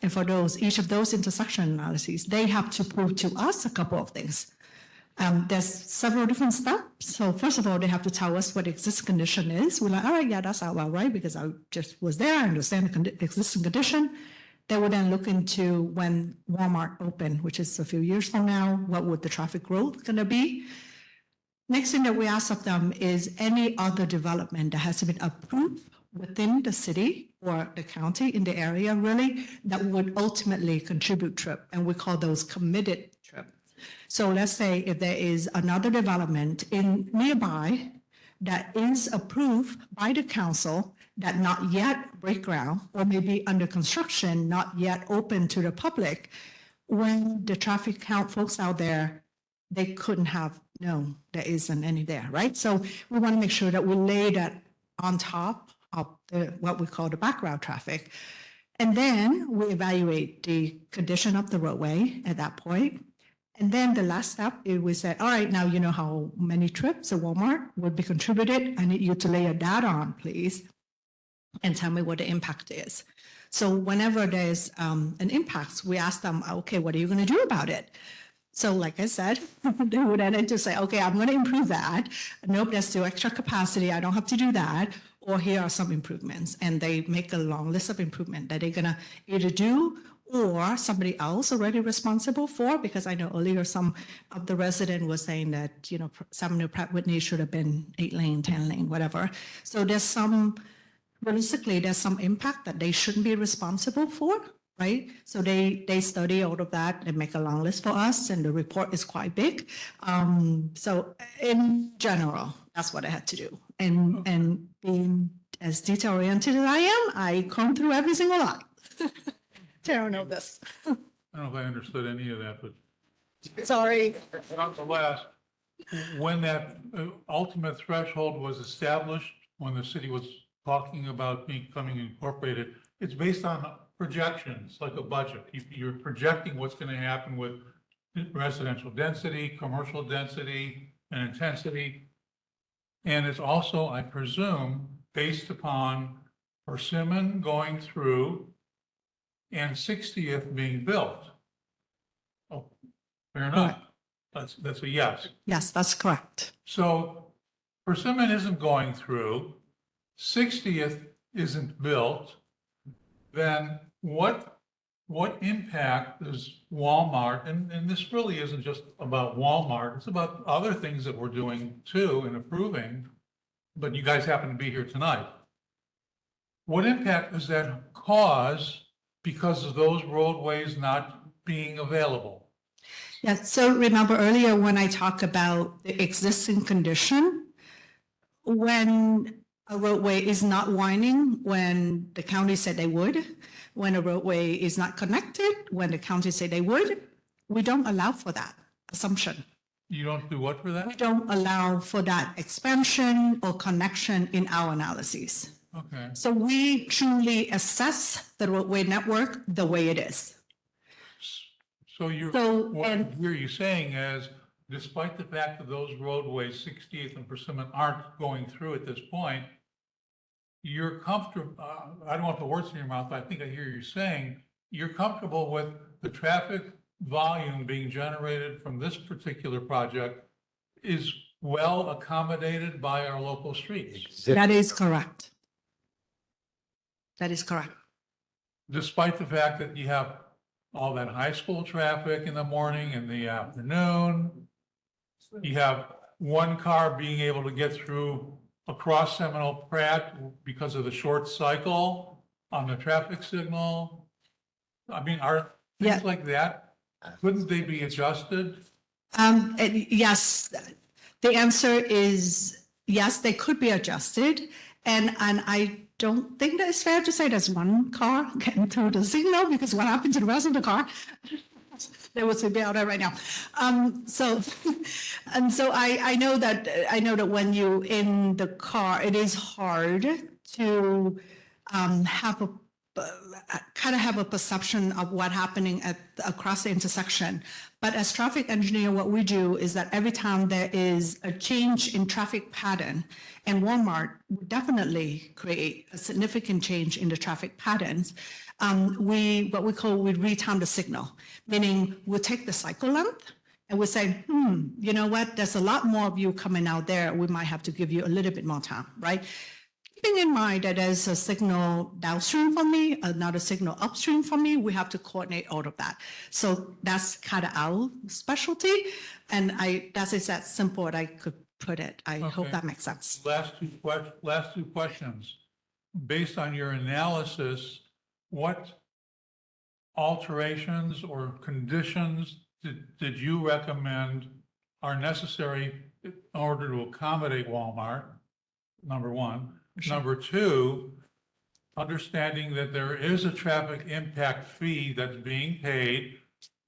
And for each of those intersection analyses, they have to prove to us a couple of things. There's several different steps. So first of all, they have to tell us what the existing condition is. We're like, all right, yeah, that's all right, because I just was there, I understand the existing condition. They would then look into when Walmart opened, which is a few years from now, what would the traffic growth gonna be? Next thing that we ask of them is any other development that has been approved within the city or the county in the area really that would ultimately contribute trip, and we call those committed trip. So let's say if there is another development in nearby that is approved by the council that not yet break ground or maybe under construction, not yet open to the public, when the traffic count folks out there, they couldn't have known there isn't any there, right? So we want to make sure that we lay that on top of what we call the background traffic. And then we evaluate the condition of the roadway at that point. And then the last step is we said, all right, now you know how many trips at Walmart would be contributed. I need you to lay your data on, please, and tell me what the impact is. So whenever there's an impact, we ask them, okay, what are you going to do about it? So like I said, they would then just say, okay, I'm going to improve that. Nope, there's still extra capacity. I don't have to do that. Or here are some improvements. And they make a long list of improvements that they're going to either do or somebody else already responsible for, because I know earlier some of the resident was saying that, Seminole Pratt Whitney should have been 8-lane, 10-lane, whatever. So realistically, there's some impact that they shouldn't be responsible for, right? So they study all of that and make a long list for us, and the report is quite big. So in general, that's what I had to do. And being as detail oriented as I am, I come through every single line. Tara know this. I don't know if I understood any of that, but Sorry. nonetheless, when that ultimate threshold was established, when the city was talking about becoming incorporated, it's based on projections, like a budget. You're projecting what's going to happen with residential density, commercial density, and intensity. And it's also, I presume, based upon Persimmon going through and 60th being built. Oh, fair enough. That's a yes. Yes, that's correct. So Persimmon isn't going through, 60th isn't built, then what impact does Walmart, and this really isn't just about Walmart, it's about other things that we're doing too and approving, but you guys happen to be here tonight. What impact does that cause because of those roadways not being available? Yeah, so remember earlier when I talked about the existing condition, when a roadway is not winding, when the county said they would, when a roadway is not connected, when the county said they would, we don't allow for that assumption. You don't do what for that? We don't allow for that expansion or connection in our analyses. Okay. So we truly assess the roadway network the way it is. So what I hear you saying is, despite the fact that those roadways, 60th and Persimmon, aren't going through at this point, you're comfortable, I don't want the words in your mouth, but I think I hear you saying, you're comfortable with the traffic volume being generated from this particular project is well accommodated by our local streets. That is correct. That is correct. Despite the fact that you have all that high school traffic in the morning and the afternoon. You have one car being able to get through across Seminole Pratt because of the short cycle on the traffic signal. I mean, are things like that, couldn't they be adjusted? Yes, the answer is yes, they could be adjusted. And I don't think that it's fair to say there's one car getting through the signal, because what happened to the rest of the car? They would be out there right now. So I know that when you in the car, it is hard to have a perception of what happening across the intersection. But as traffic engineer, what we do is that every time there is a change in traffic pattern, and Walmart would definitely create a significant change in the traffic patterns, we retime the signal, meaning we'll take the cycle length and we'll say, you know what, there's a lot more of you coming out there. We might have to give you a little bit more time, right? Keeping in mind that there's a signal downstream from me, another signal upstream from me, we have to coordinate all of that. So that's kind of our specialty. And that is that simple as I could put it. I hope that makes sense. Last two questions. Based on your analysis, what alterations or conditions did you recommend are necessary in order to accommodate Walmart? Number one. Number two, understanding that there is a traffic impact fee that's being paid.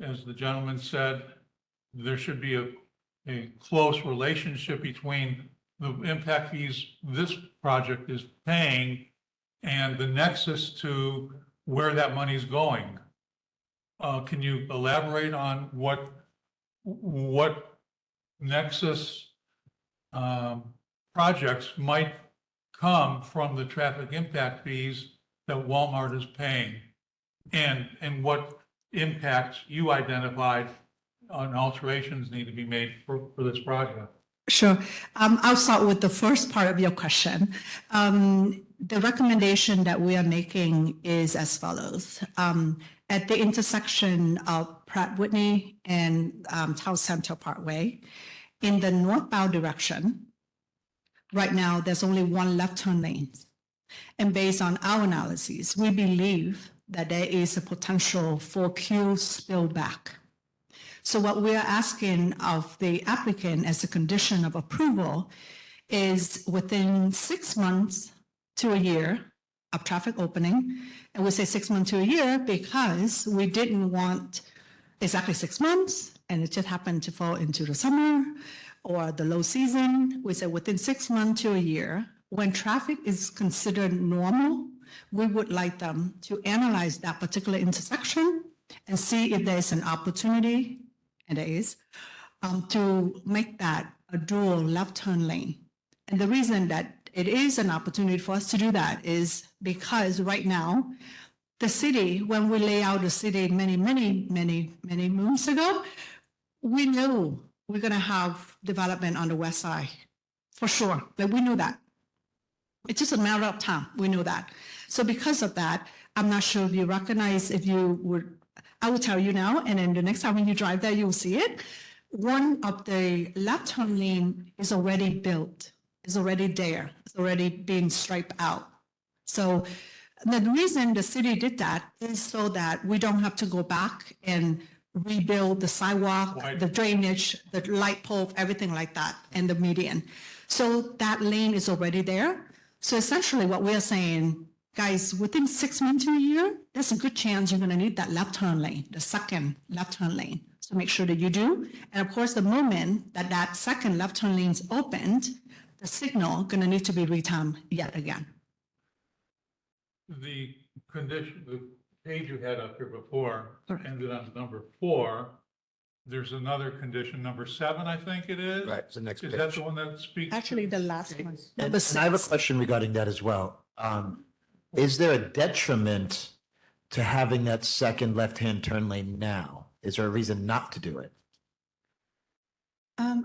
As the gentleman said, there should be a close relationship between the impact fees this project is paying and the nexus to where that money's going. Can you elaborate on what nexus projects might come from the traffic impact fees that Walmart is paying, and what impacts you identified on alterations need to be made for this project? Sure. I'll start with the first part of your question. The recommendation that we are making is as follows. At the intersection of Pratt Whitney and Town Center Parkway, in the northbound direction, right now, there's only one left turn lane. And based on our analyses, we believe that there is a potential for queue spillback. So what we are asking of the applicant as a condition of approval is within 6 months to a year of traffic opening. And we say 6 months to a year because we didn't want exactly 6 months and it just happened to fall into the summer or the low season. We say within 6 months to a year, when traffic is considered normal, we would like them to analyze that particular intersection and see if there's an opportunity, and there is, to make that a dual left turn lane. And the reason that it is an opportunity for us to do that is because right now, the city, when we lay out the city many moons ago, we knew we're going to have development on the west side, for sure. Like, we knew that. It's just a matter of time. We know that. So because of that, I'm not sure if you recognize, if you would, I will tell you now, and then the next time when you drive there, you'll see it. One of the left turn lane is already built, is already there, it's already being striped out. So the reason the city did that is so that we don't have to go back and rebuild the sidewalk, the drainage, the light pole, everything like that, and the median. So that lane is already there. So essentially what we are saying, guys, within 6 months to a year, there's a good chance you're going to need that left turn lane, the second left turn lane. So make sure that you do. And of course, the moment that that second left turn lane is opened, the signal going to need to be retimed yet again. The condition, the page you had up here before ended on number 4. There's another condition, number 7, I think it is. Right, it's the next Is page. that the one that speaks? Actually, the last one. And I have a question regarding that as well. Is there a detriment to having that second left-hand turn lane now? Is there a reason not to do it?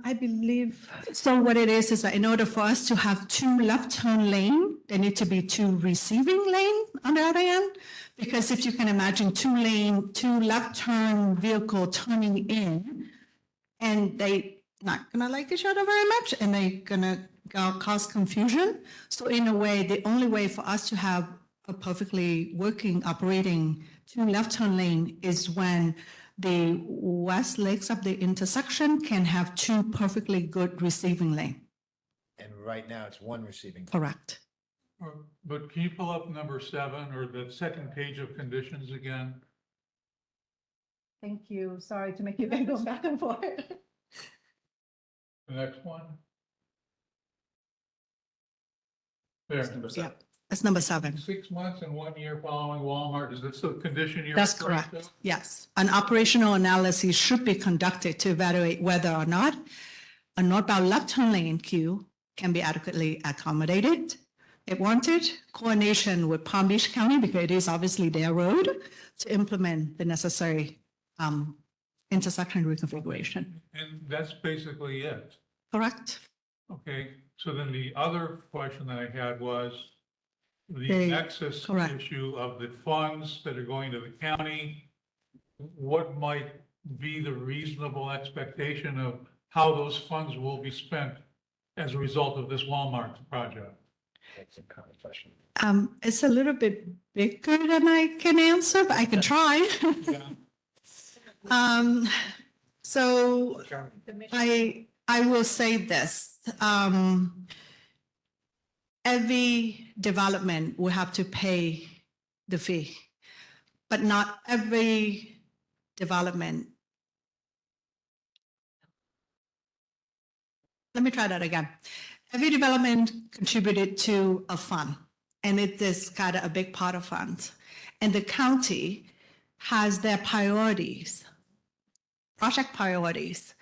I believe, so what it is that in order for us to have 2 left turn lane, there need to be 2 receiving lane on the other end. Because if you can imagine 2 left turn vehicle turning in, and they not gonna like each other very much, and they gonna cause confusion. So in a way, the only way for us to have a perfectly working, operating 2 left turn lane is when the Westlake of the intersection can have 2 perfectly good receiving lane. And right now, it's 1 receiving. Correct. But can you pull up number 7 or the second page of conditions again? Thank you. Sorry to make you guys go back and forth. The next one? There. Yeah, that's number 7. 6 months and 1 year following Walmart, is this the condition you're? That's referring correct. to? Yes. An operational analysis should be conducted to evaluate whether or not a northbound left turn lane queue can be adequately accommodated. If warranted, coordination with Palm Beach County, because it is obviously their road, to implement the necessary intersection reconfiguration. And that's basically it. Correct? Okay, so then the other question that I had was the The- nexus correct. issue of the funds that are going to the county. What might be the reasonable expectation of how those funds will be spent as a result of this Walmart project? That's a common question. It's a little bit bigger than I can answer, but I can try. So I will say this. Every development will have to pay the fee, but not every development. Let me try that again. Every development contributed to a fund, and it is kind of a big pot of funds. And the county has their priorities, project priorities.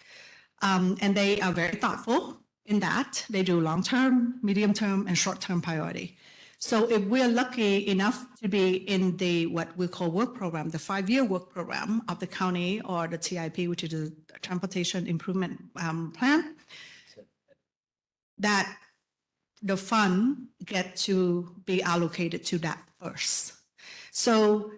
And they are very thoughtful in that. They do long-term, medium-term, and short-term priority. So if we're lucky enough to be in the, what we call work program, the 5-year work program of the county or the TIP, which is a transportation improvement plan, that the fund get to be allocated to that first. So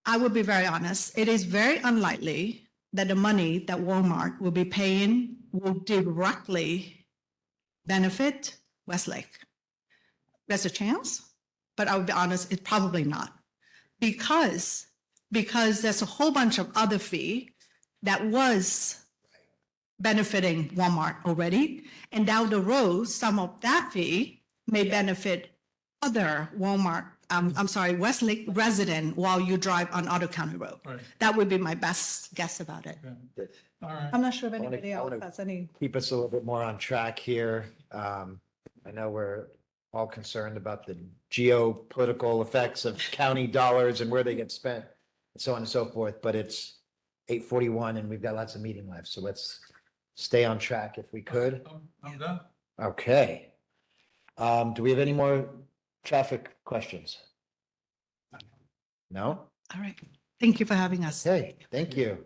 I will be very honest, it is very unlikely that the money that Walmart will be paying will directly benefit Westlake. There's a chance, but I will be honest, it's probably not. because there's a whole bunch of other fee that was benefiting Walmart already. And down the road, some of that fee may benefit other Walmart, I'm sorry, Westlake resident while you drive on Otter County Road. Right. That would be my best guess about it. All right. I'm not sure if I wanna- anybody I else wanna- has any. Keep us a little bit more on track here. I know we're all concerned about the geopolitical effects of county dollars and where they get spent and so on and so forth, but it's 8:41 and we've got lots of meeting left, so let's stay on track if we could. I'm done. Okay. Do we have any more traffic questions? No? All right. Thank you for having us. Okay, thank you.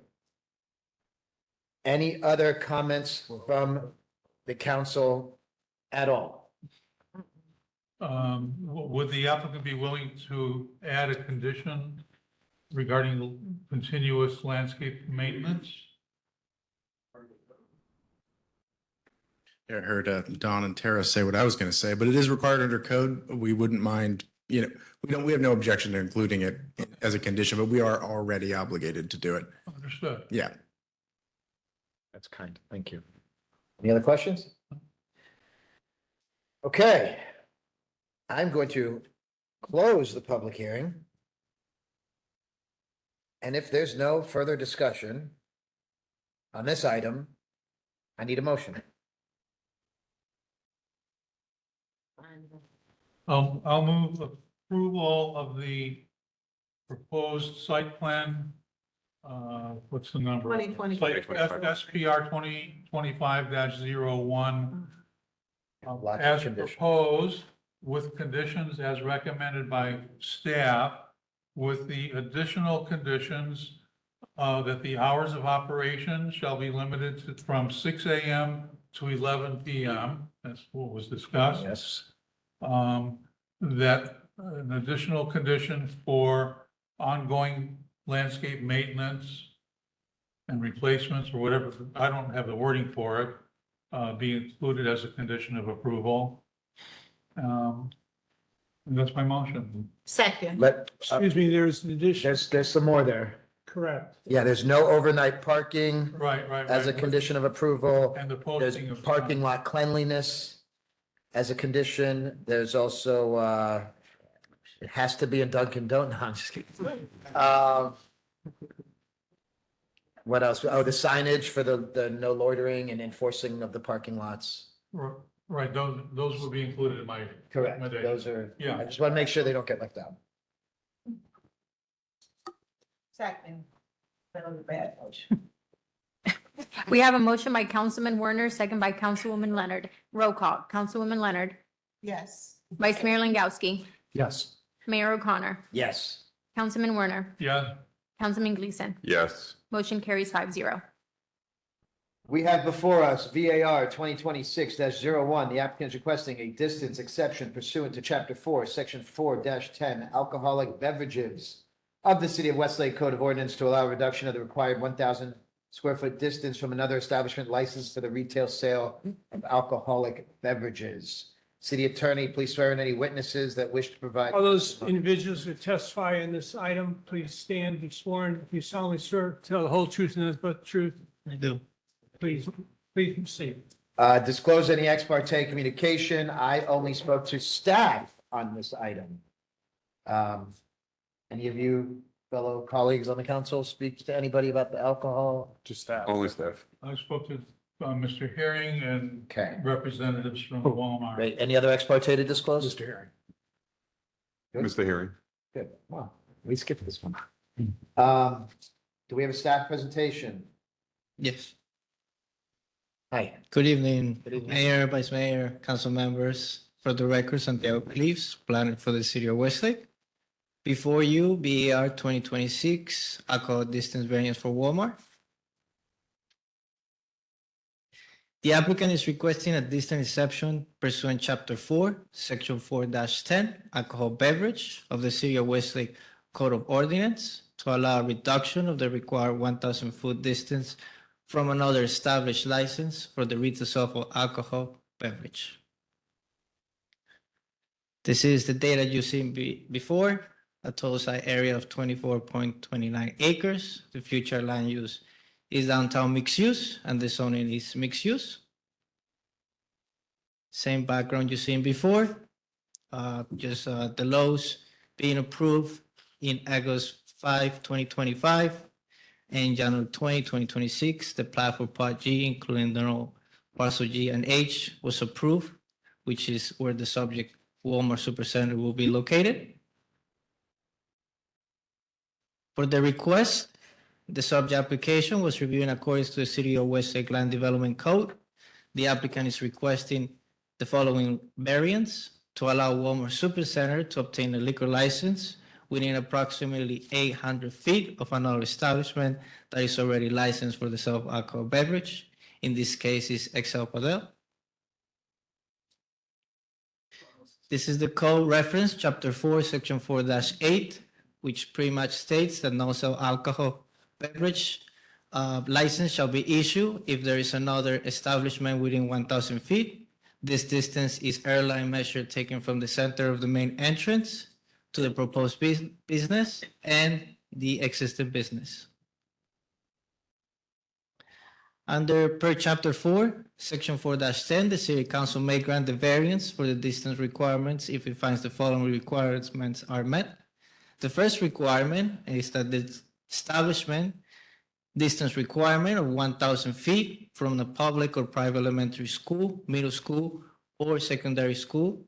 Any other comments from the council at all? Would the applicant be willing to add a condition regarding continuous landscape maintenance? I heard Don and Tara say what I was going to say, but it is required under code. We wouldn't mind, we have no objection to including it as a condition, but we are already obligated to do it. Understood. Yeah. That's kind, thank you. Any other questions? Okay. I'm going to close the public hearing. And if there's no further discussion on this item, I need a motion. I'll move approval of the proposed site plan. What's the number? 2025. SPR 2025-01. Lots of As conditions. proposed, with conditions as recommended by staff, with the additional conditions that the hours of operation shall be limited to from 6 a.m. to 11 p.m. That's what was discussed. Yes. That an additional condition for ongoing landscape maintenance and replacements or whatever, I don't have the wording for it, be included as a condition of approval. And that's my motion. Second. Excuse me, there's an addition, There's some more there. correct. Yeah, there's no overnight parking Right. as a condition of approval. And the There's posting of. parking lot cleanliness as a condition. There's also, it has to be a Dunkin' Donut. No, I'm just kidding. What else? Oh, the signage for the no loitering and enforcing of the parking lots. Right, those will be included in my. Correct. recommendation. Those are, Yeah. I just want to make sure they don't get left out. Second. That was a bad motion. We have a motion by Councilman Werner, second by Councilwoman Leonard. Roll call. Councilwoman Leonard. Yes. Vice Mayor Langowski. Yes. Mayor O'Connor. Yes. Councilman Werner. Yeah. Councilman Gleason. Yes. Motion carries 5-0. We have before us VAR 2026-01. The applicant is requesting a distance exception pursuant to Chapter 4, Section 4-10, alcoholic beverages of the City of Westlake Code of Ordinance to allow a reduction of the required 1,000 square foot distance from another establishment licensed for the retail sale of alcoholic beverages. City Attorney, please swear in any witnesses that wish to provide. All those individuals who testify in this item, please stand, be sworn. If you solemnly swear, to tell the whole truth and nothing but the truth. I do. Please proceed. Disclose any ex parte communication. I only spoke to staff on this item. Any of you fellow colleagues on the council speak to anybody about the alcohol? Just staff. Only staff. I spoke to Mr. Herring and Okay. representatives from Walmart. Great. Any other ex parte to disclose? Mr. Herring. Good. Mr. Herring. Good. Wow, we skipped this one. Do we have a staff presentation? Yes. Hi. Good evening, Good evening. Mayor, Vice Mayor, council members. For the record, Santiago Cleaves, planner for the City of Westlake. Before you, BAR 2026, alcohol distance variance for Walmart. The applicant is requesting a distance exception pursuant Chapter 4, Section 4-10, alcohol beverage of the City of Westlake Code of Ordinance to allow a reduction of the required 1,000 foot distance from another established license for the retail sale of alcohol beverage. This is the data you've seen before. a total site area of 24.29 acres. The future land use is downtown mixed use, and the zoning is mixed use. Same background you've seen before, just the lows being approved in August 5, 2025, and January 20, 2026. The plat for Part G, including the parcel G and H, was approved, which is where the subject Walmart Supercenter will be located. For the request, the subject application was reviewed in accordance to the City of Westlake Land Development Code. The applicant is requesting the following variance to allow Walmart Supercenter to obtain a liquor license within approximately 800 feet of another establishment that is already licensed for the sale of alcohol beverage. In this case, is XL Padel. This is the code reference, Chapter 4, Section 4-8, which pretty much states that no sale alcohol beverage license shall be issued if there is another establishment within 1,000 feet. This distance is airline measure taken from the center of the main entrance to the proposed business and the existing business. Under per Chapter 4, Section 4-10, the City Council may grant the variance for the distance requirements if it finds the following requirements are met. The first requirement is that the establishment distance requirement of 1,000 feet from the public or private elementary school, middle school, or secondary school.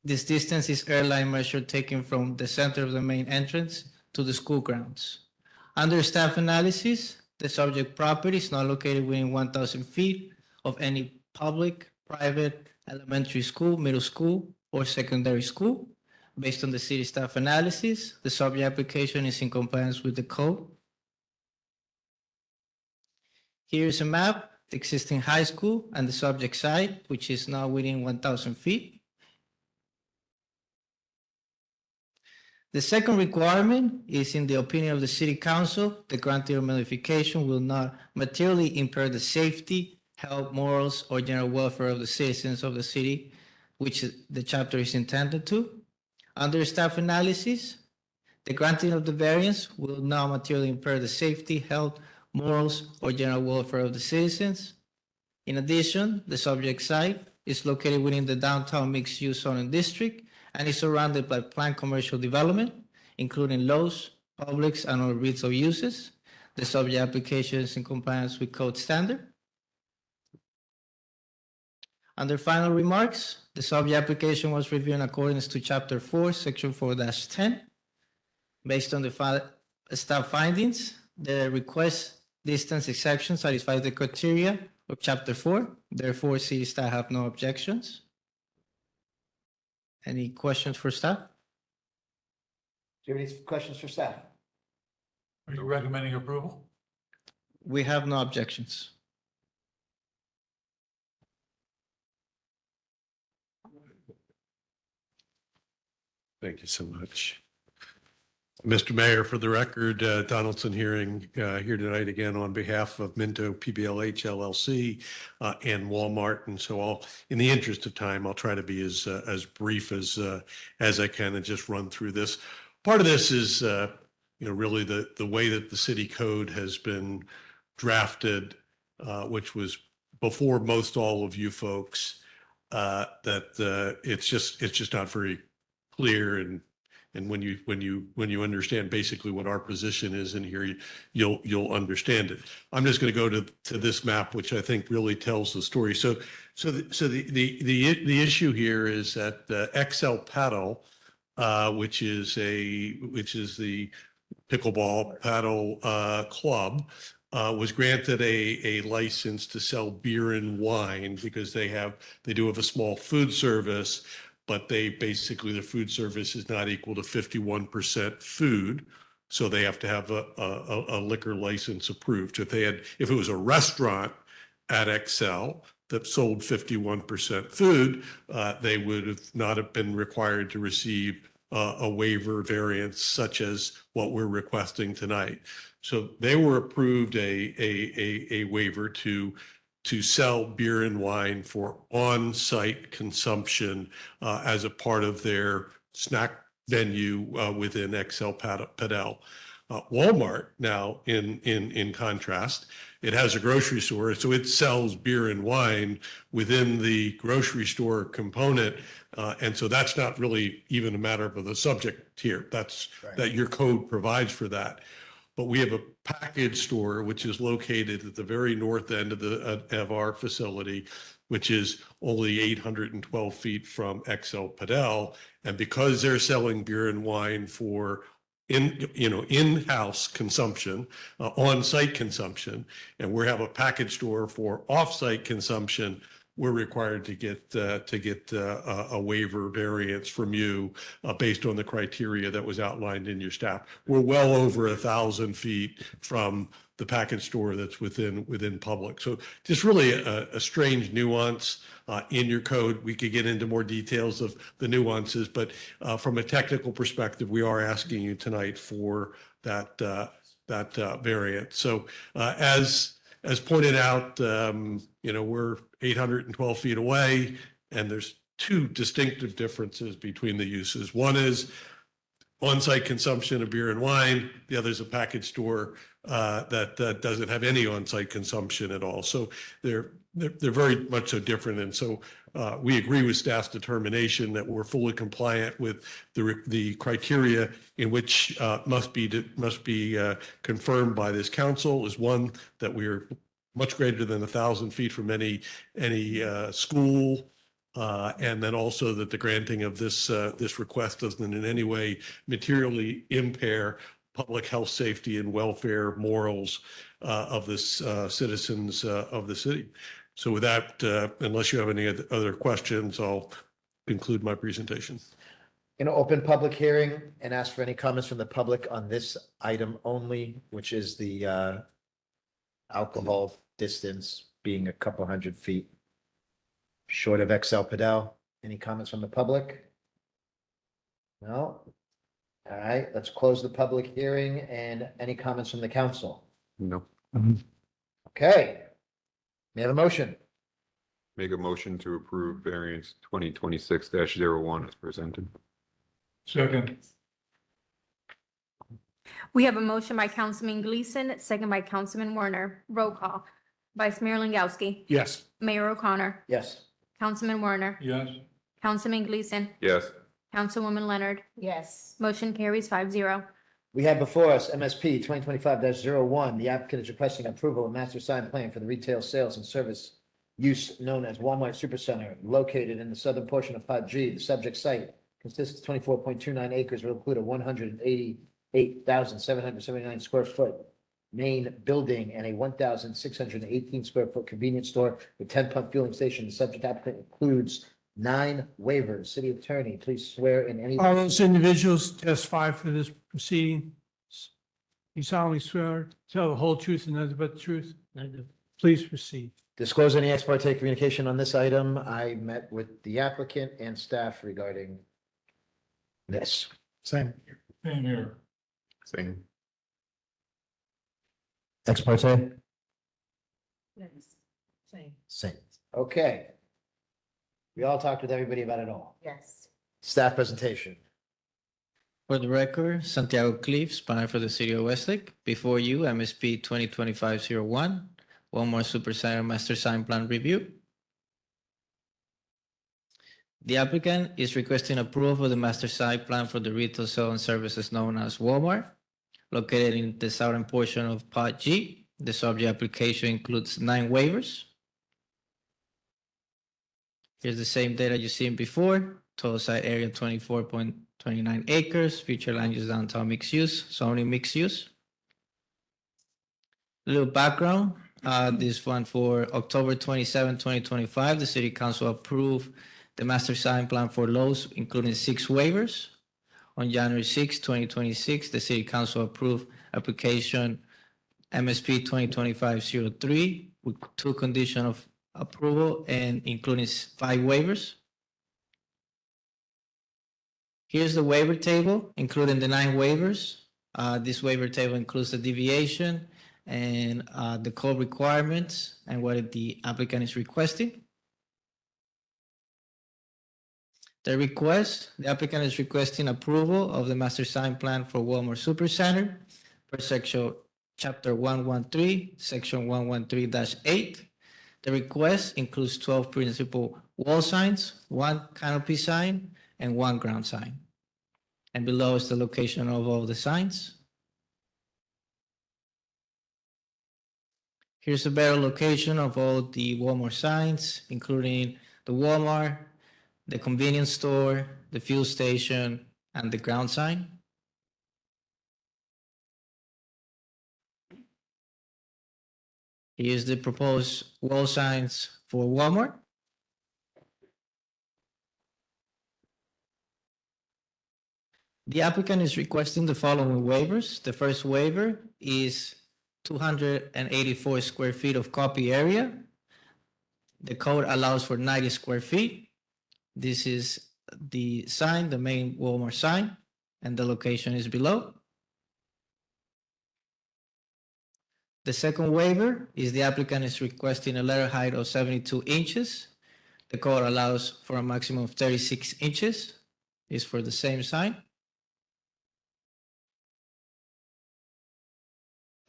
This distance is airline measure taken from the center of the main entrance to the school grounds. Under staff analysis, the subject property is not located within 1,000 feet of any public, private, elementary school, middle school, or secondary school. Based on the city staff analysis, the subject application is in compliance with the code. Here's a map, the existing high school and the subject site, which is now within 1,000 feet. The second requirement is in the opinion of the City Council, the granting of modification will not materially impair the safety, health, morals, or general welfare of the citizens of the city, which the chapter is intended to. Under staff analysis, the granting of the variance will not materially impair the safety, health, morals, or general welfare of the citizens. In addition, the subject site is located within the downtown mixed-use zoning district and is surrounded by planned commercial development, including Lowe's, Publix, and other retail uses. The subject application is in compliance with code standard. Under final remarks, the subject application was reviewed in accordance to Chapter 4, Section 4-10. Based on the staff findings, the request distance exception satisfies the criteria of Chapter 4. Therefore, city staff have no objections. Any questions for staff? Do you have any questions for staff? Are you recommending approval? We have no objections. Thank you so much. Mr. Mayor, for the record, Donaldson Hearing here tonight again on behalf of Minto PBLH LLC and Walmart. And so in the interest of time, I'll try to be as brief as I can and just run through this. Part of this is, really the way that the city code has been drafted, which was before most all of you folks, that it's just not very clear, and when you understand basically what our position is in here, you'll understand it. I'm just going to go to this map, which I think really tells the story. So the issue here is that the XL Paddle, which is the pickleball paddle club, was granted a license to sell beer and wine because they do have a small food service, but the food service is not equal to 51% food. So they have to have a liquor license approved. If it was a restaurant at XL that sold 51% food, they would have not have been required to receive a waiver variance such as what we're requesting tonight. So they were approved a waiver to sell beer and wine for on-site consumption as a part of their snack venue within XL Padel. Walmart now, in contrast, it has a grocery store, so it sells beer and wine within the grocery store component. And so that's not really even a matter of the subject here. That's that your code provides for that. But we have a package store, which is located at the very north end of our facility, which is only 812 feet from XL Padel. And because they're selling beer and wine for in-house consumption, on-site consumption, and we have a package store for off-site consumption, we're required to get a waiver variance from you based on the criteria that was outlined in your staff. We're well over 1,000 feet from the package store that's within public. So just really a strange nuance in your code. We could get into more details of the nuances, but from a technical perspective, we are asking you tonight for that variant. So as pointed out, we're 812 feet away, and there's two distinctive differences between the uses. One is on-site consumption of beer and wine. The other is a package store that doesn't have any on-site consumption at all. So they're very much so different. And so we agree with staff's determination that we're fully compliant with the criteria in which must be confirmed by this council. Is one, that we are much greater than 1,000 feet from any school. And then also that the granting of this request doesn't in any way materially impair public health, safety, and welfare morals of this citizens of the city. So with that, unless you have any other questions, I'll conclude my presentation. Going to open public hearing and ask for any comments from the public on this item only, which is the alcohol distance being a couple hundred feet short of XL Padel. Any comments from the public? No? All right, let's close the public hearing, and any comments from the council? No. Okay. May I have a motion? Make a motion to approve variance 2026-01 as presented. Second. We have a motion by Councilman Gleason, second by Councilman Werner. Roll call. Vice Mayor Langowski. Yes. Mayor O'Connor. Yes. Councilman Werner. Yes. Councilman Gleason. Yes. Councilwoman Leonard. Yes. Motion carries 5-0. We have before us MSP 2025-01. The applicant is requesting approval of master sign plan for the retail sales and service use known as Walmart Supercenter located in the southern portion of Pod G. The subject site consists of 24.29 acres, will include a 188,779 square foot main building and a 1,618 square foot convenience store with 10-pump fueling station. The subject applicant includes 9 waivers. City Attorney, please swear in any. All those individuals testify for this proceeding. You solemnly swear to tell the whole truth and nothing but the truth. I do. Please proceed. Disclose any ex parte communication on this item. I met with the applicant and staff regarding this. Same. Same here. Same. Ex parte? Yes. Same. Same. Okay. We all talked with everybody about it all. Yes. Staff presentation. For the record, Santiago Cleaves, planner for the city of Westlake. Before you, MSP 2025-01, Walmart Supercenter Master Sign Plan Review. The applicant is requesting approval of the master sign plan for the retail sale and services known as Walmart, located in the southern portion of Pod G. The subject application includes 9 waivers. Here's the same data you've seen before. Total site area 24.29 acres, future land use downtown mixed use, zoning mixed use. A little background, this one for October 27, 2025, the city council approved the master sign plan for Lowe's, including 6 waivers. On January 6, 2026, the city council approved application MSP 2025-03 with 2 conditions of approval and including 5 waivers. Here's the waiver table, including the 9 waivers. This waiver table includes the deviation and the code requirements and what the applicant is requesting. The applicant is requesting approval of the master sign plan for Walmart Supercenter per section chapter 113, section 113-8. The request includes 12 principal wall signs, 1 canopy sign, and 1 ground sign. And below is the location of all the signs. Here's a better location of all the Walmart signs, including the Walmart, the convenience store, the fuel station, and the ground sign. Here's the proposed wall signs for Walmart. The applicant is requesting the following waivers. The first waiver is 284 square feet of copy area. The code allows for 90 square feet. This is the sign, the main Walmart sign, and the location is below. The second waiver is the applicant is requesting a letter height of 72 inches. The code allows for a maximum of 36 inches. It's for the same sign.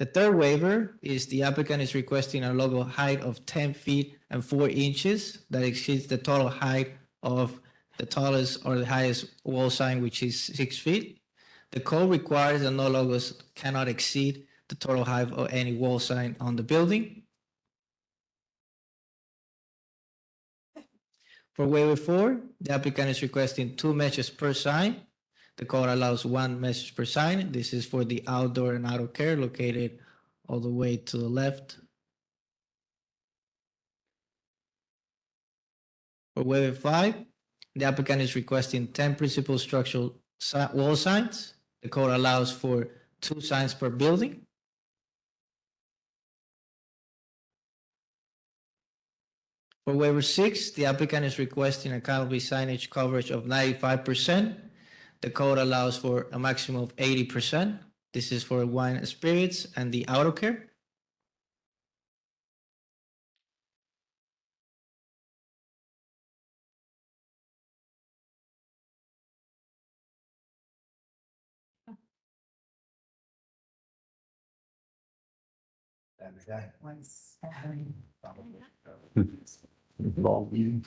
The third waiver is the applicant is requesting a logo height of 10 feet and 4 inches that exceeds the total height of the tallest or the highest wall sign, which is 6 feet. The code requires that no logos cannot exceed the total height of any wall sign on the building. For waiver 4, the applicant is requesting 2 messages per sign. The code allows 1 message per sign. This is for the outdoor and auto care located all the way to the left. For waiver 5, the applicant is requesting 10 principal structural wall signs. The code allows for 2 signs per building. For waiver 6, the applicant is requesting a canopy signage coverage of 95%. The code allows for a maximum of 80%. This is for wine and spirits and the auto care. Long meeting.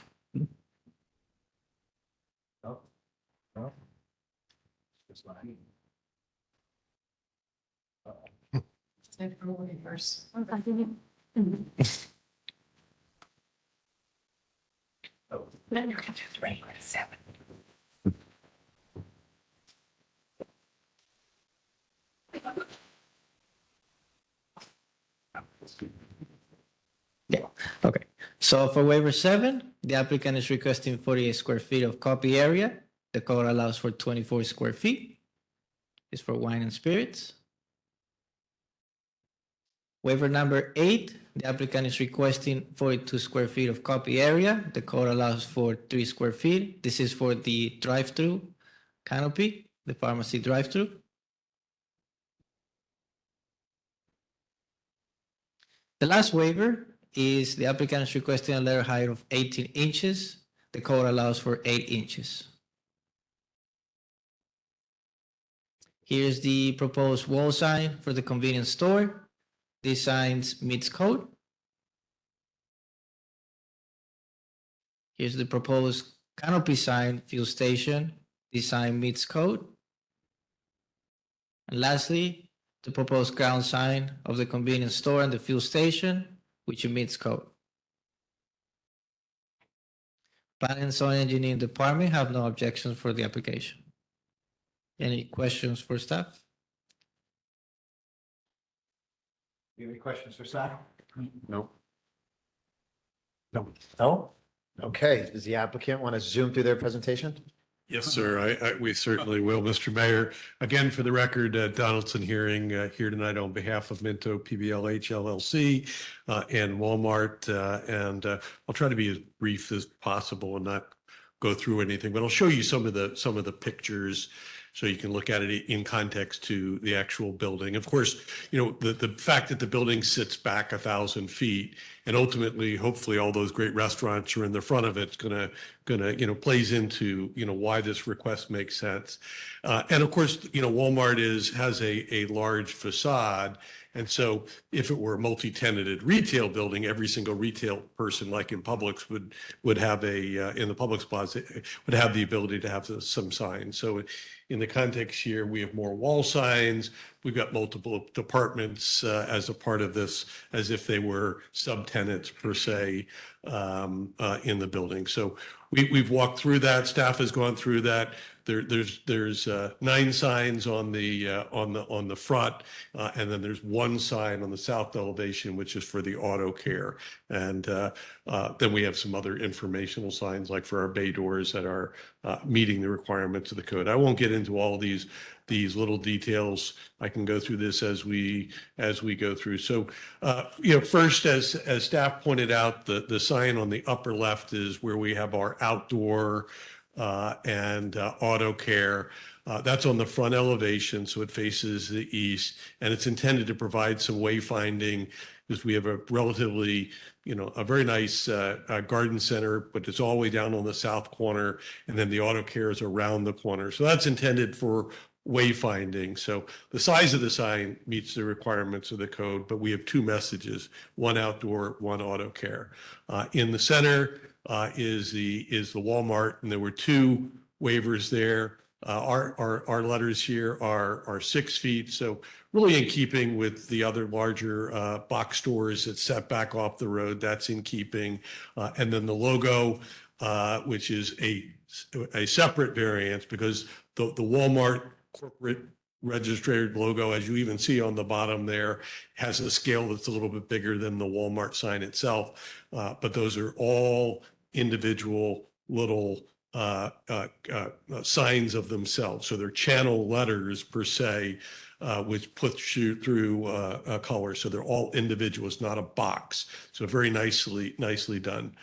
Yeah, okay. So for waiver 7, the applicant is requesting 48 square feet of copy area. The code allows for 24 square feet. It's for wine and spirits. Waiver number 8, the applicant is requesting 42 square feet of copy area. The code allows for 3 square feet. This is for the drive-through canopy, the pharmacy drive-through. The last waiver is the applicant is requesting a letter height of 18 inches. The code allows for 8 inches. Here's the proposed wall sign for the convenience store. This sign meets code. Here's the proposed canopy sign, fuel station. This sign meets code. And lastly, the proposed ground sign of the convenience store and the fuel station, which meets code. Planning and Zoning Engineering Department have no objections for the application. Any questions for staff? You have any questions for staff? No. No? Okay, does the applicant want to zoom through their presentation? Yes, sir. We certainly will, Mr. Mayor. Again, for the record, Donaldson Hearing here tonight on behalf of Minto PBLH LLC and Walmart. And I'll try to be as brief as possible and not go through anything, but I'll show you some of the pictures so you can look at it in context to the actual building. Of course, the fact that the building sits back 1,000 feet and ultimately, hopefully, all those great restaurants are in the front of it's gonna plays into why this request makes sense. And of course, Walmart has a large facade. And so if it were a multi-tenanted retail building, every single retail person, like in Publix, would have in the Publix plaza, would have the ability to have some signs. So in the context here, we have more wall signs. We've got multiple departments as a part of this, as if they were subtenants per se in the building. So we've walked through that. Staff has gone through that. There's 9 signs on the front, and then there's 1 sign on the south elevation, which is for the auto care. And then we have some other informational signs, like for our bay doors, that are meeting the requirements of the code. I won't get into all these little details. I can go through this as we go through. So, first, as staff pointed out, the sign on the upper left is where we have our outdoor and auto care. That's on the front elevation, so it faces the east, and it's intended to provide some wayfinding, because we have a relatively, a very nice garden center, but it's all the way down on the south corner, and then the auto care is around the corner. So that's intended for wayfinding. So the size of the sign meets the requirements of the code, but we have 2 messages: 1 outdoor, 1 auto care. In the center is the Walmart, and there were 2 waivers there. Our letters here are 6 feet, so really in keeping with the other larger box stores that set back off the road. That's in keeping. And then the logo, which is a separate variance, because the Walmart corporate registered logo, as you even see on the bottom there, has a scale that's a little bit bigger than the Walmart sign itself. But those are all individual little signs of themselves. So they're channel letters per se, which puts you through a color. So they're all individual. It's not a box. So very nicely done.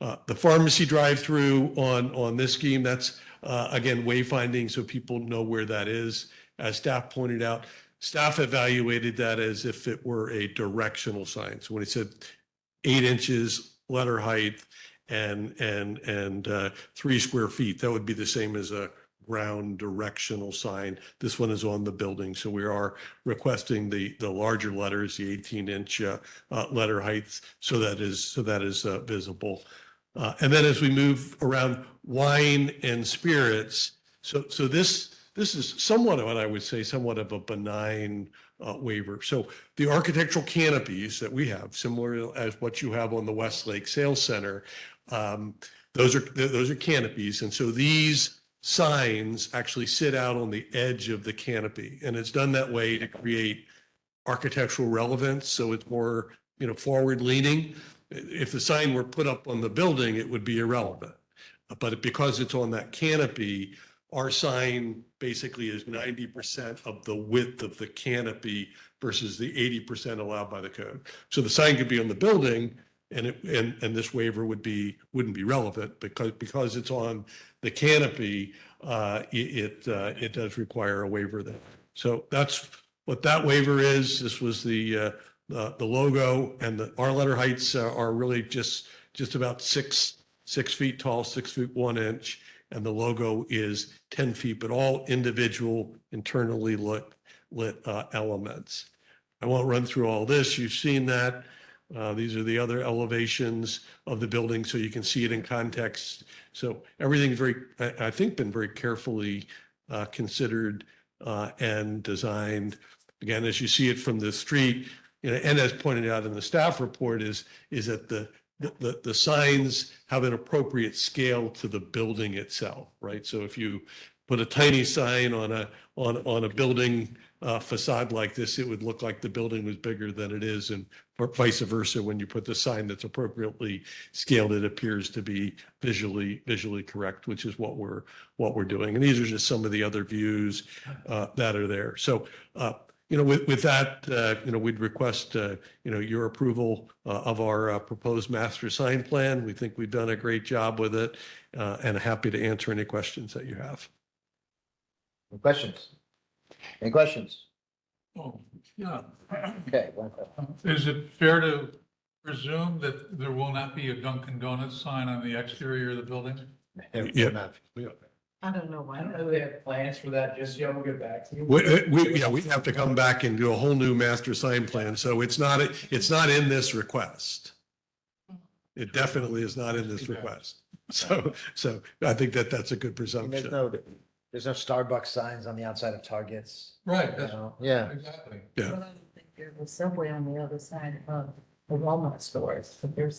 The pharmacy drive-through on this scheme, that's again wayfinding, so people know where that is. As staff pointed out, staff evaluated that as if it were a directional sign. So when it said 8 inches letter height and 3 square feet, that would be the same as a ground directional sign. This one is on the building, so we are requesting the larger letters, the 18-inch letter height, so that is visible. And then as we move around wine and spirits, so this is somewhat of what I would say, somewhat of a benign waiver. So the architectural canopies that we have, similar as what you have on the Westlake Sales Center, those are canopies. And so these signs actually sit out on the edge of the canopy, and it's done that way to create architectural relevance. So it's more, forward leaning. If the sign were put up on the building, it would be irrelevant. But because it's on that canopy, our sign basically is 90% of the width of the canopy versus the 80% allowed by the code. So the sign could be on the building, and this waiver wouldn't be relevant, because it's on the canopy. It does require a waiver there. So that's what that waiver is. This was the logo, and our letter heights are really just about 6 feet tall, 6 feet 1 inch, and the logo is 10 feet, but all individual internally lit elements. I won't run through all this. You've seen that. These are the other elevations of the building, so you can see it in context. So everything's I think, been very carefully considered and designed. Again, as you see it from the street, and as pointed out in the staff report, is that the signs have an appropriate scale to the building itself, right? So if you put a tiny sign on a building facade like this, it would look like the building was bigger than it is, and vice versa. When you put the sign that's appropriately scaled, it appears to be visually correct, which is what we're doing. And these are just some of the other views that are there. So with that, we'd request, your approval of our proposed master sign plan. We think we've done a great job with it, and happy to answer any questions that you have. Any questions? Any questions? Oh, yeah. Okay. one question. Is it fair to presume that there will not be a Dunkin' Donuts sign on the exterior of the building? Yeah. I don't know why. they have plans for that, just yet we'll get back to you. We have to come back and do a whole new master sign plan. So it's not in this request. It definitely is not in this request. So I think that's a good And presumption. there's no Starbucks signs on the outside of Targets. Right, you that's, know? Yeah. exactly. Yeah. But I don't think there's a Subway on the other side of the Walmart stores, but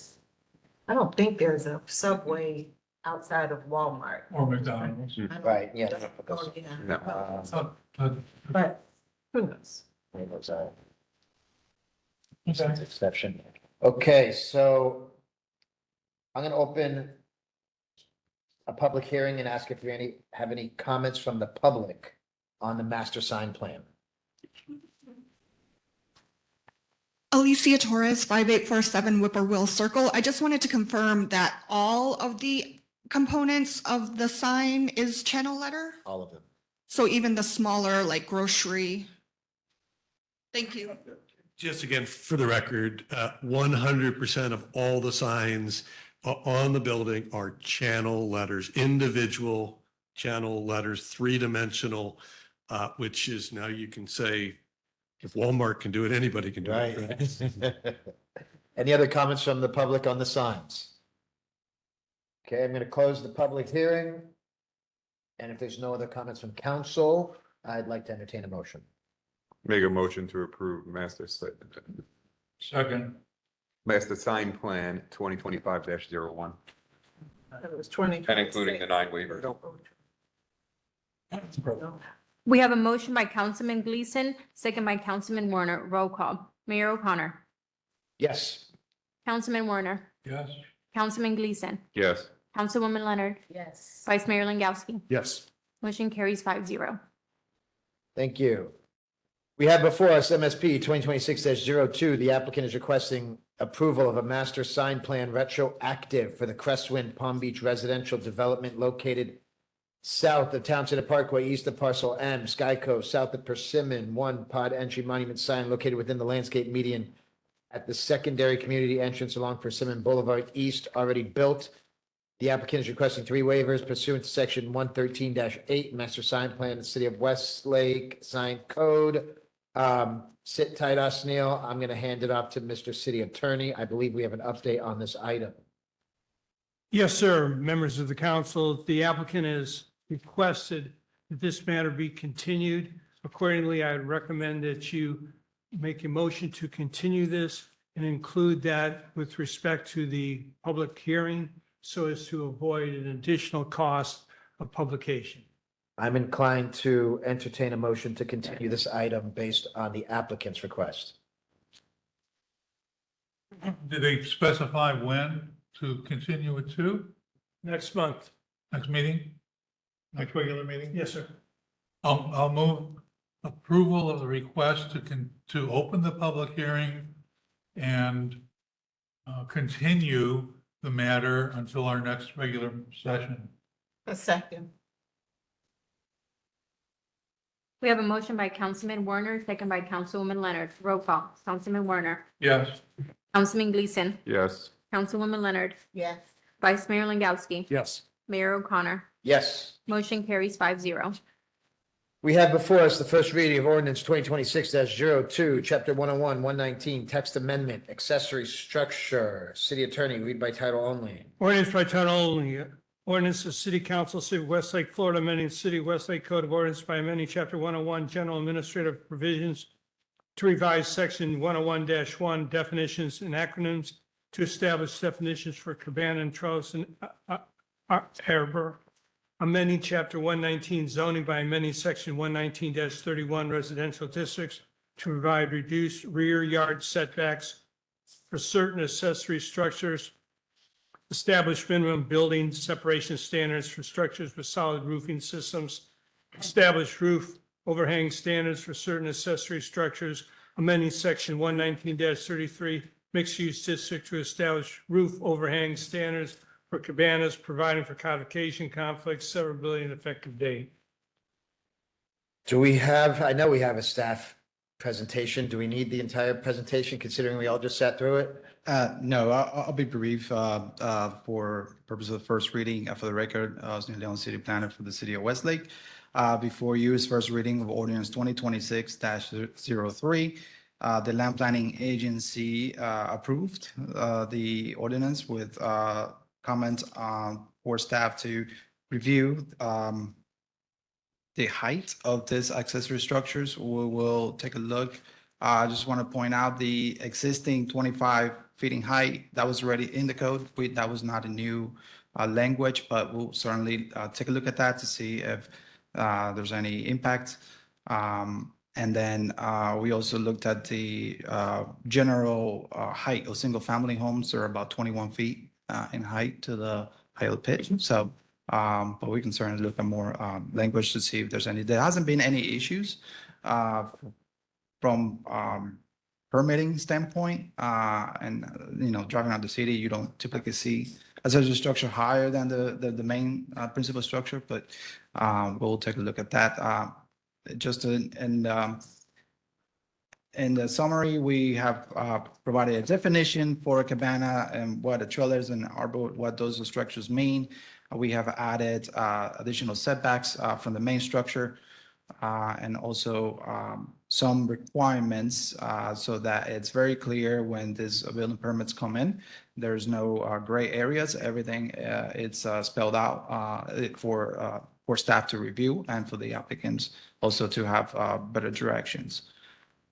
I don't think there's a Subway outside of Walmart. Or McDonald's. I don't- Right, yeah. Oh, yeah. No. But who knows? That's an exception. Okay, so I'm gonna open a public hearing and ask if you have any comments from the public on the master sign plan. Alicia Torres, 5847 Whippoorwill Circle. I just wanted to confirm that all of the components of the sign is channel letter? All of them. So even the smaller, like grocery? Thank you. Just again, for the record, 100% of all the signs on the building are channel letters, individual channel letters, three-dimensional, which is now you can say, if Walmart can do it, anybody can do it. Right? Any other comments from the public on the signs? Okay, I'm gonna close the public hearing. And if there's no other comments from council, I'd like to entertain a motion. Make a motion to approve Second. master sign plan 2025-01, It was 20. and including the 9 waivers. We have a motion by Councilman Gleason, second by Councilman Warner. Roll call. Mayor O'Connor. Yes. Councilman Warner. Yes. Councilman Gleason. Yes. Councilwoman Leonard. Yes. Vice Mayor Langowski. Yes. Motion carries 5-0. Thank you. We have before us MSP 2026-02. The applicant is requesting approval of a master sign plan retroactive for the Crestwind Palm Beach residential development located south of Town Center Parkway, east of Parcel M, Sky Coast, south of Persimmon, one pod entry monument sign located within the landscape median at the secondary community entrance along Persimmon Boulevard East, already built. The applicant is requesting 3 waivers pursuant to section 113-8, master sign plan, the city of Westlake sign code. Sit tight, Neil. I'm going to hand it off to Mr. City Attorney. I believe we have an update on this item. Yes, sir. Members of the council, the applicant has requested that this matter be continued. Accordingly, I would recommend that you make a motion to continue this and include that with respect to the public hearing so as to avoid an additional cost of publication. I'm inclined to entertain a motion to continue this item based on the applicant's request. Did they specify when to continue it to? Next month. Next meeting? Next regular meeting? Yes, sir. I'll move approval of the request to open the public hearing and continue the matter until our next regular session. A second. We have a motion by Councilman Warner, second by Councilwoman Leonard. Roll call. Councilman Warner. Yes. Councilman Gleason. Yes. Councilwoman Leonard. Yes. Vice Mayor Langowski. Yes. Mayor O'Connor. Yes. Motion carries 5-0. We have before us the first reading of ordinance 2026-02, chapter 101, 119, text amendment, accessory structure. City Attorney, read by title only. Ordinance by title only. Ordinance of City Council, City of Westlake, Florida, amending the City of Westlake Code of Ordinance by amending Chapter 101, General Administrative Provisions to revise Section 101-1, definitions and acronyms to establish definitions for cabana and trellis and arbor. Amending Chapter 119, zoning by amending Section 119-31, residential districts to provide reduced rear yard setbacks for certain accessory structures. Establish minimum building separation standards for structures with solid roofing systems. Establish roof overhang standards for certain accessory structures. Amending section 119-33 mixed use district to establish roof overhang standards for cabanas, providing for codification, conflicts, severability, and effective date. Do we have, I know we have a staff presentation. Do we need the entire presentation considering we all just sat through it? No, I'll be brief. For purpose of the first reading, for the record, I was the Leon City Planner for the city of Westlake. Before you is first reading of ordinance 2026-03. The Land Planning Agency approved the ordinance with comments for staff to review the height of this accessory structures. We will take a look. I just want to point out the existing 25 feet in height that was already in the code. That was not a new language, but we'll certainly take a look at that to see if there's any impact. And then we also looked at the general height of single-family homes. They're about 21 feet in height to the height of the pitch. So, but we can certainly look at more language to see if there's any. There hasn't been any issues from permitting standpoint. And driving out the city, you don't typically see accessory structure higher than the main principal structure. But we'll take a look at that. Just in the summary, we have provided a definition for a cabana and what a trailers and arbor, what those structures mean. We have added additional setbacks from the main structure and also some requirements so that it's very clear when these building permits come in. There's no gray areas. Everything it's spelled out for staff to review and for the applicants also to have better directions.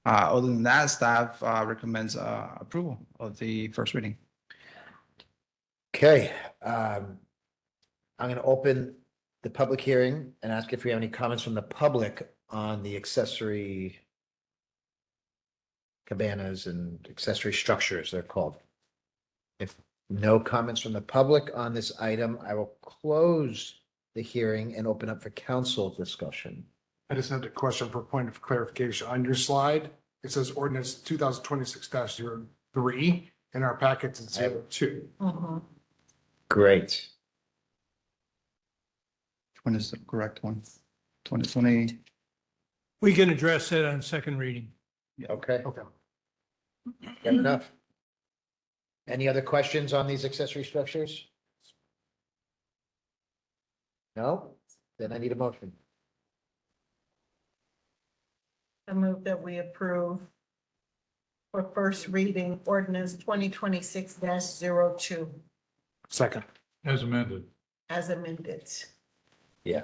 Other than that, staff recommends approval of the first reading. Okay, I'm going to open the public hearing and ask if we have any comments from the public on the accessory cabanas and accessory structures, they're called. If no comments from the public on this item, I will close the hearing and open up for council discussion. I just had a question for point of clarification. On your slide, it says ordinance 2026-03. In our packets, it's 02. Great. Which one is the correct one? 2020. We can address that on second reading. Okay. Okay. Got enough? Any other questions on these accessory structures? No? Then I need a motion. I move that we approve for first reading ordinance 2026-02 Second. As amended. as amended. Yeah.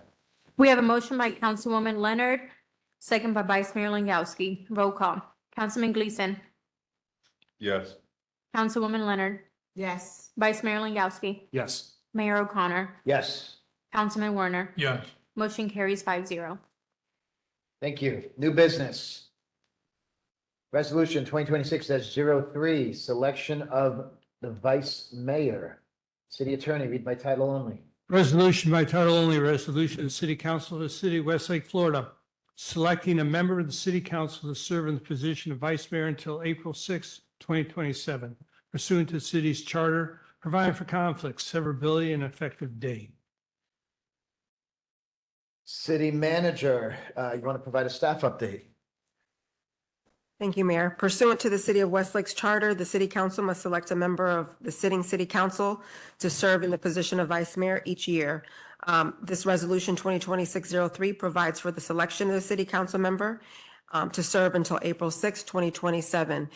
We have a motion by Councilwoman Leonard, second by Vice Mayor Langowski. Roll call. Councilman Gleason. Yes. Councilwoman Leonard. Yes. Vice Mayor Langowski. Yes. Mayor O'Connor. Yes. Councilman Werner. Yes. Motion carries 5-0. Thank you. New business. Resolution 2026-03, selection of the vice mayor. City attorney, read by title only. Resolution by title only, resolution of the City Council of the City of Westlake, Florida, selecting a member of the City Council to serve in the position of Vice Mayor until April 6, 2027, pursuant to the city's charter, providing for conflicts, severability, and effective date. City manager, you want to provide a staff update? Thank you, Mayor. Pursuant to the City of Westlake's charter, the City Council must select a member of the sitting City Council to serve in the position of Vice Mayor each year. This resolution 2026-03 provides for the selection of the City Council member to serve until April 6, 2027.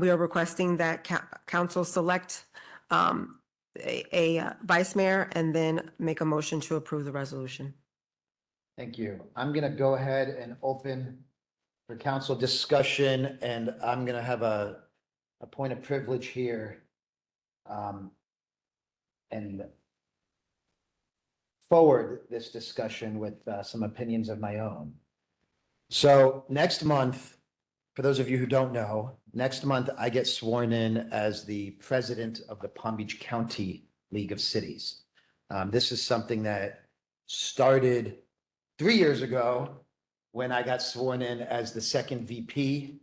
We are requesting that council select a Vice Mayor and then make a motion to approve the resolution. Thank you. I'm going to go ahead and open for council discussion, and I'm going to have a point of privilege here. And forward this discussion with some opinions of my own. So next month, for those of you who don't know, next month I get sworn in as the president of the Palm Beach County League of Cities. This is something that started 3 years ago when I got sworn in as the second VP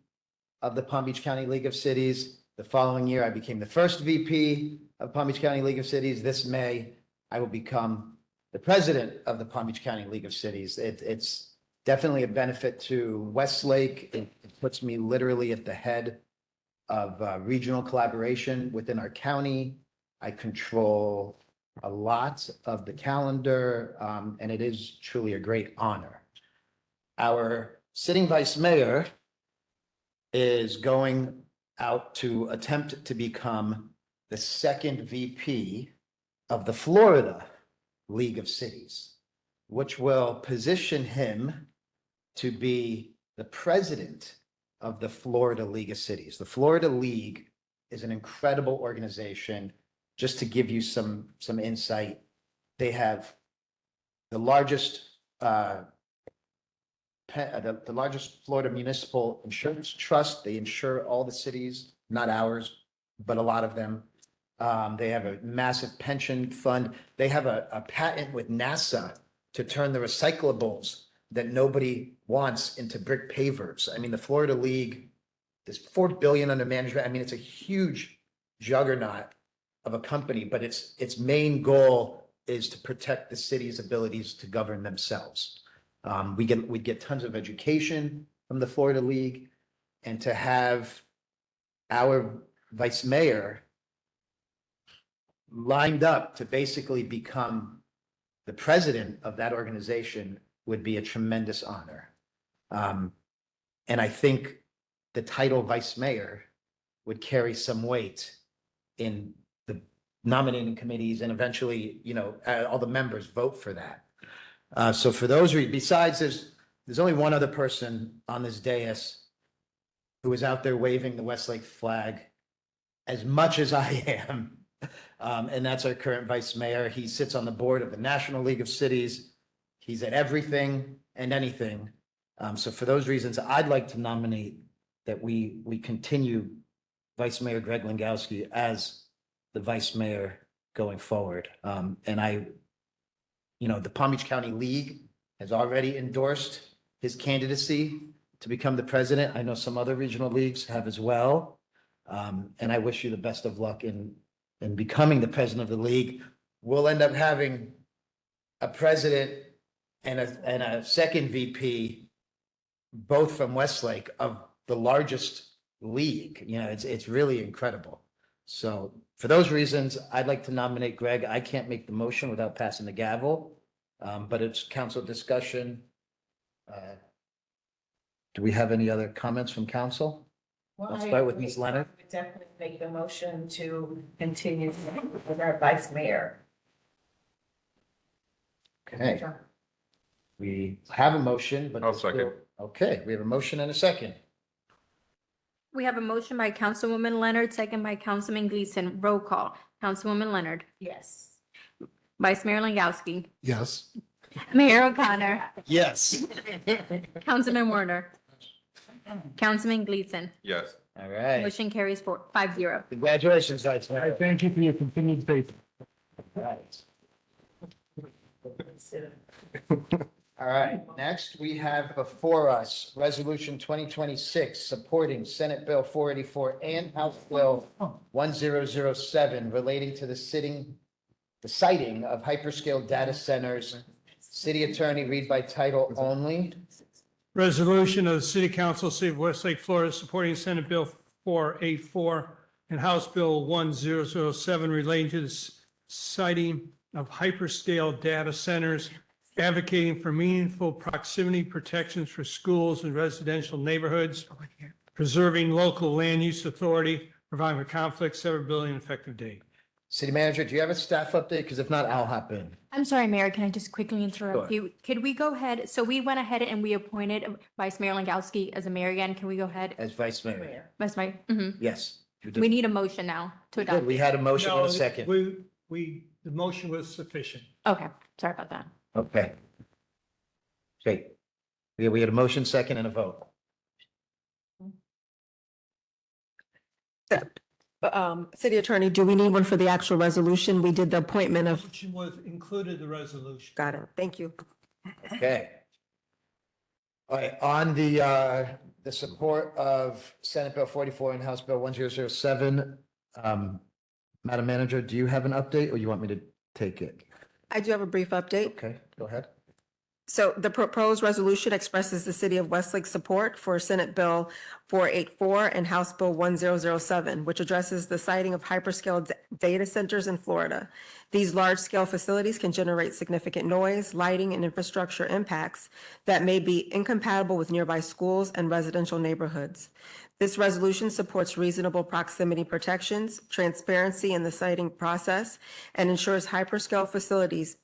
of the Palm Beach County League of Cities. The following year, I became the first VP of Palm Beach County League of Cities. This May, I will become the president of the Palm Beach County League of Cities. It's definitely a benefit to Westlake. It puts me literally at the head of regional collaboration within our county. I control a lot of the calendar, and it is truly a great honor. Our sitting vice mayor is going out to attempt to become the second VP of the Florida League of Cities, which will position him to be the president of the Florida League of Cities. The Florida League is an incredible organization. Just to give you some insight, they have the largest the largest Florida municipal insurance trust. They insure all the cities, not ours, but a lot of them. They have a massive pension fund. They have a patent with NASA to turn the recyclables that nobody wants into brick pavers. I mean, the Florida League, there's 4 billion under management. I mean, it's a huge juggernaut of a company, but its main goal is to protect the city's abilities to govern themselves. We get tons of education from the Florida League, and to have our vice mayor lined up to basically become the president of that organization would be a tremendous honor. And I think the title vice mayor would carry some weight in the nominating committees, and eventually, all the members vote for that. So for those reasons, besides, there's only one other person on this dais who is out there waving the Westlake flag as much as I am. And that's our current vice mayor. He sits on the board of the National League of Cities. He's at everything and anything. So for those reasons, I'd like to nominate that we continue Vice Mayor Greg Langowski as the vice mayor going forward. And the Palm Beach County League has already endorsed his candidacy to become the president. I know some other regional leagues have as well. And I wish you the best of luck in becoming the president of the league. We'll end up having a president and a second VP, both from Westlake, of the largest league. It's really incredible. So for those reasons, I'd like to nominate Greg. I can't make the motion without passing the gavel, but it's council discussion. Do we have any other comments from council? Well, Let's I start with agree. Ms. Leonard. I would definitely make the motion to continue with our vice mayor. Okay, we have a motion, but. I'll there's still- second. Okay, we have a motion and a second. We have a motion by Councilwoman Leonard, second by Councilman Gleason. Roll call. Councilwoman Leonard. Yes. Vice Mayor Langowski. Yes. Mayor O'Connor. Yes. Councilman Werner. Councilman Gleason. Yes. All right. Motion carries 5-0. Congratulations, Vice Mayor. Thank you for your continued faith. Right. All right, next we have before us Resolution 2026 supporting Senate Bill 484 and House Bill 1007 relating to the siting of hyperscale data centers. City Attorney, read by title only. Resolution of the City Council, City of Westlake, Florida, supporting Senate Bill 484 and House Bill 1007 relating to the siting of hyperscale data centers, advocating for meaningful proximity protections for schools and residential neighborhoods, preserving local land use authority, providing for conflict, severability, and effective date. City Manager, do you have a staff update? Because if not, I'll hop in. I'm sorry, Mayor, can I just quickly interrupt Sure. you? Could we go ahead? So we went ahead and we appointed Vice Mayor Langowski as a mayor again. Can we go ahead? As Vice Mayor. Vice Mayor? Mhm. Yes. We need a motion now to adopt. We had a motion in No, a second. the motion was sufficient. Okay, sorry about that. Okay. Great. We had a motion, second, and a vote. City Attorney, do we need one for the actual resolution? We did the appointment of. Motion was included the resolution. Got it. Thank you. Okay. All right, on the support of Senate Bill 44 and House Bill 1007, Madam Manager, do you have an update or you want me to take it? I do have a brief update. Okay, go ahead. So the proposed resolution expresses the city of Westlake's support for Senate Bill 484 and House Bill 1007, which addresses the siting of hyperscale data centers in Florida. These large-scale facilities can generate significant noise, lighting, and infrastructure impacts that may be incompatible with nearby schools and residential neighborhoods. This resolution supports reasonable proximity protections, transparency in the siting process, and ensures hyperscale facilities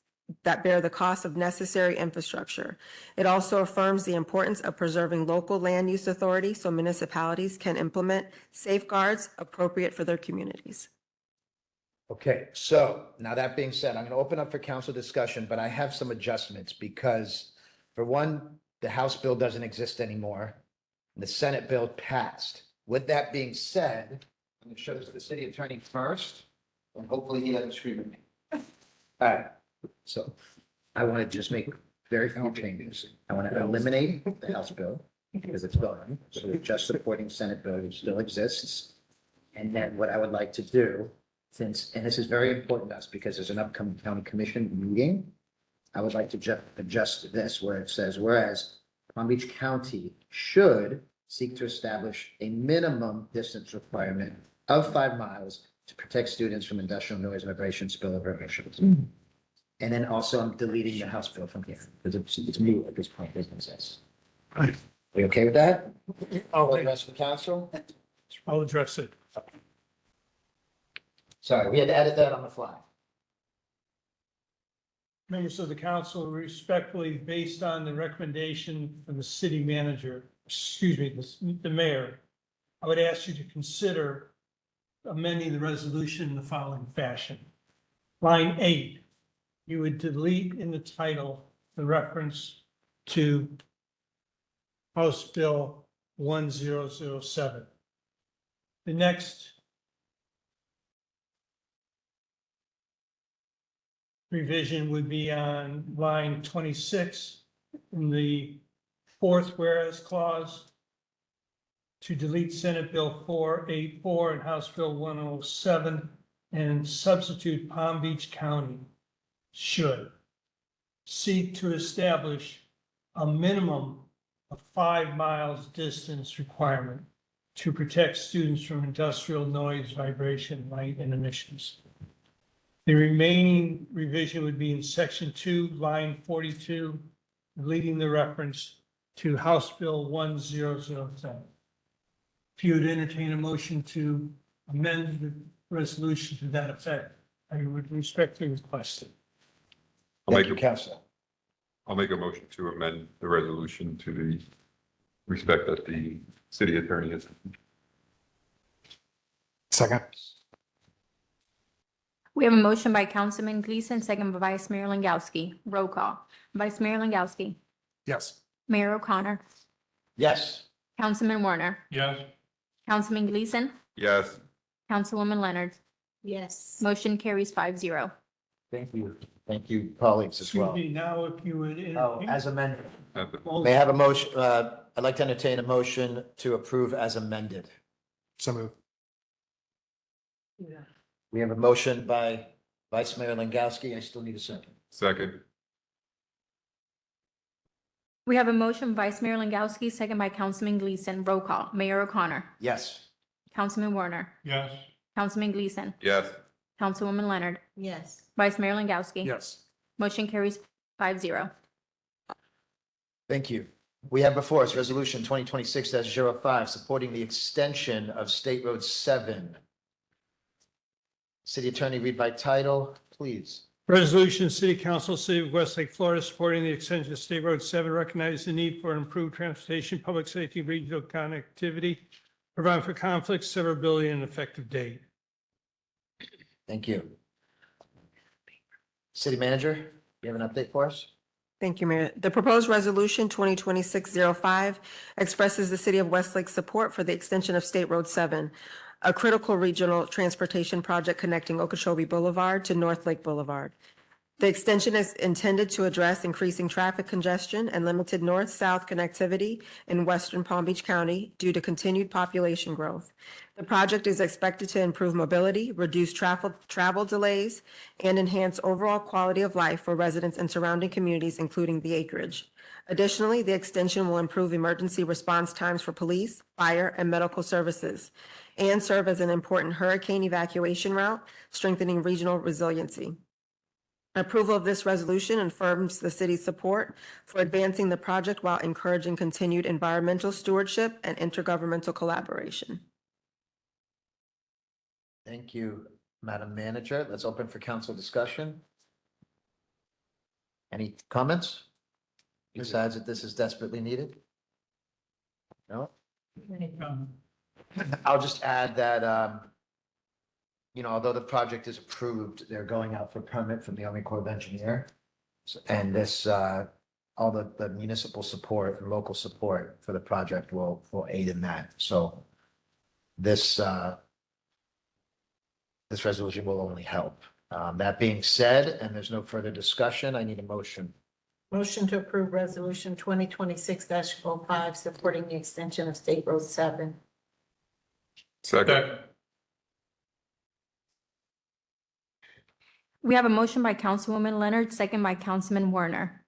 that bear the cost of necessary infrastructure. It also affirms the importance of preserving local land use authority so municipalities can implement safeguards appropriate for their communities. Okay, so now that being said, I'm going to open up for council discussion, but I have some adjustments because for one, the House bill doesn't exist anymore. The Senate bill passed. With that being said, I'm going to show this to the city attorney first, and hopefully he doesn't scream at me. All right, so I want to just make very few changes. I want to eliminate the House bill because it's gone. So just supporting Senate bill still exists. And then what I would like to do, since, and this is very important to us because there's an upcoming county commission meeting, I would like to just adjust this where it says, whereas Palm Beach County should seek to establish a minimum distance requirement of 5 miles to protect students from industrial noise, vibration, spillover emissions. And then also I'm deleting the House bill from here because it's moot at this point, business says. Are you okay with that? All the rest of the council? I'll address it. Sorry, we had to edit that on the fly. Members of the council, respectfully, based on the recommendation from the city manager, excuse me, the mayor, I would ask you to consider amending the resolution in the following fashion. Line 8, you would delete in the title the reference to House Bill 1007. The next revision would be on line 26 in the fourth whereas clause to delete Senate Bill 484 and House Bill 107 and substitute Palm Beach County should seek to establish a minimum of 5 miles distance requirement to protect students from industrial noise, vibration, light, and emissions. The remaining revision would be in section 2, line 42, deleting the reference to House Bill 1007. If you would entertain a motion to amend the resolution to that effect, I would respectfully request it. Thank you, council. I'll make a motion to amend the resolution to the respect that the city attorney has. Second. We have a motion by Councilman Gleason, second by Vice Mayor Langowski. Roll call. Vice Mayor Langowski. Yes. Mayor O'Connor. Yes. Councilman Werner. Yes. Councilman Gleason. Yes. Councilwoman Leonard. Yes. Motion carries 5-0. Thank you. Thank you, colleagues, as Excuse well. me, now if you would Oh, entertain. as amended. Well, May I have a motion, I'd like to entertain a motion to approve as amended. So moved. yeah. We have a motion by Vice Mayor Langowski. I still need a second. Second. We have a motion, Vice Mayor Langowski, second by Councilman Gleason. Roll call. Mayor O'Connor. Yes. Councilman Werner. Yes. Councilman Gleason. Yes. Councilwoman Leonard. Yes. Vice Mayor Langowski. Yes. Motion carries 5-0. Thank you. We have before us Resolution 2026-05, supporting the extension of State Road 7. City Attorney, read by title, please. Resolution, City Council, City of Westlake, Florida, supporting the extension of State Road 7, recognizes the need for improved transportation, public safety, regional connectivity, provide for conflicts, severability, and effective date. Thank you. City Manager, you have an update for us? Thank you, Mayor. The proposed resolution 2026-05 expresses the city of Westlake's support for the extension of State Road 7, a critical regional transportation project connecting Okeechobee Boulevard to North Lake Boulevard. The extension is intended to address increasing traffic congestion and limited north-south connectivity in western Palm Beach County due to continued population growth. The project is expected to improve mobility, reduce travel delays, and enhance overall quality of life for residents in surrounding communities, including the acreage. Additionally, the extension will improve emergency response times for police, fire, and medical services, and serve as an important hurricane evacuation route, strengthening regional resiliency. Approval of this resolution affirms the city's support for advancing the project while encouraging continued environmental stewardship and intergovernmental collaboration. Thank you, Madam Manager. Let's open for council discussion. Any comments? Besides that this is desperately needed? No? I'll just add that, although the project is approved, they're going out for permit from the Army Corps of Engineers. And this, all the municipal support and local support for the project will aid in that. So this resolution will only help. That being said, and there's no further discussion, I need a motion. Motion to approve resolution 2026-05, supporting the extension of State Road 7. Second. We have a motion by Councilwoman Leonard, second by Councilman Werner.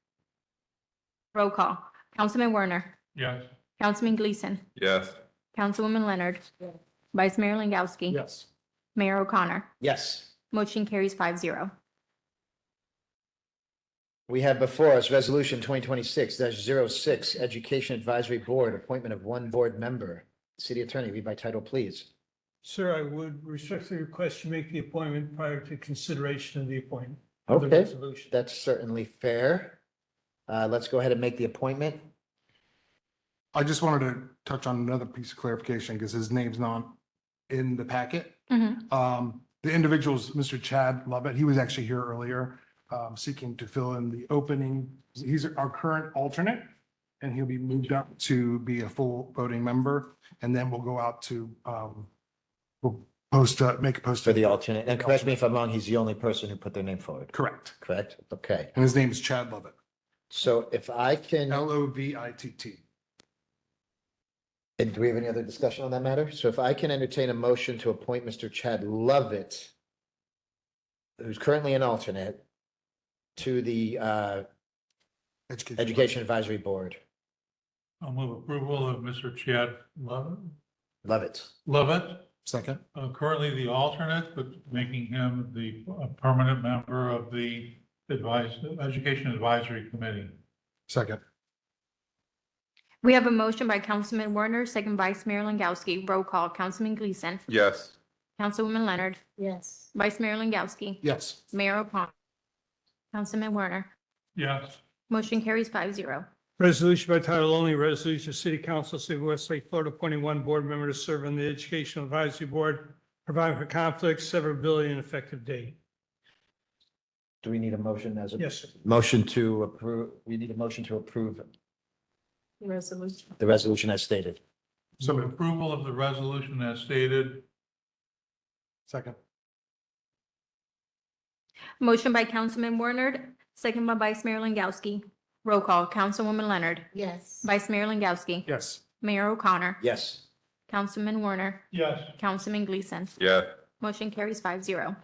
Roll call. Councilman Werner. Yes. Councilman Gleason. Yes. Councilwoman Leonard. Vice Mayor Langowski. Yes. Mayor O'Connor. Yes. Motion carries 5-0. We have before us Resolution 2026-06, Education Advisory Board, appointment of one board member. City Attorney, read by title, please. Sir, I would respectfully request you make the appointment prior to consideration of the appointment. of the Okay, resolution. that's certainly fair. Let's go ahead and make the appointment. I just wanted to touch on another piece of clarification because his name's not in the packet. The individual is Mr. Chad Lovett. He was actually here earlier, seeking to fill in the opening. He's our current alternate, and he'll be moved up to be a full voting member. And then we'll go out to, we'll make a post. For the alternate, and correct me if I'm wrong, he's the only person who put their name forward. Correct. Correct? Okay. And his name is Chad Lovett. So if I can, Lovitt. and do we have any other discussion on that matter? So if I can entertain a motion to appoint Mr. Chad Lovett, who's currently an alternate, to the Education Advisory Board. I'll move approval of Mr. Chad Lovett. Lovett, Second. currently the alternate, but making him the permanent member of the Education Advisory Committee. Second. We have a motion by Councilman Werner, second Vice Mayor Langowski. Roll call. Councilman Gleason. Yes. Councilwoman Leonard. Yes. Vice Mayor Langowski. Yes. Mayor O'Connor. Councilman Werner. Yes. Motion carries 5-0. Resolution by title only, resolution of City Council, City of Westlake, Florida, appointing one board member to serve on the Educational Advisory Board, providing for conflicts, severability, and effective date. Do we need a motion as a? Yes, sir. Motion to approve, we need a motion to approve Resolution. the resolution as stated. So approval of the resolution as stated. Second. Motion by Councilman Werner, second by Vice Mayor Langowski. Roll call. Councilwoman Leonard. Yes. Vice Mayor Langowski. Yes. Mayor O'Connor. Yes. Councilman Werner. Yes. Councilman Gleason. Yeah. Motion carries 5-0.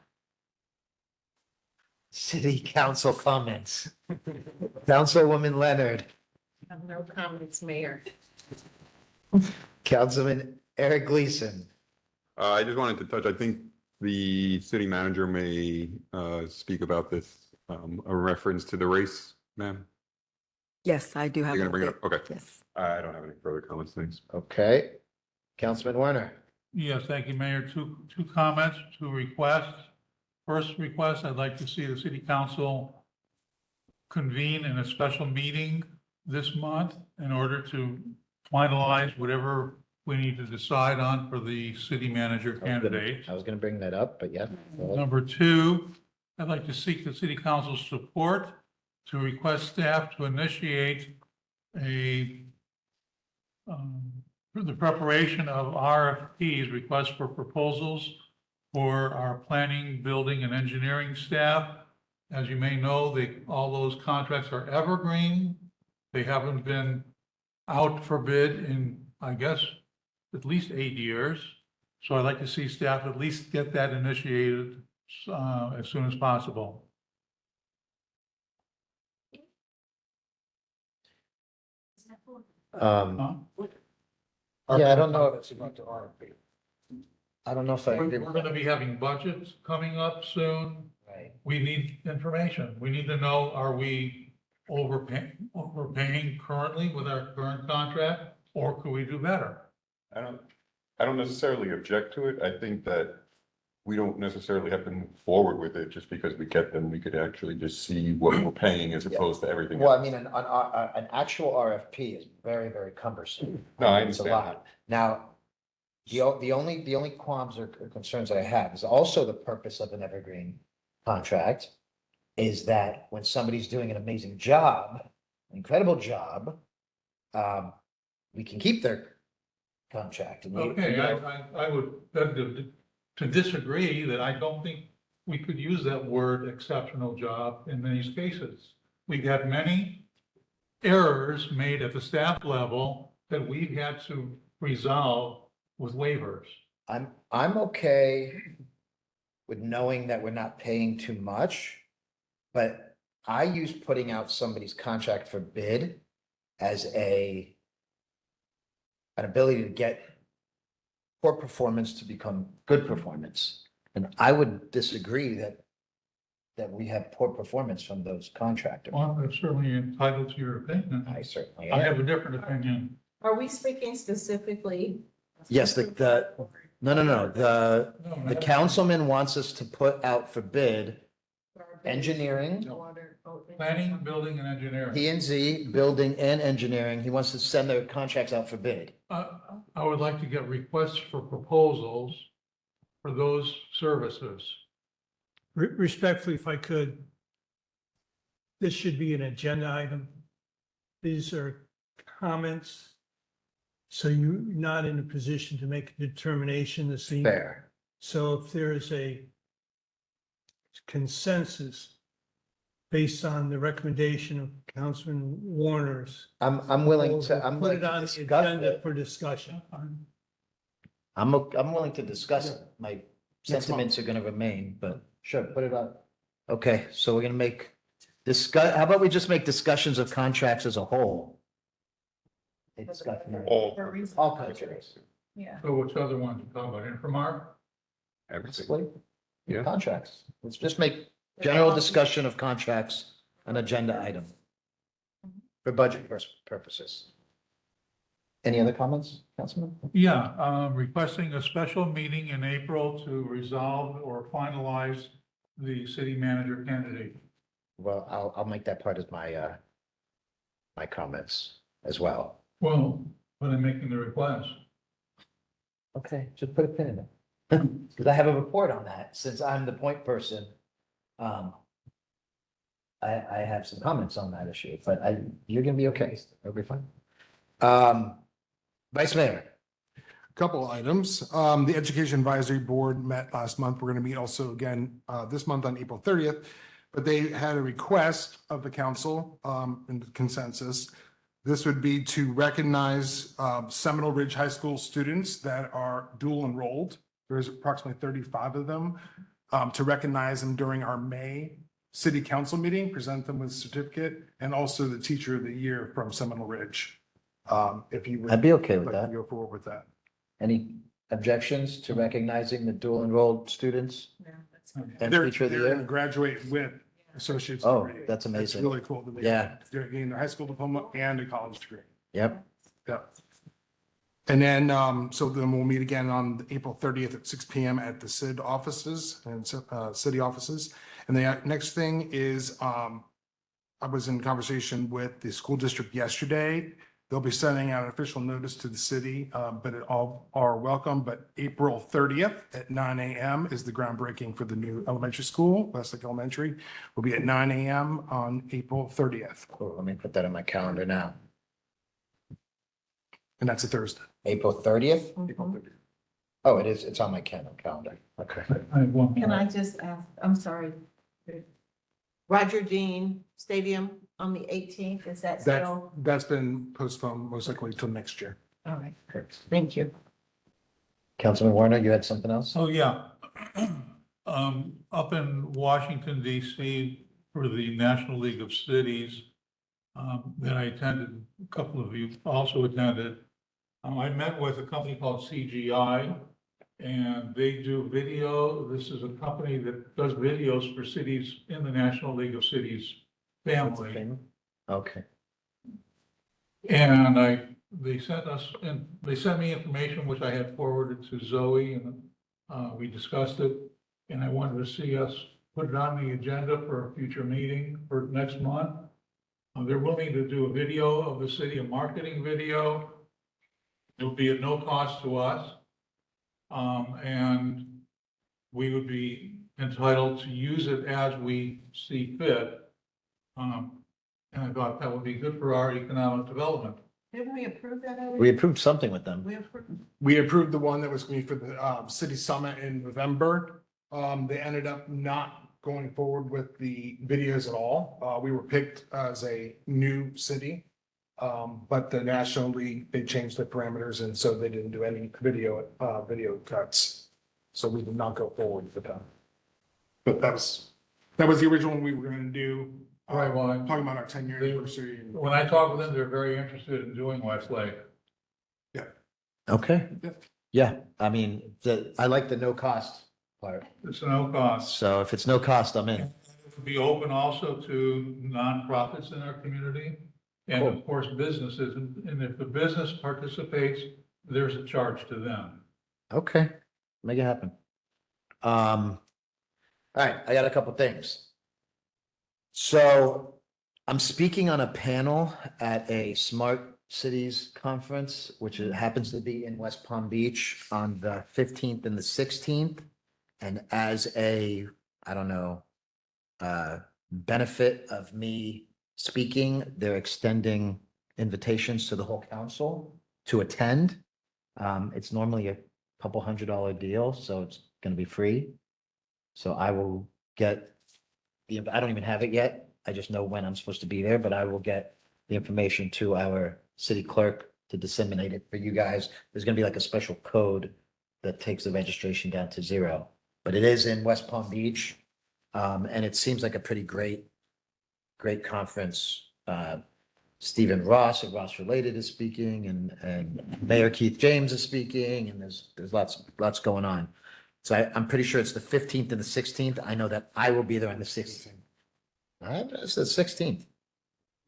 City Council comments. Councilwoman Leonard, No comments, Mayor. Councilman Eric Gleason. I just wanted to touch, I think the city manager may speak about this, a reference to the race, ma'am. Yes, I do have. You're gonna bring it up? Okay. Yes. I don't have any further comments, thanks. Okay. Councilman Werner. Yes, thank you, Mayor. Two comments, two requests. First request, I'd like to see the city council convene in a special meeting this month in order to finalize whatever we need to decide on for the city manager candidate. I was gonna bring that up, but yeah. Number two, I'd like to seek the city council's support to request staff to initiate the preparation of RFPs, requests for proposals, for our planning, building, and engineering staff as you may know, all those contracts are evergreen. They haven't been out for bid in, I guess, at least 8 years. So I'd like to see staff at least get that initiated as soon as possible. Yeah, I don't know if I don't know if I We're agree with going to that. be having budgets coming up soon. Right. We need information. We need to know, are we overpaying currently with our current contract, or could we do better? I don't necessarily object to it. I think that we don't necessarily have to move forward with it just because we get them. We could actually just see what we're paying as opposed to everything Well, I else. mean, an actual RFP is very, very cumbersome. No, I It's a understand lot. Now, the only qualms or concerns that I have is also the purpose of an evergreen contract is that when somebody's doing an amazing job, an incredible job, we can keep their contract. And Okay, I would beg to disagree that I don't think we could use that word exceptional job in many cases. We've had many errors made at the staff level that we've had to resolve with waivers. I'm okay with knowing that we're not paying too much, but I use putting out somebody's contract for bid as an ability to get poor performance to become good performance. And I would disagree that we have poor performance from those contractors. Well, I'm certainly entitled to your opinion. I certainly I am. have a different opinion. Are we speaking specifically? Yes, the councilman wants us to put out for bid engineering, Planning, building, and engineering. P and Z, building and engineering. He wants to send their contracts out for bid. I would like to get requests for proposals for those services. Respectfully, if I could, this should be an agenda item. These are comments. So you're not in a position to make a determination this evening. Fair. So if there is a consensus based on the recommendation of Councilman Warner's. I'm willing to, we'll put it on the agenda for discussion. I'm willing to discuss it. My sentiments are gonna remain, but sure, put it on. Okay, so we're gonna make how about we just make discussions of contracts as a whole? A discussion of all contracts. Yeah. So which other ones you talking about, Infomart? Everything. Yeah. Contracts. Let's just make general discussion of contracts an agenda item for budget purposes. Any other comments, Councilman? Yeah, requesting a special meeting in April to resolve or finalize the city manager candidate. Well, I'll make that part as my my comments as well. Well, but I'm making the request. Okay, just put a pin in it. Because I have a report on that, since I'm the point person. I have some comments on that issue, but you're gonna be okay. It'll be fine. Vice Mayor. Couple items. The Education Advisory Board met last month. We're going to meet also again this month on April 30th. But they had a request of the council in consensus. This would be to recognize Seminole Ridge High School students that are dual enrolled. There's approximately 35 of them. To recognize them during our May City Council meeting, present them with a certificate, and also the Teacher of the Year from Seminole Ridge. If you would. I'd be okay with like to that. Go forward with that. Any objections to recognizing the dual enrolled students? And They're Teacher of the gonna Year? graduate with associate's Oh, degree. that's amazing. It's really cool that they. Yeah. They're getting their high school diploma and a college degree. Yep. Yep. And then, so then we'll meet again on April 30th at 6 PM at the CID offices and city offices. And the next thing is, I was in conversation with the school district yesterday. They'll be sending out an official notice to the city, but it all are welcome. But April 30th at 9 AM is the groundbreaking for the new elementary school, Westlake Elementary. Will be at 9 AM on April 30th. Cool, let me put that on my calendar now. And that's a Thursday. April 30th? Oh, it is, it's on my calendar. Okay. Can I just ask, I'm sorry. Roger Dean Stadium on the 18th. Is that That, still? that's been postponed most likely till next year. All right, thank you. Councilman Warner, you had something else? Oh, yeah. Up in Washington DC for the National League of Cities, that I attended, a couple of you also attended. I met with a company called CGI, and they do video. This is a company that does videos for cities in the National League of Cities family. Okay. And they sent me information which I had forwarded to Zoe, and we discussed it. And I wanted to see us put it on the agenda for a future meeting for next month. They're willing to do a video of the city, a marketing video. It'll be at no cost to us. And we would be entitled to use it as we see fit. And I thought that would be good for our economic development. Didn't we approve that already? We approved something with them. We approved. We approved the one that was going to be for the city summit in November. They ended up not going forward with the videos at all. We were picked as a new city. But the National League, they changed the parameters and so they didn't do any video cuts. So we did not go forward with that. But that was the original one we were gonna do. Right, well, Talking about our 10-year anniversary. and- When I talk with them, they're very interested in doing Westlake. Okay. Yeah. Yeah, I mean, I like the no cost part. It's no cost. So if it's no cost, I'm in. It'll be open also to nonprofits in our community and of course businesses. And if the business participates, there's a charge to them. Okay, make it happen. All right, I got a couple things. So I'm speaking on a panel at a Smart Cities Conference, which happens to be in West Palm Beach on the 15th and the 16th. And as a, I don't know, benefit of me speaking, they're extending invitations to the whole council to attend. It's normally a couple $100 deal, so it's gonna be free. So I will get I don't even have it yet. I just know when I'm supposed to be there, but I will get the information to our city clerk to disseminate it for you guys. There's gonna be like a special code that takes the registration down to 0. But it is in West Palm Beach. And it seems like a pretty great conference. Stephen Ross of Ross Related is speaking and Mayor Keith James is speaking and there's lots going on. So I'm pretty sure it's the 15th and the 16th. I know that I will be there on the 16th. It's the 16th.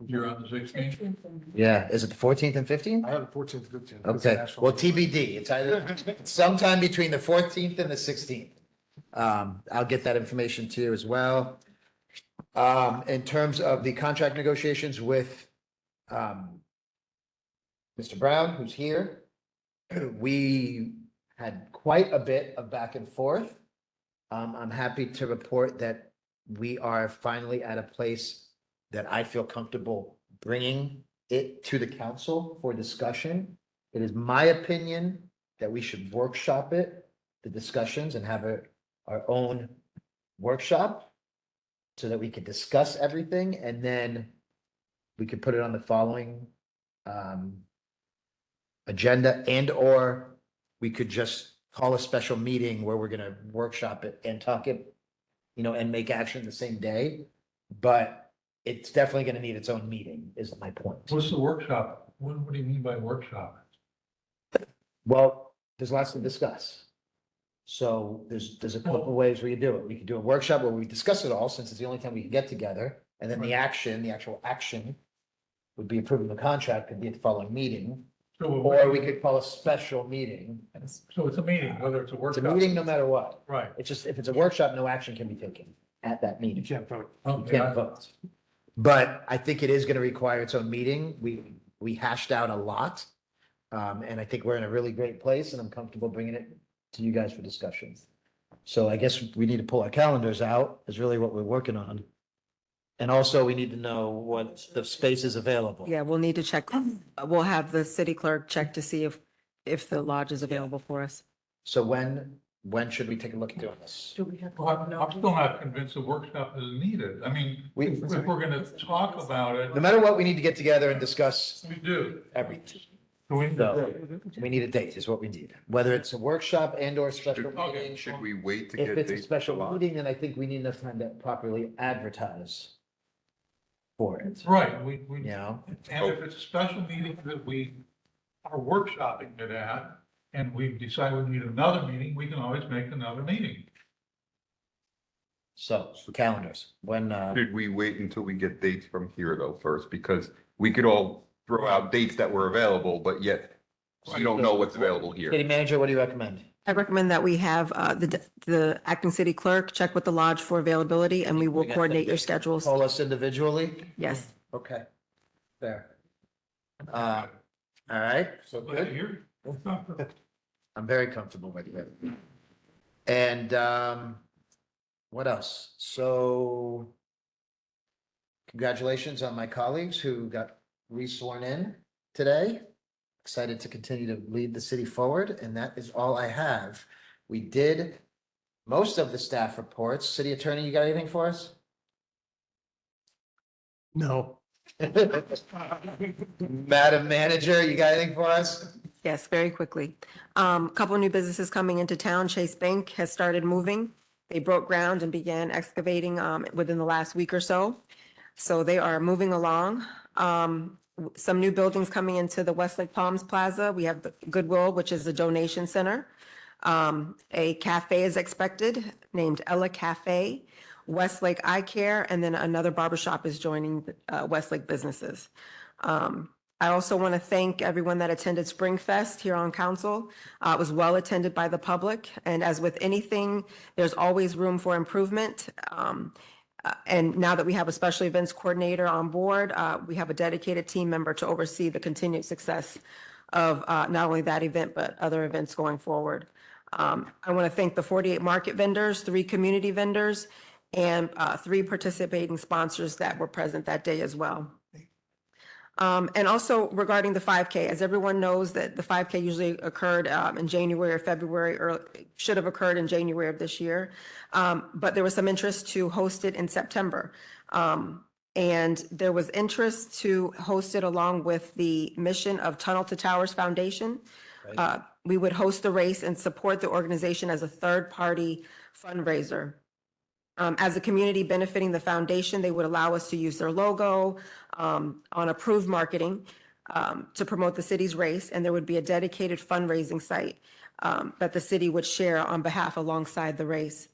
You're on the 16th? Yeah, is it the 14th and 15th? I have the 14th, 15th. Okay, well, TBD, it's either sometime between the 14th and the 16th. I'll get that information to you as well. In terms of the contract negotiations with Mr. Brown, who's here, we had quite a bit of back and forth. I'm happy to report that we are finally at a place that I feel comfortable bringing it to the council for discussion. It is my opinion that we should workshop it, the discussions, and have our own workshop so that we could discuss everything and then we could put it on the following agenda and/or we could just call a special meeting where we're gonna workshop it and talk it, and make action the same day. But it's definitely gonna need its own meeting, is my point. What's the workshop? What do you mean by workshop? Well, there's lots to discuss. So there's a couple of ways we can do it. We could do a workshop where we discuss it all, since it's the only time we can get together. And then the actual action would be approving the contract and be at the following meeting. Or we could call a special meeting. So it's a meeting, whether it's a It's a workshop. meeting no matter what. Right. It's just, if it's a workshop, no action can be taken at that meeting. You can't vote. You Okay, can't vote. But I think it is gonna require its own meeting. We hashed out a lot. And I think we're in a really great place and I'm comfortable bringing it to you guys for discussion. So I guess we need to pull our calendars out, is really what we're working on. And also we need to know what the space is available. Yeah, we'll need to check. We'll have the city clerk check to see if the lodge is available for us. So when when should we take a look at doing this? Do we have? Well, I'm still not convinced a workshop is needed. I mean, if we're gonna talk about it, No matter what, we need to get together and discuss we do. everything. Do we? So we need a date is what we need, whether it's a workshop and or special meeting. Should we wait to If get it's a dates? special meeting, then I think we need enough time to properly advertise for it. Right, You know, and if it's a special meeting that we are workshopping it at, and we decide we need another meeting, we can always make another meeting. so calendars, when, Should we wait until we get dates from here though first? Because we could all throw out dates that were available, but yet we don't know what's available city here. manager, what do you recommend? I recommend that we have the acting city clerk check with the lodge for availability, and we will coordinate your schedules. Call us individually? Yes. Okay, fair. All right, so Glad to good. hear you. I'm very comfortable with it. And what else? So congratulations on my colleagues who got re-sworn in today. Excited to continue to lead the city forward, and that is all I have. We did most of the staff reports. City Attorney, you got anything for us? No. Madam Manager, you got anything for us? Yes, very quickly. Couple of new businesses coming into town. Chase Bank has started moving. They broke ground and began excavating within the last week or so. So they are moving along. Some new buildings coming into the Westlake Palms Plaza. We have the Goodwill, which is a donation center. A cafe is expected named Ella Cafe, Westlake Eye Care, and then another barbershop is joining Westlake businesses. I also want to thank everyone that attended Spring Fest here on council. It was well attended by the public, and as with anything, there's always room for improvement. And now that we have a special events coordinator on board, we have a dedicated team member to oversee the continued success of not only that event, but other events going forward. I want to thank the 48 market vendors, 3 community vendors, and 3 participating sponsors that were present that day as well. And also regarding the 5K, as everyone knows that the 5K usually occurred in January or February, or should have occurred in January of this year. But there was some interest to host it in September. And there was interest to host it along with the mission of Tunnel to Towers Foundation. We would host the race and support the organization as a third-party fundraiser. As a community benefiting the foundation, they would allow us to use their logo on approved marketing to promote the city's race, and there would be a dedicated fundraising site that the city would share on behalf alongside the race.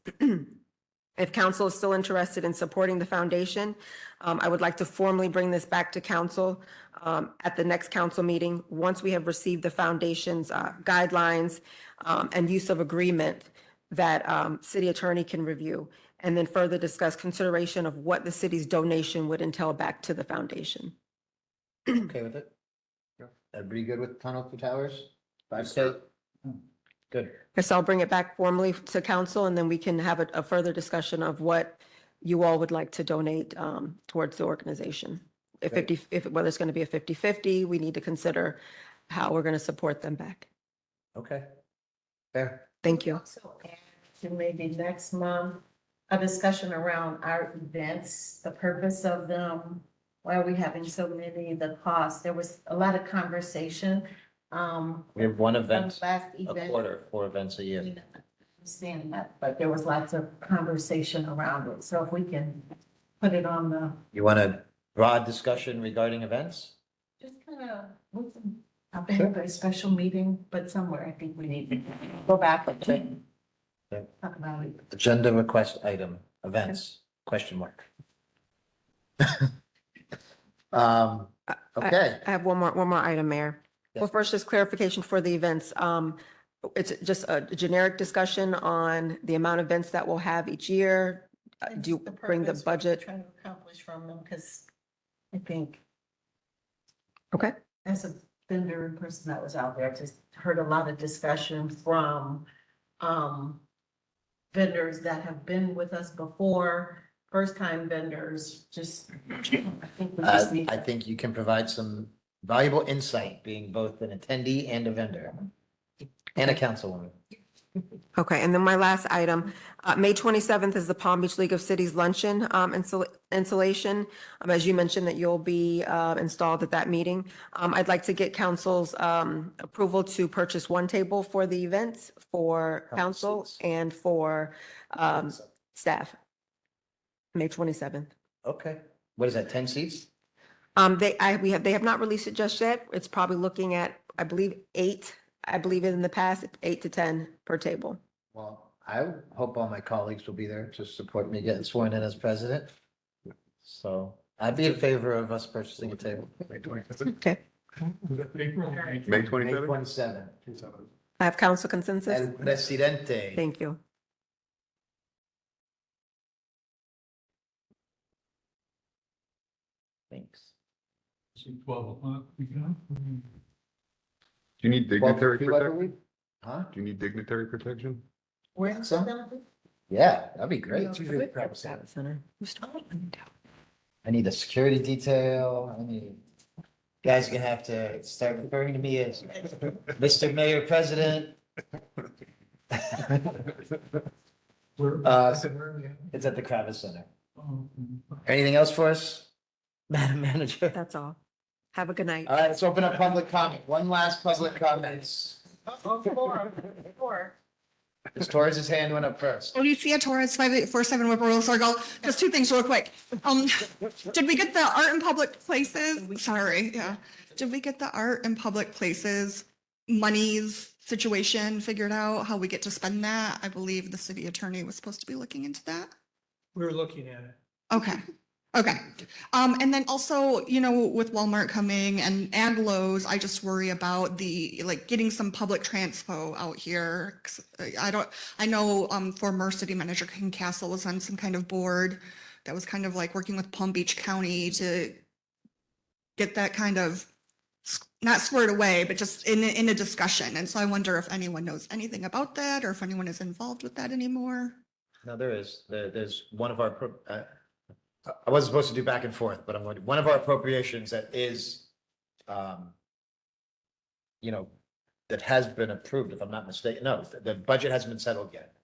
If council is still interested in supporting the foundation, I would like to formally bring this back to council at the next council meeting, once we have received the foundation's guidelines and use of agreement that city attorney can review, and then further discuss consideration of what the city's donation would entail back to the foundation. Okay with it? Everybody good with Tunnel to Towers? 5K? Good. Yes, I'll bring it back formally to council, and then we can have a further discussion of what you all would like to donate towards the organization. If whether it's going to be a 50-50, we need to consider how we're going to support them back. Okay. Fair. Thank you. To maybe next month, a discussion around our events, the purpose of them, why are we having so many, the cost. There was a lot of conversation. We have one event Last a event. quarter, 4 events a year. I understand that, but there was lots of conversation around it. So if we can put it on the, You want a broad discussion regarding events? just kind of, I've been at a special meeting, but somewhere I think we need to go back and talk about it. Agenda request item, events, question mark. Okay. I have one more item, Mayor. Well, first, just clarification for the events. It's just a generic discussion on the amount of events that we'll have each year. Do you bring the Purpose, what we're budget? Trying to accomplish from them, because I think Okay. as a vendor and person that was out there, I just heard a lot of discussion from vendors that have been with us before, first-time vendors, just, I think we just need. I think you can provide some valuable insight, being both an attendee and a vendor, and a councilwoman. Okay, and then my last item, May 27th is the Palm Beach League of Cities Luncheon installation. As you mentioned that you'll be installed at that meeting. I'd like to get council's approval to purchase one table for the event for council and for staff. May 27th. Okay. What is that, 10 seats? They have not released it just yet. It's probably looking at, I believe, 8. I believe in the past, 8 to 10 per table. Well, I hope all my colleagues will be there to support me getting sworn in as president. So I'd be in favor of us purchasing a table. Okay. May 27th? 27. I have council consensus. El presidente. Thank you. Thanks. 12 o'clock, we go. Do you need dignitary 12:02, I protection? believe. Huh? Do you need dignitary protection? Where, yeah, that'd be great. Center. I need a security detail. I need, guys are gonna have to start referring to me as Mr. Mayor President. It's at the Kravis Center. Anything else for us, Madam Manager? That's all. Have a good night. All right, let's open up public comment. One last public comment. Ms. Torres' hand went up first. Alicia Torres, 5847 Whippoorwill Circle. Just two things real quick. Did we get the art in public places? Sorry, yeah. Did we get the art in public places monies situation figured out, how we get to spend that? I believe the city attorney was supposed to be looking into that. We're looking at it. Okay. Okay. And then also, you know, with Walmart coming and Lowe's, I just worry about the, like, getting some public transpo out here. 'Cause I know, former city manager King Castle was on some kind of board that was kind of like working with Palm Beach County to get that kind of, not squared away, but just in a discussion. And so I wonder if anyone knows anything about that or if anyone is involved with that anymore. No, there's one of our, I wasn't supposed to do back and forth, but I'm going to, one of our appropriations that is, you know, that has been approved, if I'm not mistaken. No, the budget hasn't been settled yet.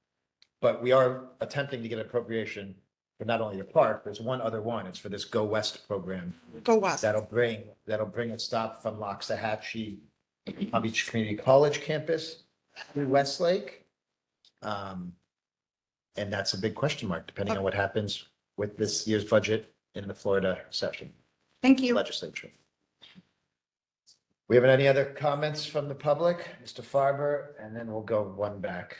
But we are attempting to get appropriation for not only the park, there's one other one. It's for this Go West program. Go West. That'll bring a stop from Loxahatchee Palm Beach Community College campus to Westlake. And that's a big question mark, depending on what happens with this year's budget in the Florida session. Thank you. Legislature. We have any other comments from the public? Mr. Farber, and then we'll go one back.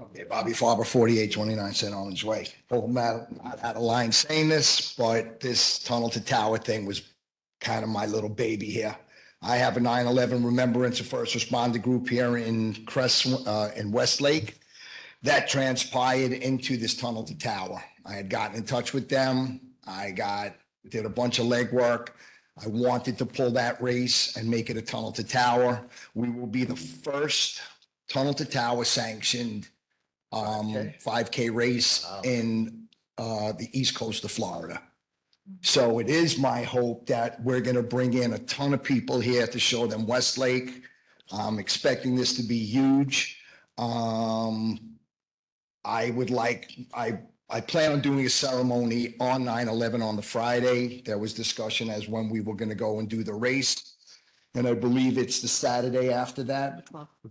Okay, Bobby Farber, 4829 St. Owens Way. Hope I'm not out of line saying this, but this tunnel to tower thing was kind of my little baby here. I have a 9/11 Remembrance of First Responder group here in in Westlake. That transpired into this tunnel to tower. I had gotten in touch with them. Did a bunch of legwork. I wanted to pull that race and make it a tunnel to tower. We will be the first tunnel to tower sanctioned 5K race in the East Coast of Florida. So it is my hope that we're going to bring in a ton of people here to show them Westlake. I'm expecting this to be huge. I plan on doing a ceremony on 9/11 on the Friday. There was discussion as when we were going to go and do the race. And I believe it's the Saturday after that.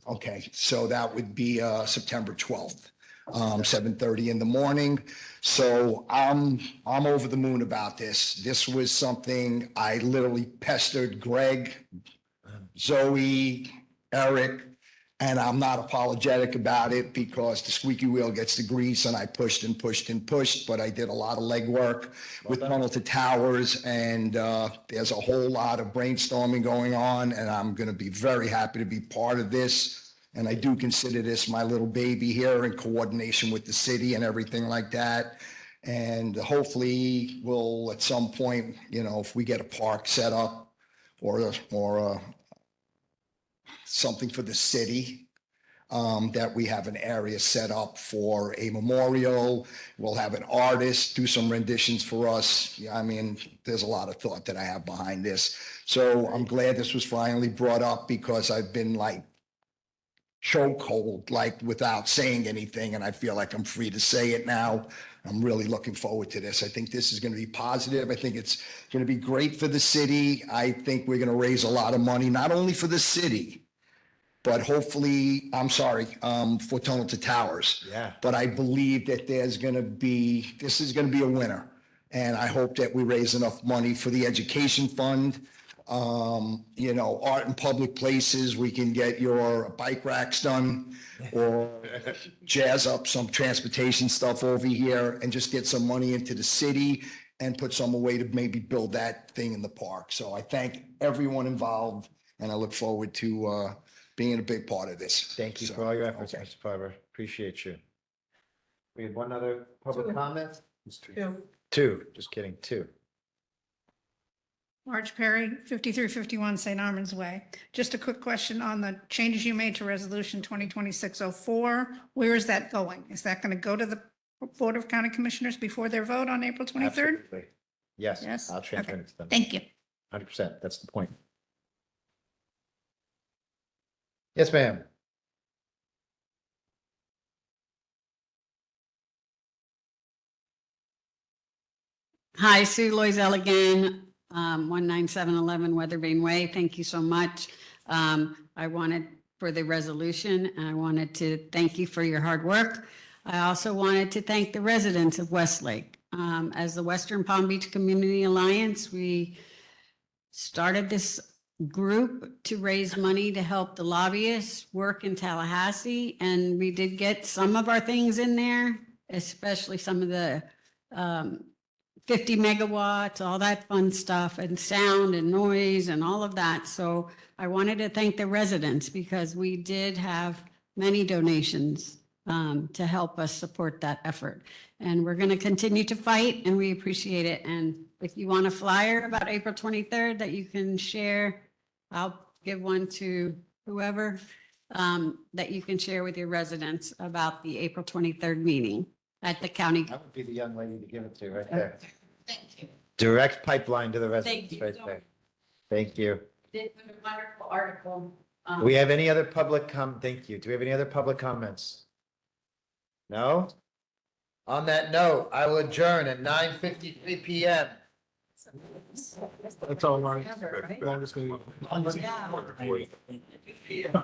Okay, so that would be September 12th, 7:30 in the morning. So I'm over the moon about this. This was something I literally pestered Greg, Zoe, Eric, and I'm not apologetic about it because the squeaky wheel gets the grease, and I pushed and pushed and pushed, but I did a lot of legwork with tunnel to towers, and there's a whole lot of brainstorming going on, and I'm going to be very happy to be part of this. And I do consider this my little baby here in coordination with the city and everything like that. And hopefully we'll at some point, you know, if we get a park set up or something for the city, that we have an area set up for a memorial. We'll have an artist do some renditions for us. I mean, there's a lot of thought that I have behind this. So I'm glad this was finally brought up because I've been like chokehold, like without saying anything, and I feel like I'm free to say it now. I'm really looking forward to this. I think this is going to be positive. I think it's going to be great for the city. I think we're going to raise a lot of money, not only for the city, but hopefully, for Tunnel to Towers. Yeah. But I believe that this is going to be a winner. And I hope that we raise enough money for the education fund. Art in public places, we can get your bike racks done or jazz up some transportation stuff over here and just get some money into the city and put some away to maybe build that thing in the park. So I thank everyone involved and I look forward to being a big part of this. Thank you for all your efforts, Mr. Farber. Appreciate you. We have one other public comment? Two, just kidding, two. Marge Perry, 5351 St. Armand's Way. Just a quick question on the changes you made to Resolution 2026-04. Where is that going? Is that going to go to the Board of County Commissioners before their vote on April 23rd? Absolutely. Yes, Yes? I'll transfer Okay. it to them. Thank you. 100%, that's the point. Yes, ma'am. Hi, Sue Loisel again, 19711 Weathervane Way. Thank you so much. I wanted for the resolution, and I wanted to thank you for your hard work. I also wanted to thank the residents of Westlake. As the Western Palm Beach Community Alliance, we started this group to raise money to help the lobbyists work in Tallahassee, and we did get some of our things in there, especially some of the 50 megawatts, all that fun stuff, and sound and noise and all of that. So I wanted to thank the residents because we did have many donations to help us support that effort. And we're going to continue to fight, and we appreciate it. And if you want a flyer about April 23rd that you can share, I'll give one to whoever that you can share with your residents about the April 23rd meeting at the county. That would be the young lady to give it to right there. Thank you. Direct pipeline to the residents you right so there. Thank you. Did a wonderful article. Do we have any other thank you. Do we have any other public comments? No? On that note, I will adjourn at 9:53 PM. That's all right. Ever, right? Longest meeting. Yeah.